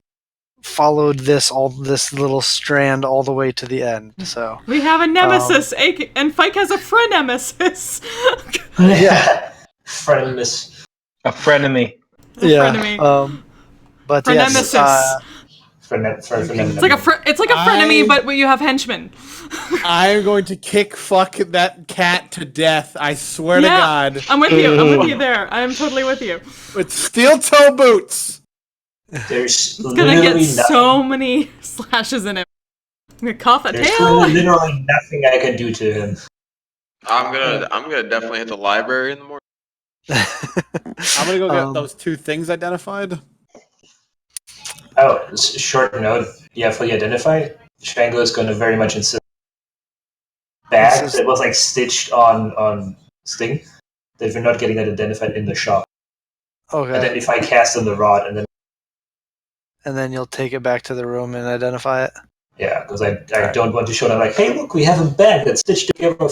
followed this little strand all the way to the end. So We have a nemesis, and Fike has a frenemesis. Yeah. Frenemies. A frenemy. Frenemy. But yes, Frenemesis. It's It's like a frenemy, but you have henchmen. I'm going to kick fuck that cat to death. I swear to God. I'm with you. I'm with you there. I am totally with you. With steel toe boots. There's It's gonna literally get nothing. so many slashes in him. I'm gonna cough a There's tail. literally nothing I can do to him. I'm gonna definitely hit the library in the morning. I'm gonna go get those 2 things identified. Oh, short note. Yeah, fully identified. Shango is going to very much insist. Bag that was like stitched on Sting. That we're not getting that identified in the shop. Okay. Identify cast on the rod, and then you'll take it back to the room and identify it. yeah, because I don't want to show them like, hey, look, we have a bag that's stitched together.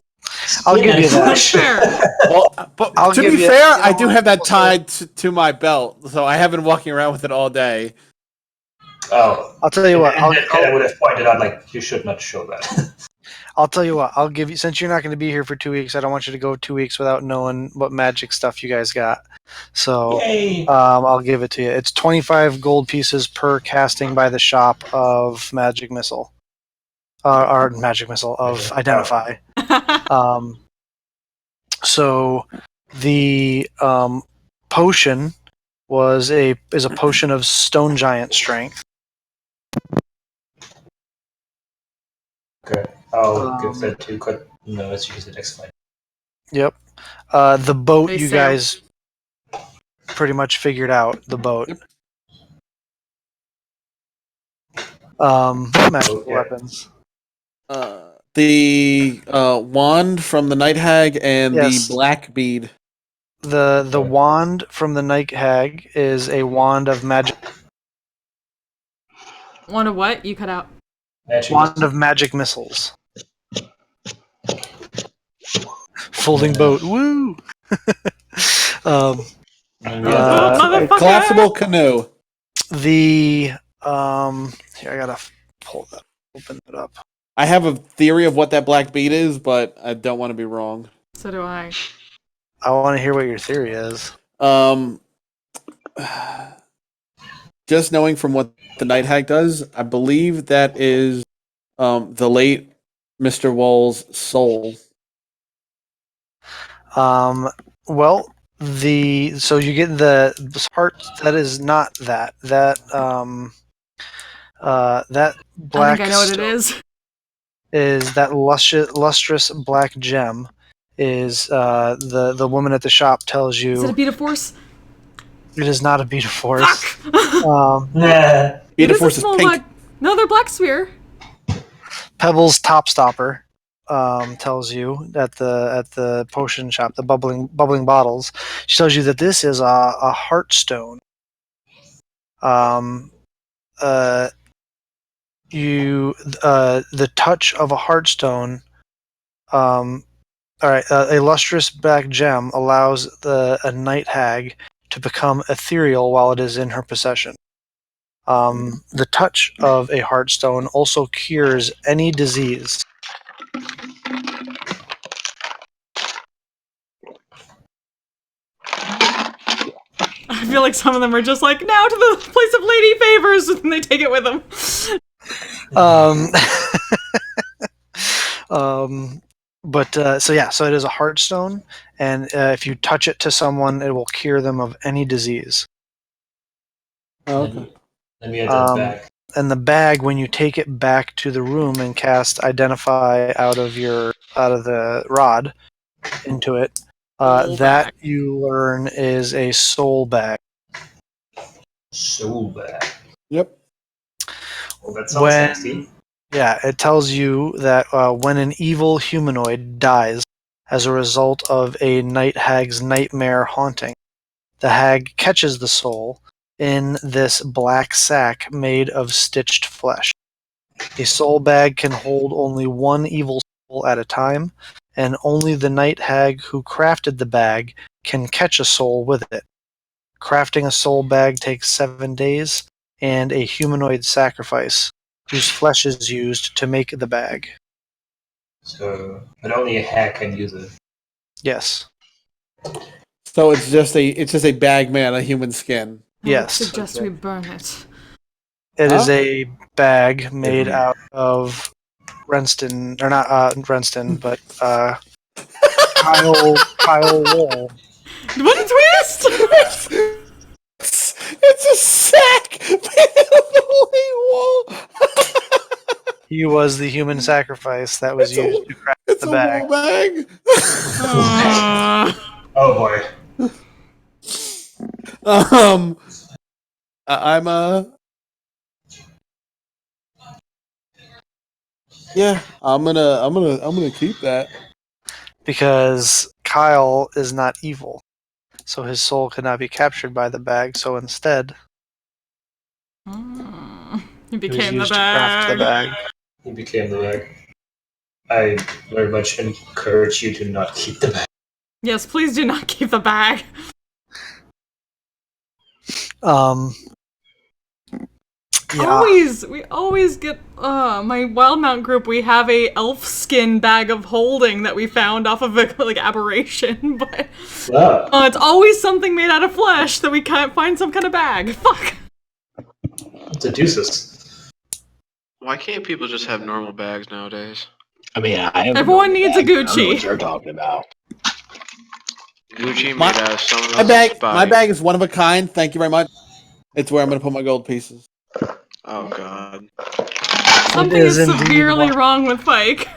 I'll give you that. That's fair. Well, but I'll to give be you- fair, you know I do what? have that tied to my belt, so I have been walking around with it all day. Oh, I'll tell you what. And I would have pointed out like you should not show that. I'll tell you what. I'll give you, since you're not going to be here for 2 weeks. I don't want you to go 2 weeks without knowing what magic stuff you guys got. So Yay! I'll give it to you. It's 25 gold pieces per casting by the shop of magic missile, or magic missile of identify. So the potion is a potion of stone giant strength. Okay, I'll give that to cut. No, let's use the next slide. Yep. The boat, They you sail. guys pretty much figured out the boat. Magical Okay. weapons. the wand from the night hag and Yes. the black bead. The wand from the Night Hag is a wand of magic. Wand of what? You cut out. Wand of magic missiles. Folding boat. Woo! Motherfucker! Collapsible canoe. The here I gotta pull that, open it up. I have a theory of what that black bead is, but I don't want to be wrong. So do I. I want to hear what your theory is. Just knowing from what the Night Hag does, I believe that is the late Mr. Wall's soul. Well, so you get the part that is not that that black. I think I know what it is. Is that lustrous black gem? Is the woman at the shop tells you? Is it a beat of force? It is not a beat of force. Fuck! Beat of force is pink. Black. No, they're black sphere. Pebble's top stopper tells you at the potion shop, the bubbling bottles. She tells you that this is a heartstone. The touch of a heartstone. All right, a lustrous black gem allows a night hag to become ethereal while it is in her possession. The touch of a heartstone also cures any disease. I feel like some of them are just like, now to the place of lady favors, and they take it with them. So it is a heartstone, and if you touch it to someone, it will cure them of any disease. Oh, okay. Let me add that back. And the bag, when you take it back to the room and cast Identify out of the rod into it, that you learn is a soul bag. Soul bag. Yep. Well, that sounds nasty. Yeah, it tells you that when an evil humanoid dies as a result of a night hag's nightmare haunting, the hag catches the soul in this black sack made of stitched flesh. A soul bag can hold only one evil soul at a time, and only the night hag who crafted the bag can catch a soul with it. Crafting a soul bag takes 7 days, and a humanoid sacrifice, whose flesh is used to make the bag. So, but only a hag can use it. Yes. So it's just a bag made out of human skin. Yes. I suggest we burn it. It is a bag made out of Renston, or not Renston, but Kyle Wall. What a twist! It's a sack made out of the wall. He was the human sacrifice that was used to craft the bag. It's a bag. Oh boy. I'm gonna keep that because Kyle is not evil, so his soul cannot be captured by the bag. So instead, he became used to craft the bag. He became the bag. I very much encourage you to not keep the bag. Yes, please do not keep the bag. Yeah. We always get my Wildmount group. We have a elf skin bag of holding that we found off of a like aberration, but it's always something made out of flesh that we can't find some kind of bag. Fuck. It's a deuces. Why can't people just have normal bags nowadays? I mean, everyone needs a Gucci. I don't know what you're talking about. Gucci made out of some of my bag is one of a kind. Thank you very much. It's where I'm gonna put my gold pieces. Oh god. Something is severely wrong with Pike.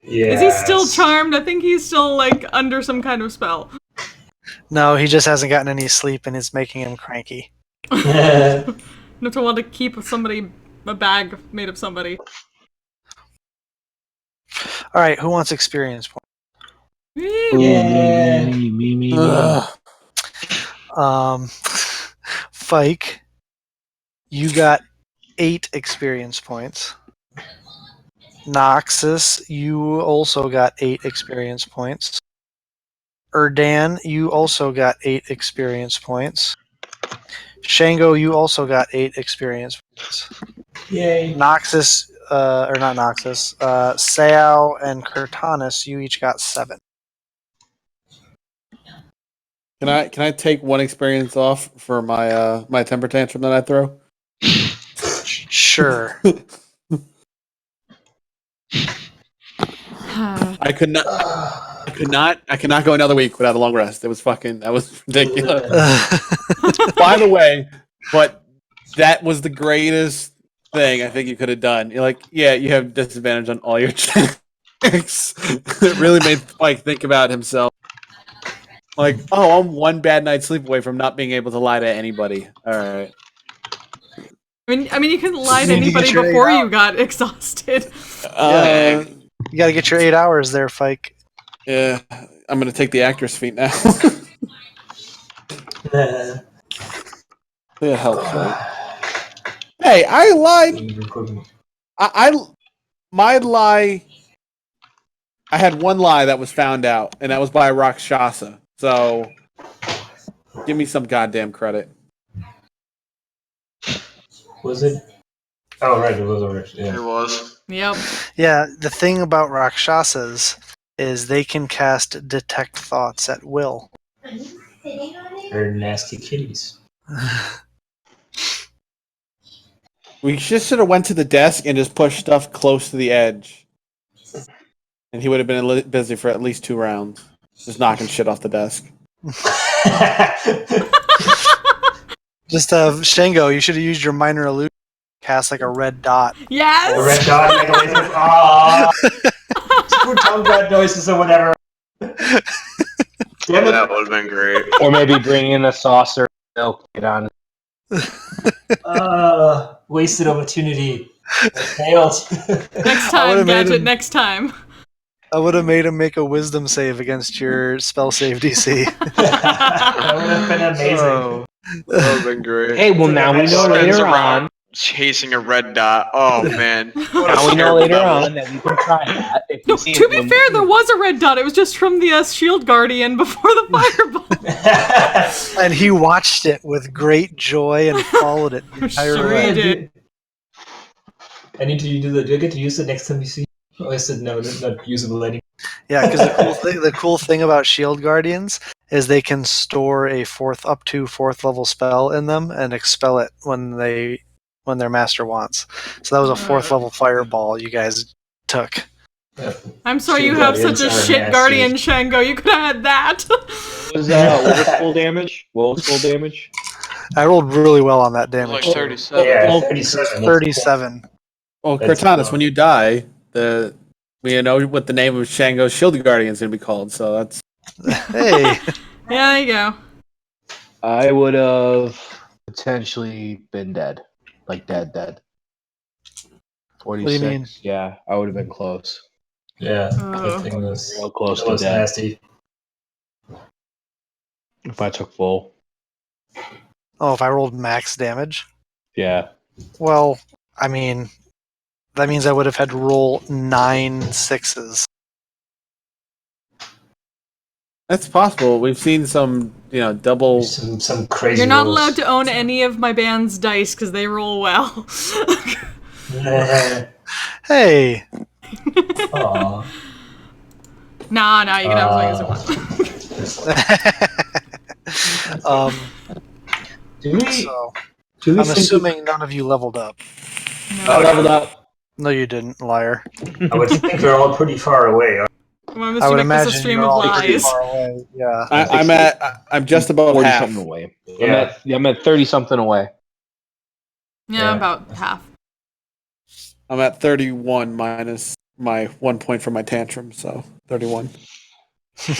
Yeah. Is he still charmed? I think he's still like under some kind of spell. No, he just hasn't gotten any sleep, and it's making him cranky. Not to want to keep a bag made of somebody. All right, who wants experience points? Ooh, Yeah. me. Fike, you got 8 experience points. Noxus, you also got 8 experience points. Erdan, you also got 8 experience points. Shango, you also got 8 experience points. Yay. Noxus, or not Noxus, Sao and Kurtanis, you each got 7. Can I take 1 experience off for my my temper tantrum that I throw? Sure. I cannot go another week without a long rest. That was ridiculous. By the way, but that was the greatest thing I think you could have done. You're like, yeah, you have disadvantage on all your checks. It really made Spike think about himself. Like, oh, I'm 1 bad night's sleep away from not being able to lie to anybody. All right. I mean, you couldn't lie to You need to get anybody your 8 before you hours. got exhausted. You got to get your 8 hours there, Fike. Yeah, I'm gonna take the actor's feet now. Yeah, helps, right? Hey, I lied. My lie. I had 1 lie that was found out, and that was by Rakshasa. So, give me some goddamn credit. Was it? Oh, right, it was already. It Yeah. was. Yep. Yeah, the thing about Rakshasas is they can cast Detect Thoughts at will. They're nasty kitties. We just should have went to the desk and just pushed stuff close to the edge, and he would have been busy for at least 2 rounds, just knocking shit off the desk. Just Shango, you should have used your minor illusion. Cast like a red dot. Yes. The red dot make a laser. Screw tongue red noises or whatever. Damn it. That would have been great. Or maybe bring in a saucer. Milk. Get on. Wasted opportunity. I failed. Next I time, would've made Gadget. him- Next time. I would have made him make a wisdom save against your spell save DC. That would have been amazing. Oh, that would have been great. Hey, well now we know Spins later around on. chasing a red dot. Oh man. Now we know later on that we can try that. If No, we see to it be when fair, we- there was a red dot. It was just from the shield guardian before the fireball. And he watched it with great joy and followed it the entire Sure way. he did. I need to do that. Do I get to use it next time you see? Oh, I said no, not usable anymore. Yeah, because the cool thing about Shield Guardians is they can store a up to fourth level spell in them and expel it when their master wants. So that was a 4th level fireball you guys took. I'm sorry Shield you have such a guardians are shit nasty. guardian, Shango. You could have had that. what was full damage? What was full damage? I rolled really well on that It was damage. like 37. Yeah, Well, 37. 37. Well, That's Cortanus, cool. when you die, we know what the name of Shango's Shield Guardian is going to be called. So that's Hey, Yeah, there you go. I would have potentially been dead. Like dead. 46. do you mean? Yeah, I would have been close. Yeah, Oh. that thing was, Real close that to was death. nasty. If I took full. Oh, if I rolled max damage? Yeah. Well, I mean, that means I would have had to roll 9 6s. that's possible. We've seen some, double. Some crazy. You're not rolls. allowed to own any of my band's dice because they roll well. Hey, Aw. Nah, you can have as long as you want. Do we? so Do we I'm think assuming none of you leveled up. I leveled up. No, you didn't, liar. I would think we're all pretty far away. Well, I'm I would assuming this is a imagine stream you're of all pretty lies. far away. Yeah. I'm just above 40 half. something away. Yeah. I'm at 30 something away. Yeah, Yeah. about half. I'm at 31 minus my 1 point for my tantrum, so 31. Do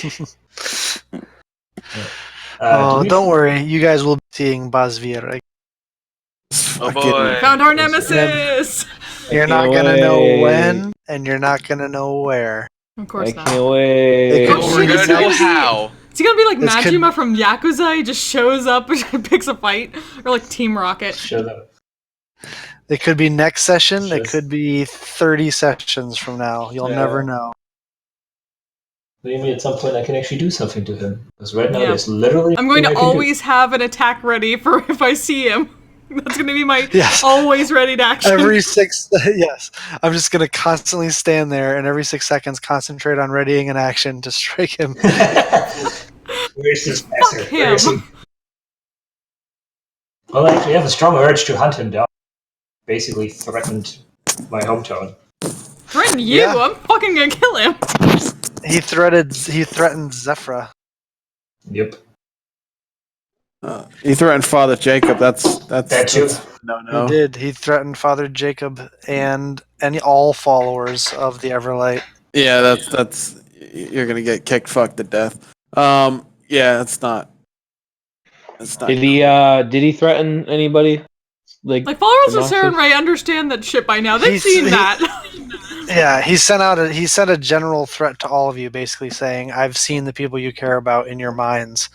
we- Don't worry, you guys will be seeing Basvir. Oh boy. Found our nemesis! You're not gonna know when, and you're not gonna know where. Of course I not. can't wait. It could Oh, But we're shit, gonna know it's- how. Is he gonna be like This could Majima be- from Yakuza? He just shows up and picks a fight, or like Team Rocket. Shut up. It could be next session. It Just- could be 30 sessions from now. You'll Yeah. never know. Maybe at some point I can actually do something to him. Because right now Yeah. there's literally. I'm going nothing to I can do. always have an attack ready for if I see him. That's gonna be my Yes. always ready to action. Every 6, yes. I'm just gonna constantly stand there, and every 6 seconds concentrate on readying an action to strike him. Where's this bastard? him. Where is he? Well, I actually have a strong urge to hunt him down. Basically threatened my hometown. Threaten you? Yeah. I'm fucking gonna kill him. He threatened Zephyra. Yep. He threatened Father Jacob. That's That too. no. He did. He threatened Father Jacob and all followers of the Everlight. Yeah, that's you're gonna get kicked fucked to death. Yeah, that's not. That's not. Did he threaten anybody? Like followers of Obnoxious. Saren Ray understand that shit by now. They've He's- seen he- that. Yeah, he sent a general threat to all of you, basically saying, "I've seen the people you care about in your minds,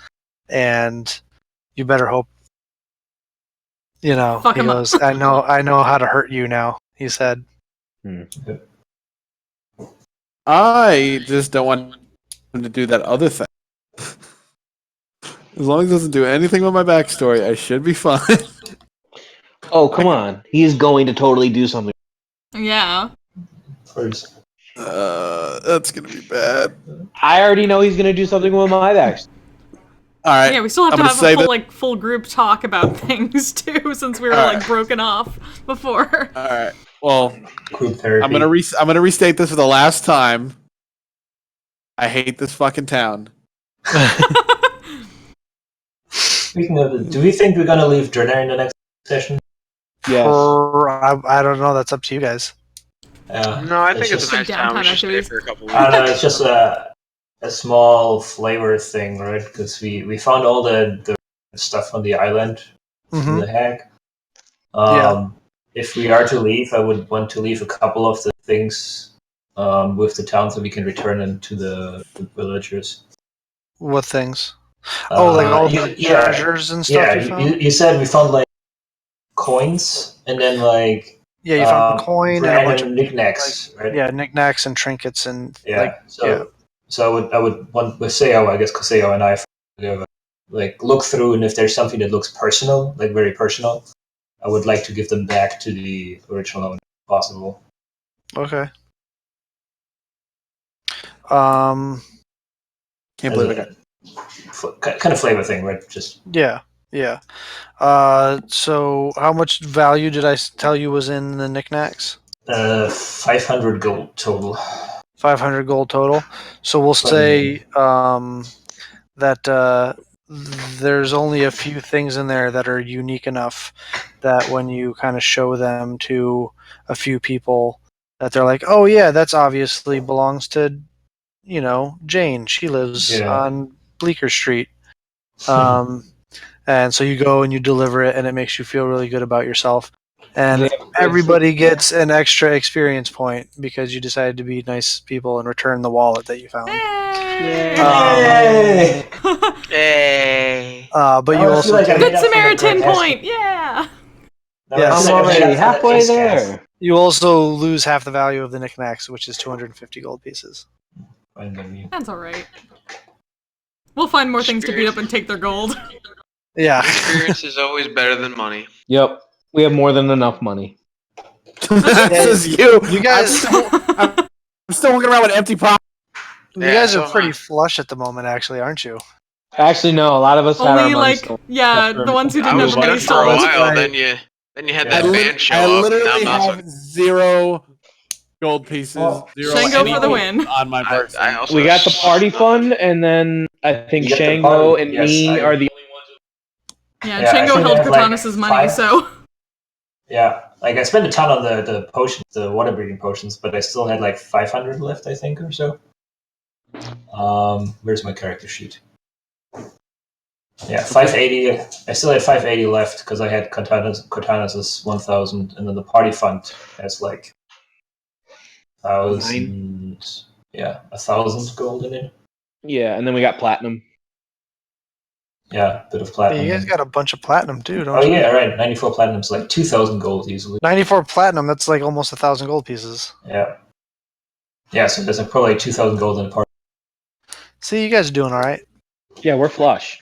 and you better hope." You know, Fuck he him up. goes, I know how to hurt you now." He said. I just don't want him to do that other thing. As long as it doesn't do anything with my backstory, I should be fine. Oh, come on. He's going to totally do something. Yeah. First. That's gonna be bad. I already know he's going to do something with my backstory. All right. Yeah, we still have I'm to gonna have a save full it. like full group talk about things too, since we were Alright. like broken off before. All right. Well, Group therapy. I'm gonna restate this for the last time. I hate this fucking town. Speaking of, do we think we're gonna leave Draenor in the next session? Yes. I don't know. That's up to you guys. No, I think it's just- a nice town. We Downtime should stay activities. for a couple I don't know. weeks. It's just a small flavor thing, right? Because we found all the stuff on the island in Hmm the hack. Yeah. If we are to leave, I would want to leave a couple of the things with the town so we can return them to the villagers. What things? Oh, like all the treasures and stuff Yeah, you found? you said we found like coins and then like Yeah, you found a coin and a bunch of random knickknacks, right? yeah, knickknacks and trinkets and Yeah. like So I would want with Seo, I guess, because Seo and I together, like look through, and if there's something that looks personal, like very personal, I would like to give them back to the original owner if possible. okay. Can't believe I got. Kind of flavor thing, right? Just Yeah. So how much value did I tell you was in the knickknacks? 500 gold total. 500 gold total. So we'll say that there's only a few things in there that are unique enough that when you kind of show them to a few people, that they're like, oh yeah, that's obviously belongs to, Jane. She lives on Bleecker Street. And so you go and you deliver it, and it makes you feel really good about yourself. And everybody gets an extra experience point because you decided to be nice people and return the wallet that you found. Yay! Hey. But you I also feel like I get, made Good up for the Samaritan great point. Yeah. Yes. I'm already halfway there. you also lose half the value of the knickknacks, which is 250 gold pieces. That's all right. We'll find more things to beat up and take their gold. Yeah. Experience is always better than money. Yep. We have more than enough money. This is you. You guys, I'm still walking around with empty pockets. you guys so are am pretty I. flush at the moment, actually, aren't you? Actually, no. A lot of us had our Only money like stolen. yeah, Except for the ones who I didn't have was the money good for a stolen. while, Right. then you had Yeah. that band show I up. Now literally I'm not so have 0 gold pieces. Oh. 0 Shango for the anything win. on my person. I also We got the party fund, and then I think You get the Shango party, and yes, me I- are the Yeah, Yeah, I Shango think I held have, like, Cortanus's money, 5. so Yeah, like I spent a ton on the potions, the water breathing potions, but I still had like 500 left, I think, or so. Where's my character sheet? Yeah, 580. I still had 580 left because I had Cortanus's 1000, and then the party fund has like 1,000. Yeah, 1,000 gold in it. Yeah, and then we got platinum. Yeah, bit of Yeah, platinum. you guys got a bunch of platinum too, don't Oh you? yeah, right. 94 platinum's like 2,000 gold easily. 94 platinum. That's like almost 1,000 gold pieces. Yeah. Yeah, so there's probably 2,000 gold in a party. See, you guys are doing all right. Yeah, we're flush.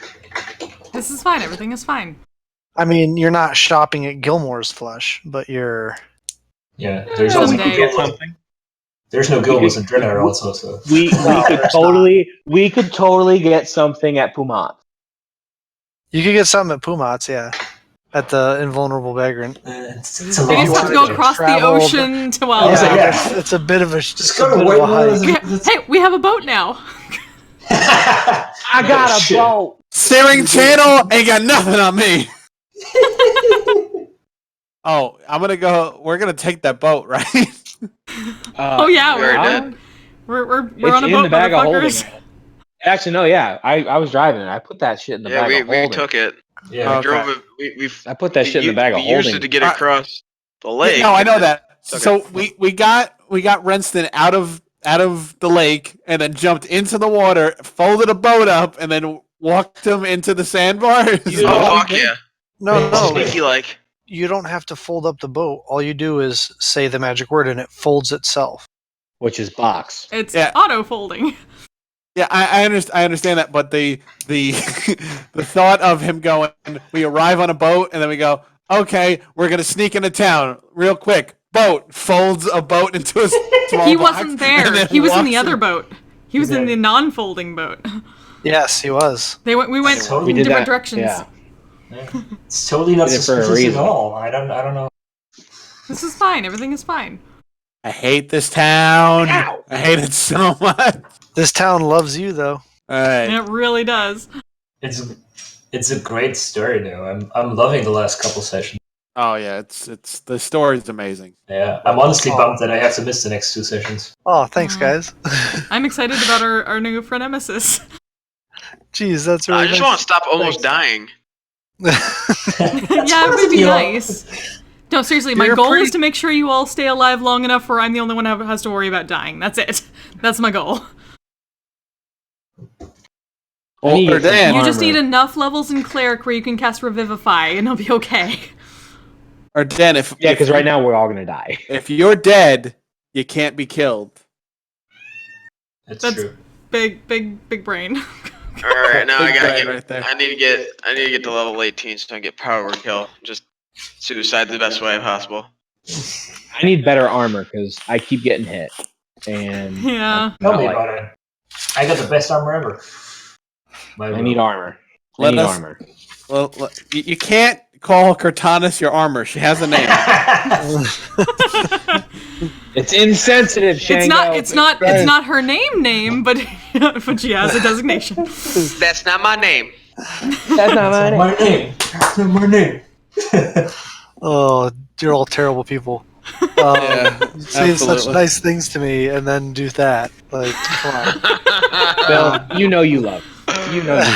This is fine. Everything is fine. I mean, you're not shopping at Gilmore's flush, but you're. Yeah, there's Someday. also We could get something. there's no Gilbus and Drenner also, so We No, could there's totally get something at Pumat. You could get something at Pumat's, yeah, at the Invulnerable Vagrant. it's a We long just have to go way. across the Travel- ocean to Yeah, Wellesley. yeah. It's a bit of a. Just It's go a to bit White of a hike. Rose. Hey, we have a boat now. I got a boat. Steering channel ain't got nothing on me. Oh, I'm gonna go. We're gonna take that boat, right? Oh yeah, Very we're good. we're It's on a in boat, the bag of holding. motherfuckers. Actually, no. Yeah, I was driving it. I put that shit in the Yeah, bag we of holding. took it. Yeah. We Okay. drove it. We I put that shit in the bag of we used holding. it to get Uh, across the lake. No, I know that. Okay. So we got Renston out of the lake and then jumped into the water, folded a boat up, and then walked him into the sandbar. Oh fuck yeah! No, no, Sneaky like. you don't have to fold up the boat. All you do is say the magic word, and it folds itself. Which is box. It's Yeah. auto folding. Yeah, I understand that, but the the thought of him going, we arrive on a boat and then we go, okay, we're gonna sneak into town real quick. Boat folds a boat into a small He box, wasn't and there. then He was in the walks other boat. He was in Yeah. the non-folding boat. Yes, he was. We went Totally in did different that, directions. yeah. Yeah. It's totally not Did it for a suspicious at reason. all. I don't know. This is fine. Everything is fine. I hate this town. Ow. I hate it so much. This town loves you, though. All right. And it really does. It's a great story though. I'm loving the last couple sessions. Oh yeah, it's the story's amazing. Yeah, I'm honestly bummed that I have to miss the next two sessions. Oh, thanks, Aw. guys. I'm excited about our new frenemesis. Jeez, that's really I just nice. want to stop almost dying. Yeah, it would be nice. No, seriously, my You're goal pretty- is to make sure you all stay alive long enough where I'm the only one who has to worry about dying. That's it. That's my goal. I need to Or get some Dan. You just armor. need enough levels in Cleric where you can cast Revivify, and it'll be okay. Or Dan, if Yeah, because right now we're all gonna die. if you're dead, you can't be killed. It's That's- true. Big brain. All right, now I Big gotta brain get. right there. I need to get to level 18 so I can get power word kill. Just suicide the best way possible. I need better armor because I keep getting hit. And Yeah. I'm Tell not me like- about it. I got the best armor ever. I need armor. I Let need us- armor. Well, you can't call Cortanis your armar. She has a name. It's insensitive, Shango. It's not her name, but but she has a designation. That's not my name. That's not my name. My name. That's not my name. Oh, you're all terrible people. Yeah, Saying such absolutely. nice things to me and then do that. Like, come on. Bill, you know you love. You know you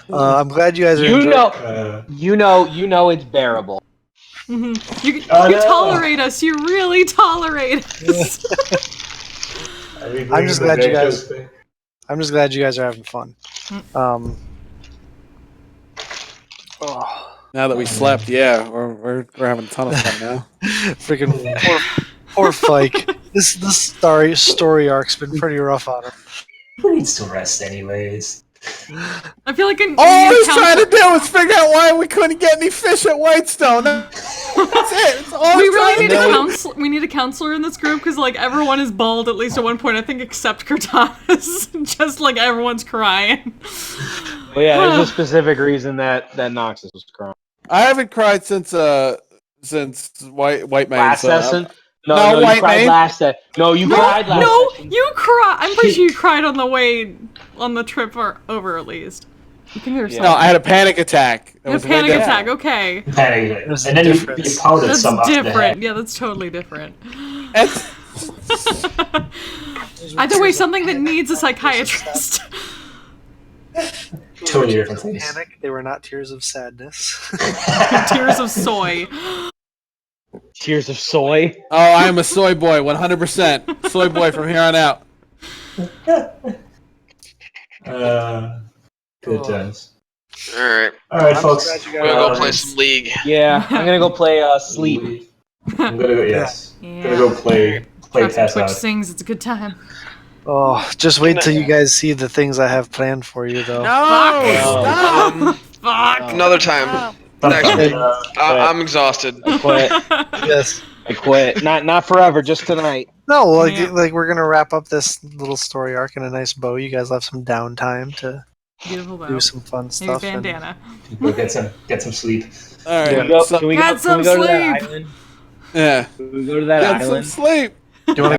love. I'm glad you guys are You enjoying know. You know it's bearable. Mhm. You Oh, no. tolerate us. You really tolerate us. I'm just glad you guys- I'm just glad you guys are having fun. Oh, Now that we slept, yeah, we're having a ton of fun now. freaking poor Fike. This story arc's been pretty rough on him. Who needs to rest anyways? I feel like All he's trying to do is figure out why we couldn't get any fish at Whitestone. That's it. It's all we he's really trying need to a do. counselor. We need a counselor in this group because like everyone is bald at least at one point. I think except Cortanis. Just like everyone's crying. Well, yeah, there's a specific reason that Noxus was crying. I haven't cried since White Man. Last so session? No, No, you White cried Mane. last session. No, you cried last No, session. you cry. I'm pretty sure you cried on the way on the trip or over at least. I think there's No, I had a panic attack. It a was way panic different. attack. Okay, Panic. There's And a then you difference. powdered that's some up the different. head. Yeah, that's totally different. It's- Either way, something that needs a psychiatrist. Totally different Tears of things. panic. They were not tears of sadness. Tears of soy. Tears of soy. Oh, I am a soy boy, 100%. Soy boy from here on out. Good times. Alright. All right, I'm folks. glad you We're gonna go guys- play some League. Yeah, I'm gonna go play Sleep. I'm gonna go. Yes. Yeah. Gonna go play Travis pass Twitch out. sings. It's a good time. Oh, just wait till you guys see the things I have planned for you, though. No! Stop! Fuck. Another time. Next week. I'm exhausted. I quit. Yes. I quit. Not forever, just tonight. No, like Yeah. like we're gonna wrap up this little story arc in a nice bow. You guys have some downtime to Beautiful bow. do some fun Maybe stuff. and- bandana. Go get some sleep. All Can right. we go, So- can we Get go, can some we go to that sleep! island? yeah. Can we go to that Get some island? sleep. Do you want